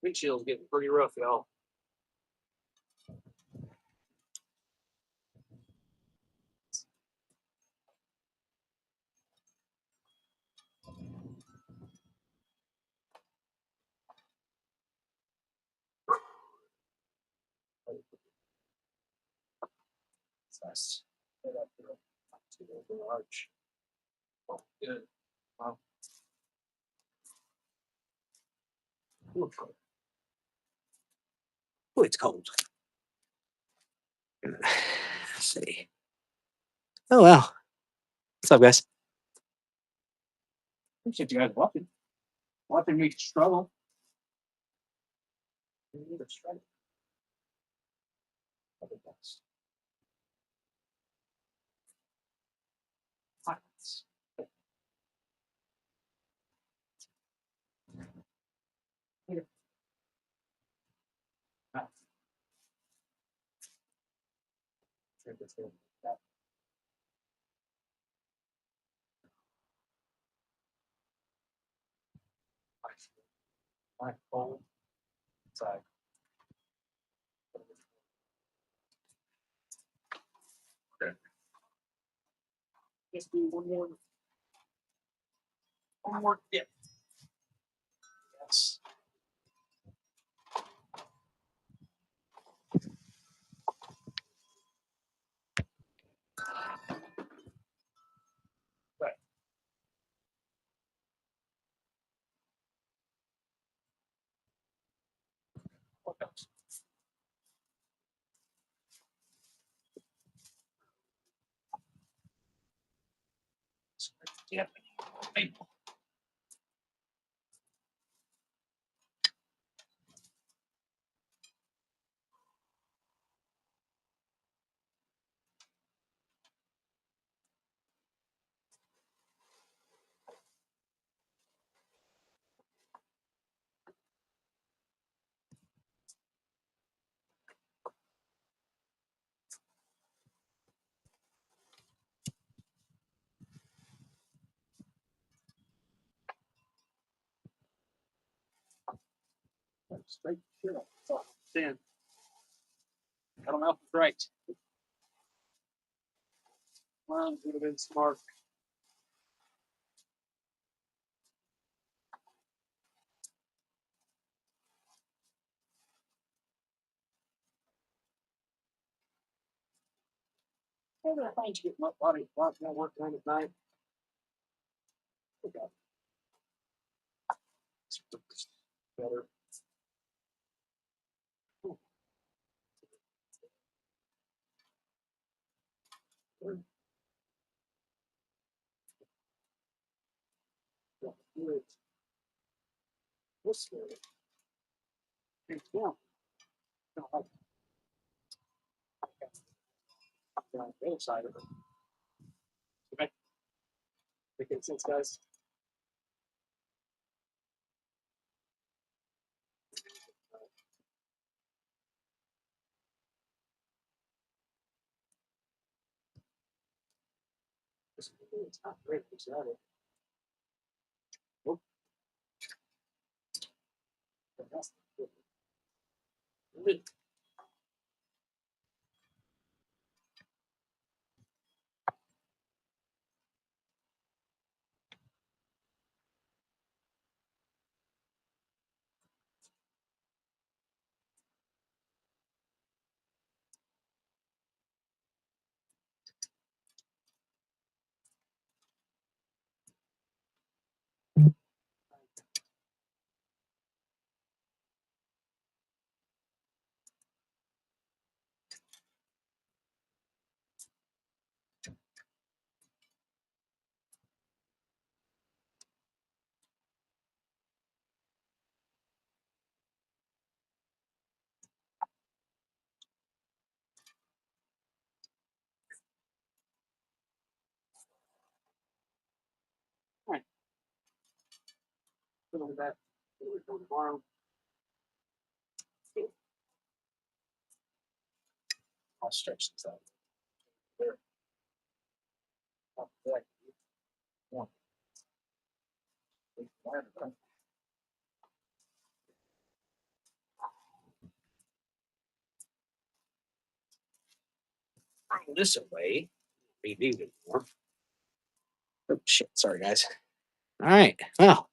Windshield's getting pretty rough, y'all. Fast. Right up here. To the arch. Oh, good. Wow. Ooh, it's cold. Let's see. Oh well. What's up, guys? Appreciate you guys watching me struggle. Struggle. Silence. Here. Ah. Drink this in. That. My phone. Side. Okay. Just do one more dip. Yes. Right. What else? Yep. Hey. Straight here. Stand. Cut them out right. Well, would have been smart. I'm gonna find you get my body a lot more work done at night. Okay. Better. What's the other side of it? Okay. Making sense, guys. It's not great. It's not it. Nope. All right. Put on that. Tomorrow. I'll stretch this out. There. One. Throw this away. Be needed more. Oh shit! Sorry, guys. All right. Well,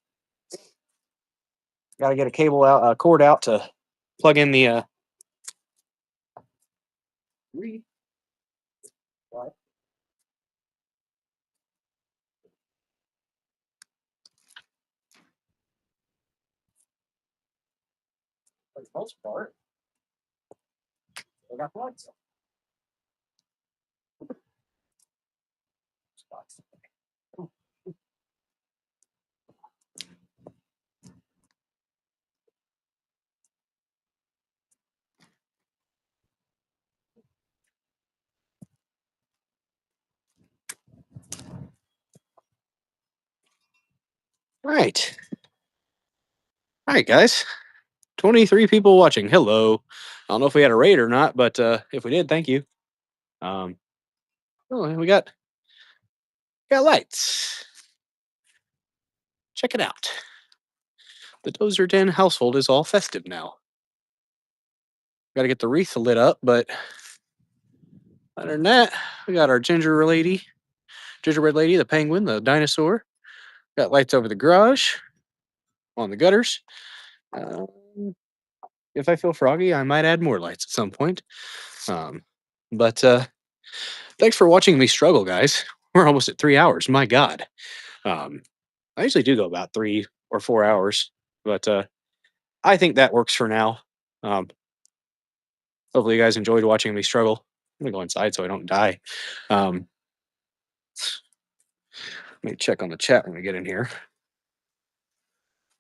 got to get a cable out, cord out to plug in the For the most part, they got lights on. Spots. Right. All right, guys. 23 people watching. Hello. I don't know if we had a raid or not, but if we did, thank you. Oh, we got lights. Check it out. The Dozer Den household is all festive now. Got to get the wreath lit up, but other than that, we got our gingerbread lady, the penguin, the dinosaur. Got lights over the garage, on the gutters. If I feel froggy, I might add more lights at some point. But thanks for watching me struggle, guys. We're almost at 3 hours. My God. I usually do go about 3 or 4 hours, but I think that works for now. Hopefully, you guys enjoyed watching me struggle. I'm gonna go inside so I don't die. Let me check on the chat when we get in here.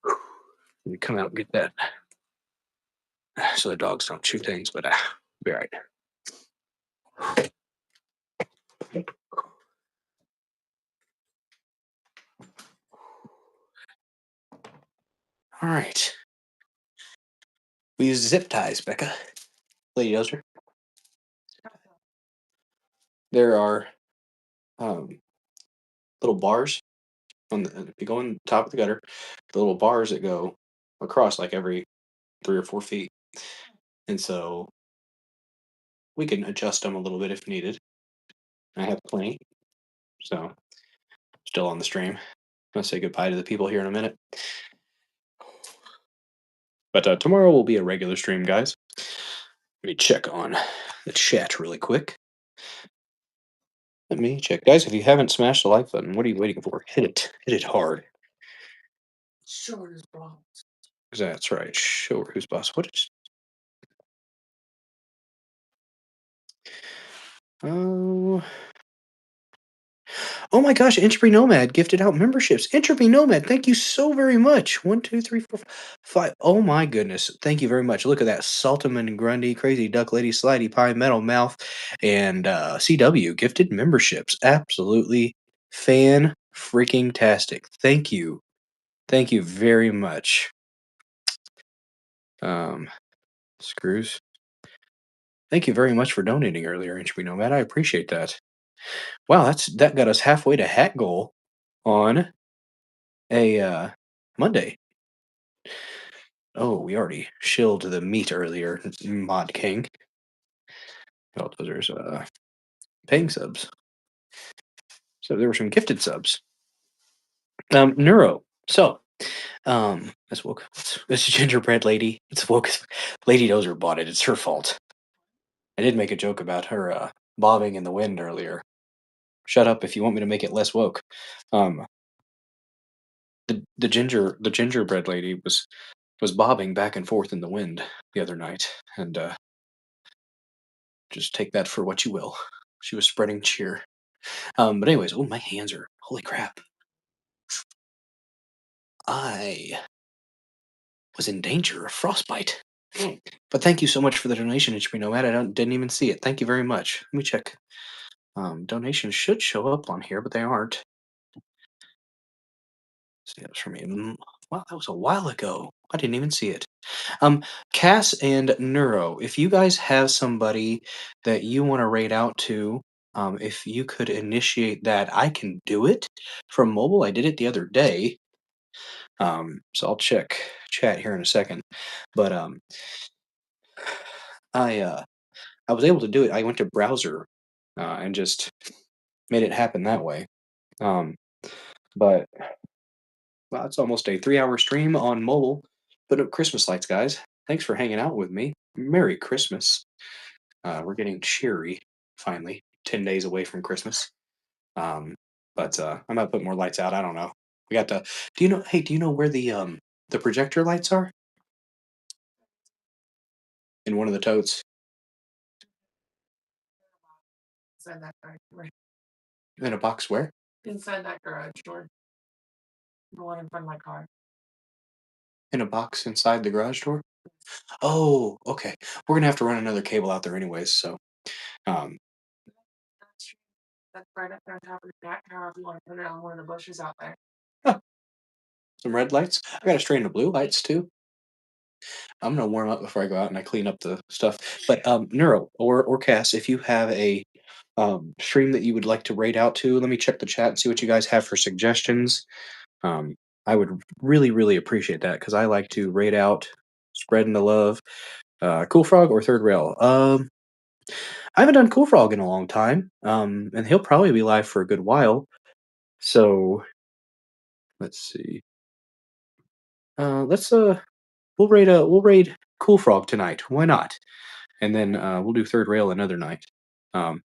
Let me come out and get that so the dogs don't chew things, but be all right. All right. We use zip ties, Becca. Lady Dozer. There are little bars on the if you go on top of the gutter, the little bars that go across like every 3 or 4 feet, and so we can adjust them a little bit if needed. I have plenty, so still on the stream. I'll say goodbye to the people here in a minute. But tomorrow will be a regular stream, guys. Let me check on the chat really quick. Let me check. Guys, if you haven't smashed the like button, what are you waiting for? Hit it. Hit it hard. Sure is wrong. That's right. Show her who's boss. What is... Oh... Oh my gosh, Entropy Nomad gifted out memberships. Entropy Nomad, thank you so very much. 1, 2, 3, 4, 5. Oh my goodness. Thank you very much. Look at that. Saltaman Grundy, Crazy Duck Lady, Slidey Pie, Metal Mouth, and CW gifted memberships. Absolutely fan freaking tastic. Thank you. Thank you very much. Screws. Thank you very much for donating earlier, Entropy Nomad. I appreciate that. Wow, that got us halfway to hat goal on a Monday. Oh, we already shilled the meat earlier, Mod King. Oh, there's paying subs. So there were some gifted subs. Neuro. So, this woke. This gingerbread lady. It's woke. Lady Dozer bought it. It's her fault. I did make a joke about her bobbing in the wind earlier. Shut up if you want me to make it less woke. The gingerbread lady was bobbing back and forth in the wind the other night, and just take that for what you will. She was spreading cheer. But anyways, oh, my hands are, holy crap. I was in danger of frostbite. But thank you so much for the donation, HP Nomad. I didn't even see it. Thank you very much. Let me check. Donations should show up on here, but they aren't. See, that was from me. Wow, that was a while ago. I didn't even see it. Cass and Neuro, if you guys have somebody that you want to raid out to, if you could initiate that, I can do it from mobile. I did it the other day. So I'll check chat here in a second. But I was able to do it. I went to browser and just made it happen that way. But wow, it's almost a 3-hour stream on mobile. Put up Christmas lights, guys. Thanks for hanging out with me. Merry Christmas. We're getting cheery finally. 10 days away from Christmas. But I might put more lights out. I don't know. We got the. Do you know? Hey, do you know where the projector lights are? in one of the totes. Inside that garage door. In a box where? Inside that garage door. The one in front of my car. In a box inside the garage door? Oh, okay. We're gonna have to run another cable out there anyways, so um That's right up there on top of the cat tower if you want to put it on one of the bushes out there. some red lights. I got a string of blue lights too. I'm gonna warm up before I go out and I clean up the stuff. But Neuro or Cass, if you have a stream that you would like to raid out to, let me check the chat and see what you guys have for suggestions. I would really, really appreciate that because I like to raid out, spreading the love. Cool Frog or Third Rail? I haven't done Cool Frog in a long time, and he'll probably be live for a good while. So let's see. We'll raid Cool Frog tonight. Why not? And then we'll do Third Rail another night. Um,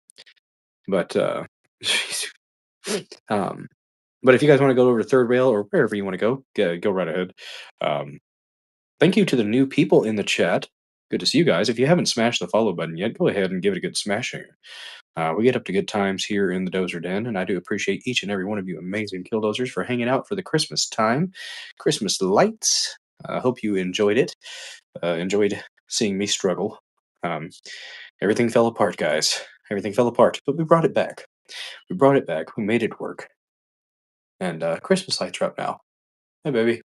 but um, but if you guys want to go over to Third Rail or wherever you want to go right ahead. Thank you to the new people in the chat. Good to see you guys. If you haven't smashed the follow button yet, go ahead and give it a good smashing. We get up to good times here in the Dozer Den, and I do appreciate each and every one of you amazing killdozers for hanging out for the Christmas time, Christmas lights. I hope you enjoyed it. Enjoyed seeing me struggle. Everything fell apart, guys. Everything fell apart, but we brought it back. We brought it back. We made it work. And Christmas lights are up now. Hey, baby.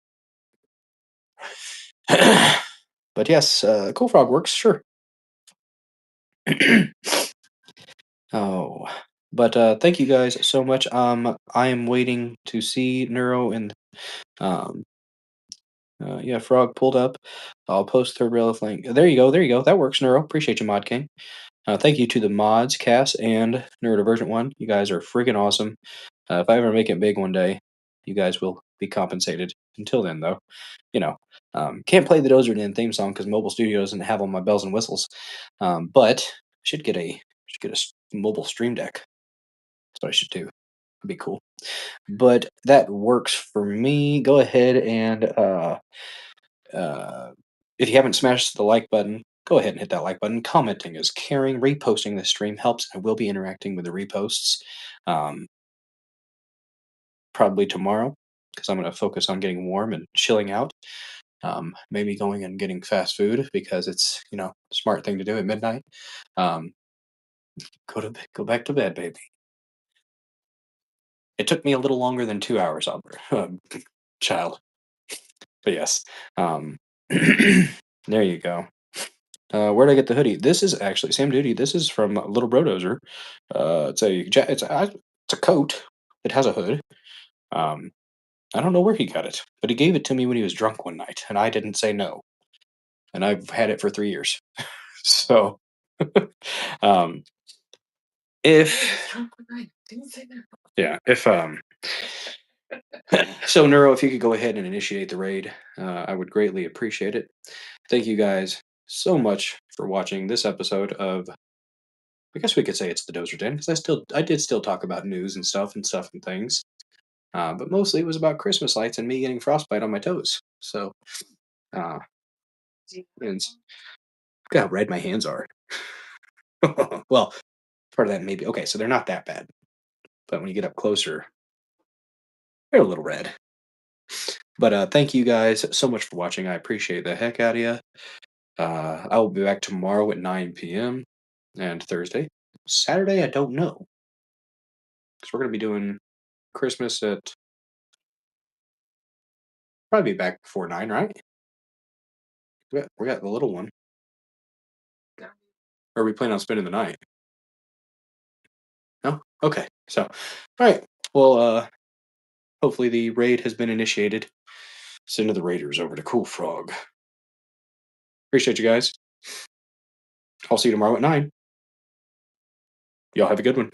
But yes, Cool Frog works, sure. Oh, but thank you guys so much. I am waiting to see Neuro and yeah, Frog pulled up. I'll post Third Rail link. There you go. There you go. That works, Neuro. Appreciate you, Mod King. Thank you to the mods, Cass and Neurodivergent One. You guys are freaking awesome. If I ever make it big one day, you guys will be compensated. Until then, though, can't play the Dozer Den theme song because Mobile Studio doesn't have all my bells and whistles. But should get a mobile stream deck. That's what I should do. It'd be cool. But that works for me. Go ahead and if you haven't smashed the like button, go ahead and hit that like button. Commenting is caring. Reposting the stream helps. I will be interacting with the reposts probably tomorrow because I'm going to focus on getting warm and chilling out. Maybe going and getting fast food because it's smart thing to do at midnight. Go back to bed, baby. It took me a little longer than 2 hours, child. But yes, there you go. Where did I get the hoodie? This is actually Sam Duty. This is from Little Brodozer. It's a coat. It has a hood. I don't know where he got it, but he gave it to me when he was drunk one night, and I didn't say no. And I've had it for 3 years. So, if yeah, if so, Neuro, if you could go ahead and initiate the raid, I would greatly appreciate it. Thank you guys so much for watching this episode of. I guess we could say it's the Dozer Den because I did still talk about news and stuff and things, but mostly it was about Christmas lights and me getting frostbite on my toes. So, and look how red my hands are. Well, part of that maybe okay. So they're not that bad, but when you get up closer, they're a little red. But thank you guys so much for watching. I appreciate the heck out of you. I will be back tomorrow at 9 p.m. and Thursday. Saturday, I don't know. Because we're going to be doing Christmas at. Probably be back before 9, right? We got the little one. Or are we planning on spending the night? No? Okay. So, all right. Well, hopefully the raid has been initiated. Send the raiders over to Cool Frog. Appreciate you guys. I'll see you tomorrow at 9. Y'all have a good one.